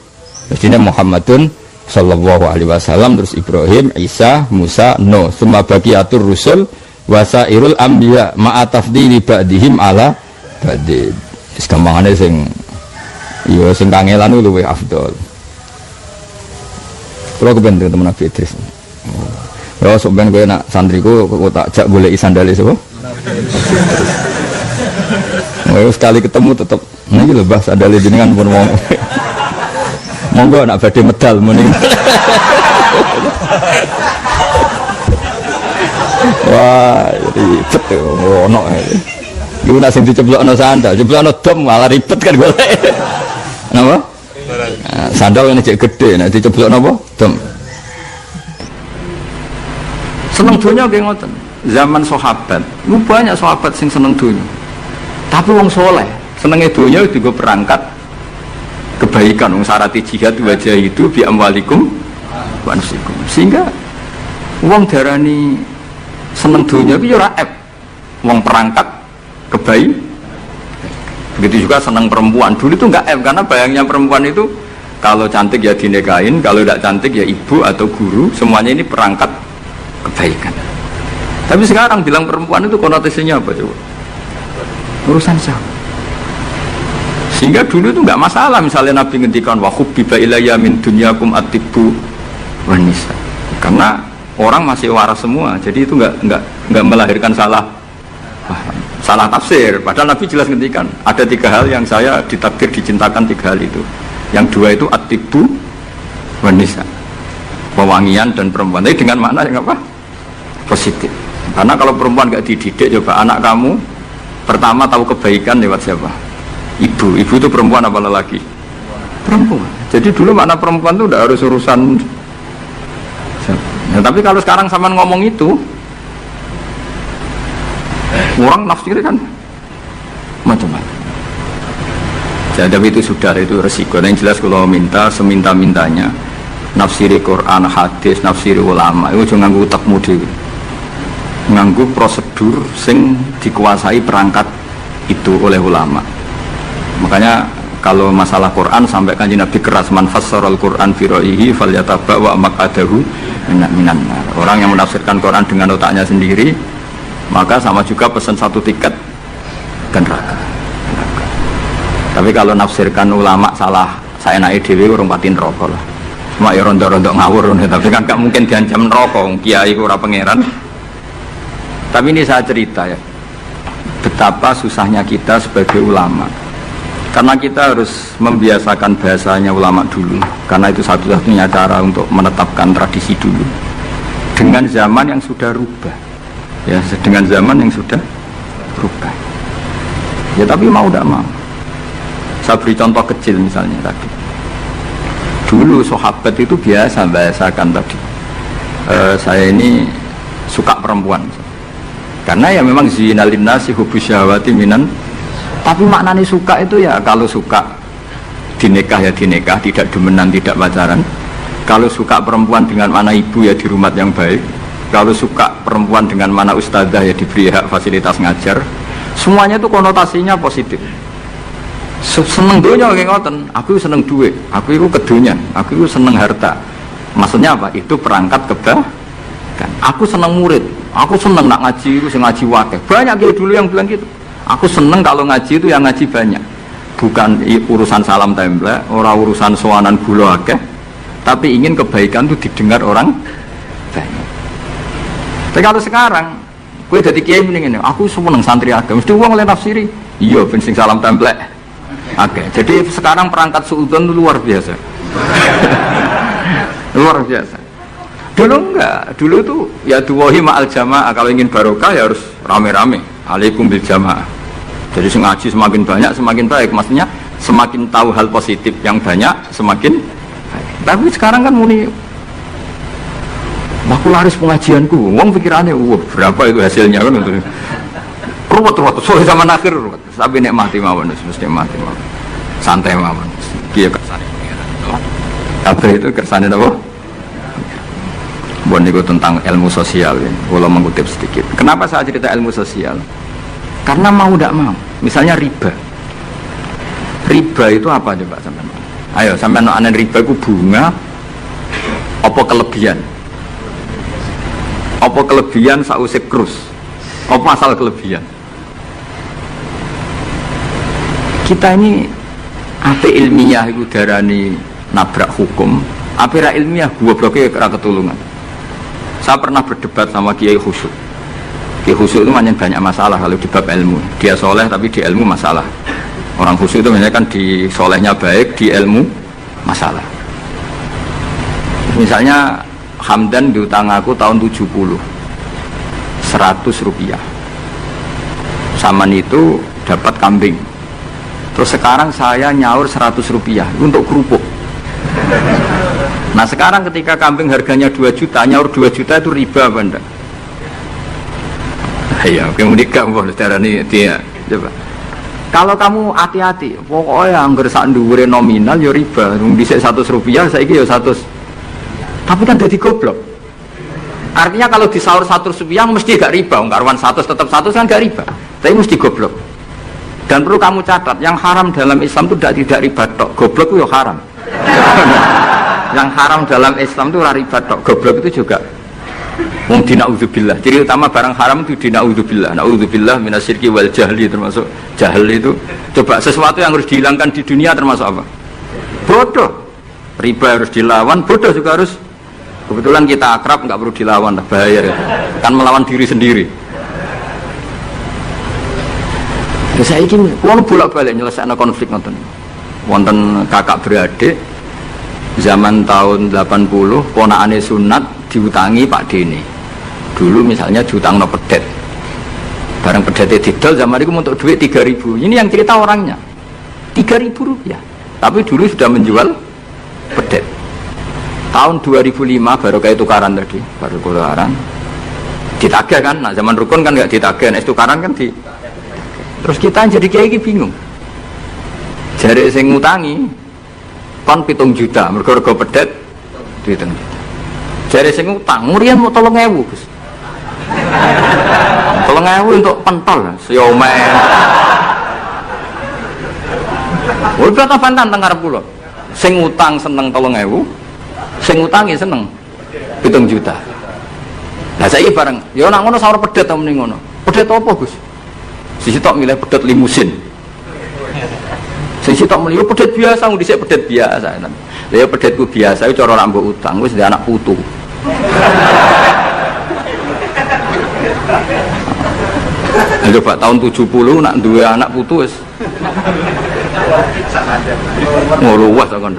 mestinya Muhammadun sallallahu alaihi wasallam terus Ibrahim, Isa, Musa, Nuh semua baqiyatur rusul wasairul anbiya ma'a tafdili ba'dihim ala ba'din. Wis gampangane sing ya sing kangelan luwih afdal. Kalau kepen temen Nabi Idris. Ya sok ben kowe nak santriku kok tak jak goleki sandale sapa? Oh sekali ketemu tetep niki lho Mbah sandale jenengan pun wong. Monggo nak badhe medal muni. Wah, ribet ono. Iku nak sing diceblokno sandal, ceblokno dom malah ribet kan golek. Napa? Sandal ini cek gede, nek diceblokno apa? Dom. Seneng dunia kayak ngoten. Zaman sahabat, lu banyak sahabat sing seneng dunia. Tapi wong soleh, senengnya dunia juga perangkat kebaikan. Wong syarat jihad wajah itu bi amwalikum wa anfusikum. Sehingga wong darani seneng dunia itu ora ep. Wong perangkat kebaikan. Begitu juga seneng perempuan. Dulu itu enggak ep karena bayangnya perempuan itu kalau cantik ya dinikahin, kalau tidak cantik ya ibu atau guru, semuanya ini perangkat kebaikan. Tapi sekarang bilang perempuan itu konotasinya apa coba? Urusan siapa? Sehingga dulu itu nggak masalah misalnya Nabi ngendikan wa hubbiba ilayya min dunyakum at-tibbu wan nisa. Karena orang masih waras semua, jadi itu nggak melahirkan salah tafsir. Padahal Nabi jelas ngendikan ada 3 hal yang saya ditakdir dicintakan, 3 hal itu. Yang 2 itu at-tibbu wan nisa. Pewangian dan perempuan. Tapi dengan makna yang apa? Positif. Karena kalau perempuan nggak dididik, coba anak kamu pertama tahu kebaikan lewat siapa? Ibu. Ibu itu perempuan apa lelaki? Perempuan. Jadi dulu makna perempuan itu udah harus urusan. Nah, tapi kalau sekarang sama ngomong itu, orang nafsir kan macam-macam. Jadi itu sudah itu resiko. Yang jelas kalau minta seminta-mintanya nafsiri Quran, hadis, nafsiri ulama itu jangan nganggo utekmu dhewe. Nganggo prosedur sing dikuasai perangkat itu oleh ulama. Makanya kalau masalah Quran sampai Kanjeng Nabi keras man fassarul Quran fi ra'yihi falyataba wa maqadahu minan nar. Orang yang menafsirkan Quran dengan otaknya sendiri maka sama juga pesan 1 tiket dan neraka. Tapi kalau nafsirkan ulama salah saya naik dhewe urung pati neraka lah. Cuma ya rondo-rondo ngawur tapi kan gak mungkin diancam neraka kiai ora pangeran. Tapi ini saya cerita ya, betapa susahnya kita sebagai ulama. Karena kita harus membiasakan bahasanya ulama dulu. Karena itu satu-satunya cara untuk menetapkan tradisi dulu. Dengan zaman yang sudah rubah. Ya, dengan zaman yang sudah rubah. Ya tapi mau tidak mau. Saya beri contoh kecil misalnya tadi. Dulu sahabat itu biasa bahasakan tadi. Saya ini suka perempuan. Karena ya memang zinalin nasi hubus syahwati minan. Tapi maknanya suka itu ya kalau suka dinikah ya dinikah, tidak demenan, tidak pacaran. Kalau suka perempuan dengan mana ibu ya di rumah yang baik. Kalau suka perempuan dengan mana ustadzah ya diberi hak fasilitas ngajar. Semuanya itu konotasinya positif. Seneng dunia kayak ngoten. Aku seneng duit, aku itu kedunyan, aku itu seneng harta. Maksudnya apa? Itu perangkat kebaikan. Aku seneng murid, aku seneng nak ngaji, aku ngaji wakil. Banyak gitu dulu yang bilang gitu. Aku seneng kalau ngaji itu yang ngaji banyak. Bukan urusan salam template, orang urusan sowanan gula akeh, tapi ingin kebaikan itu didengar orang banyak. Tapi kalau sekarang, gue jadi kiai mending ini, aku seneng santri akeh, mesti uang oleh nafsiri. Iya, bensin salam template. Oke, jadi sekarang perangkat suudzon itu luar biasa. Luar biasa. Dulu enggak, dulu tuh ya duwahi ma'al jamaah, kalau ingin barokah ya harus rame-rame. Alaikum bil jamaah. Jadi ngaji semakin banyak semakin baik, maksudnya semakin tahu hal positif yang banyak semakin baik. Tapi sekarang kan muni aku laris pengajianku, wong pikirannya berapa itu hasilnya kan untuk ruwet sore zaman akhir ruwet. Tapi nikmati mawon, mesti nikmati mawon. Santai mawon. Kiye kersane pengiran. Apa itu kersane apa? Buat itu tentang ilmu sosial ya. Kalau mengutip sedikit. Kenapa saya cerita ilmu sosial? Karena mau tidak mau. Misalnya riba. Riba itu apa coba sampai? Ayo sampai anen riba itu bunga. Apa kelebihan? Apa kelebihan sausik krus? Apa asal kelebihan? Kita ini apa ilmiah itu darani nabrak hukum. Apa ilmiah gua bloknya kera ketulungan. Saya pernah berdebat sama Kiai Khusyuk. Kiai Khusyuk itu banyak masalah kalau di bab ilmu. Dia soleh tapi di ilmu masalah. Orang khusyuk itu biasanya kan di solehnya baik, di ilmu masalah. Misalnya Hamdan diutang aku tahun 70 100 rupiah. Saman itu dapat kambing. Terus sekarang saya nyaur 100 rupiah untuk kerupuk. Nah sekarang ketika kambing harganya 2 juta, nyaur 2 juta itu riba apa enggak? Iya, kemudian boleh darani dia. Coba. Kalau kamu hati-hati, pokoknya anggar sak dhuwure nominal ya riba. Wong dhisik Rp100, saiki ya 100. Tapi kan dadi goblok. Artinya kalau disaur Rp100 mesti gak riba, wong karuan 100 tetap 100 kan gak riba. Tapi mesti goblok. Dan perlu kamu catat, yang haram dalam Islam itu tidak riba tok, goblok itu ya haram. Yang haram dalam Islam itu riba tok, goblok itu juga. Wong dina'udzubillah. Ciri utama barang haram itu dina'udzubillah. Na'udzubillah minasyirki wal jahli, termasuk jahil itu. Coba sesuatu yang harus dihilangkan di dunia termasuk apa? Bodoh. Riba harus dilawan, bodoh juga harus. Kebetulan kita akrab, nggak perlu dilawan, bahaya itu. Kan melawan diri sendiri. Ya, saya ingin, kalau bolak-balik nyelesaikan konflik nonton. Wonten kakak beradik, zaman tahun 80, ponakane sunat diutangi Pak Dene. Dulu misalnya diutang no pedet. Barang pedetnya didol, zaman itu untuk duit 3.000. Ini yang cerita orangnya. 3.000 rupiah. Tapi dulu sudah menjual pedet. Tahun 2005 baru kayak tukaran tadi, baru tukaran. Ditagih kan, nah zaman rukun kan nggak ditagih, nah tukaran kan di. Terus kita jadi kayak bingung. Jari sing ngutangi kon 7 juta, mergo pedet dihitung. Jari sing ngutang, murian mau 3.000, Gus. 3.000 untuk pentol, siomay. Udah tak pantan tengah pulau. Sing ngutang seneng 3.000, sing ngutangi seneng 7 juta. Nah saya bareng, ya nak ngono sahur pedet ta mending ngono. Pedet apa, Gus? Sisi tok milih pedet limusin. Sisi tok milih pedet biasa, nggak dhisik pedet biasa. Lah pedetku biasa itu cara nak mbok utang wis anak putu. Coba tahun 70 nak duwe anak putu wis. Luas kan.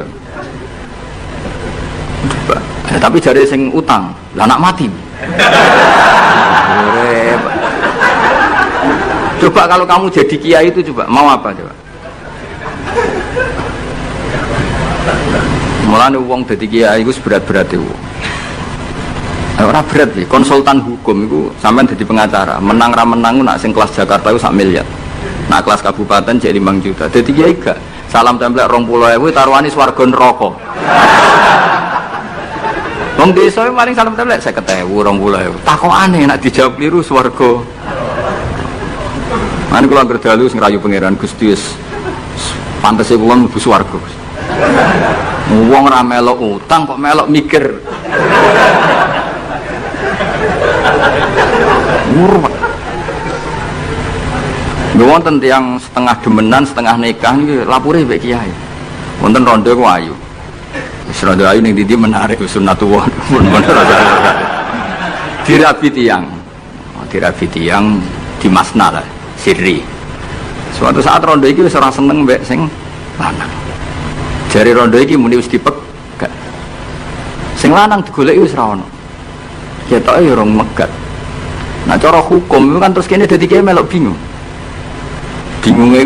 Tapi jare sing utang, lah anak mati. Coba kalau kamu jadi kiai itu coba mau apa coba? Mulane wong dadi kiai iku berat-berat itu. Ora berat sih, konsultan hukum itu sampean dadi pengacara, menang ra menang nak sing kelas Jakarta itu 1 miliar. Nak kelas kabupaten jadi 5 juta. Dadi kiai gak salam templek 20.000 taruhane swarga neraka. Wong desa paling salam templek 50.000 20.000. Takokane nak dijawab keliru swarga. Mane kula anggere dalu sing rayu pangeran Gusti wis pantese kula mlebu swarga. Wong ora melok utang kok melok mikir. Murwat. Wonten tiyang setengah demenan, setengah nikah niki lapure mbek kiai. Wonten rondo ku ayu. Wis rondo ayu ning ndi menarik sunatullah. Dirabi tiyang. Dirabi tiyang di Masna lah, sirri. Suatu saat rondo iki wis ora seneng mbek sing lanang. Jari rondo iki muni wis dipegak. Sing lanang digoleki wis ra ono. Ketoke ya rong megat. Nah cara hukum itu kan terus kene dadi kiai melok bingung. Bingungnya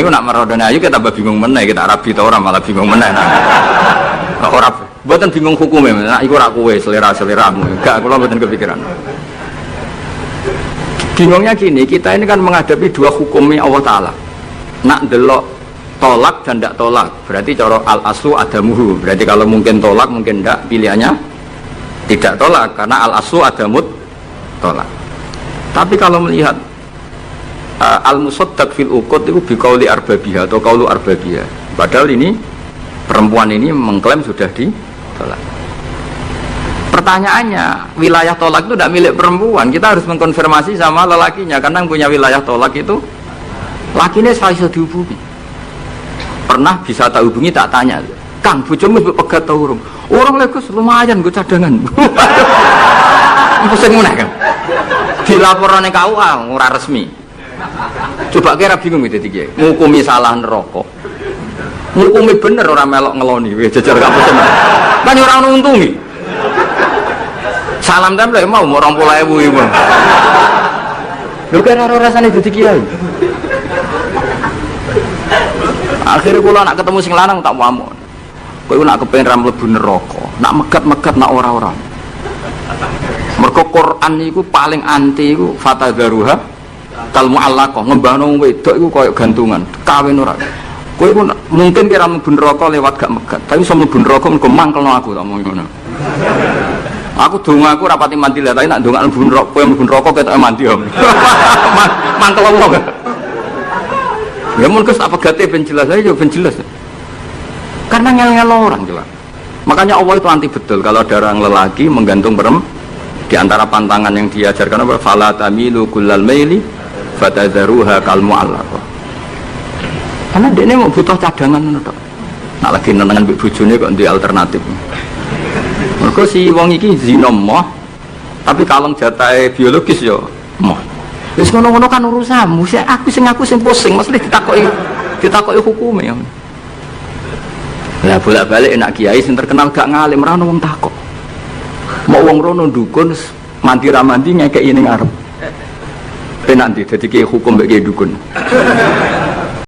itu nak merodone ayu kita tambah bingung meneh, kita rabi ta ora malah bingung meneh. Nah, ora mboten bingung hukume, nak iku ora kowe selera-seleramu. Enggak, kula mboten kepikiran. Bingungnya gini, kita ini kan menghadapi dua hukumnya Allah Ta'ala. Nak delok tolak dan tidak tolak, berarti cara al-aslu adamuhu. Berarti kalau mungkin tolak, mungkin tidak, pilihannya tidak tolak, karena al-aslu adamut tolak. Tapi kalau melihat al-musaddaq fil uqud itu biqauli arbabiyah atau qaulu arbabiyah. Padahal ini perempuan ini mengklaim sudah ditolak. Pertanyaannya, wilayah tolak itu tidak milik perempuan. Kita harus mengkonfirmasi sama lelakinya, karena yang punya wilayah tolak itu lakinya saya bisa dihubungi. Pernah bisa tak hubungi, tak tanya, Kang, bojomu pegat ta urung? Orang legus lumayan gue cadangan. Pusing meneh kan. Dilaporane KUA ora resmi. Coba kira bingung itu tiga. Ngukumi salah neraka. Ngukumi bener orang melok ngeloni. Wih jajar gak pesen. Kan orang nuntungi. Salam template mau 20.000 ibu. Lu kira rasanya jadi kiai. Akhirnya kula nak ketemu sing lanang tak wamuk. Kowe nak kepengen ra mlebu neraka, nak megat-megat nak ora-ora. Mergo Quran niku paling anti iku fatadzaruha kal mu'allaqah, ngembangno wedok iku koyo gantungan, kawin ora. Kowe iku mungkin kira mlebu neraka lewat gak megat, tapi iso mlebu neraka mergo mangkelno aku tak omong ngono. Aku dongaku rapati mandi lah, tapi nak ndongak mlebu neraka, kowe mlebu neraka ketoke mandi om. Mangkel wong. Ya mun kes apa gate ben jelas aja ben jelas. Karena ngel-ngel orang jelas. Makanya Allah itu anti betul kalau ada orang lelaki menggantung perempuan. Di antara pantangan yang diajarkan apa? Fala tamilu kullal maili fatadzaruha kal mu'allaqah. Karena dia ini mau butuh cadangan tok. Nak lagi nenengan mbek bojone kok ndek alternatif. Mergo si wong iki zina moh, tapi kaleng jatahe biologis ya moh. Wis ngono-ngono kan urusanmu. Aku sing pusing, mesti ditakoki hukume ya. Lah bolak-balik enak kiai sing terkenal gak ngalim ra ono wong takok. Mau wong rono dukun mandi ra mandi ngekeki ning arep. Penak ndi dadi kiai hukum mbek kiai dukun.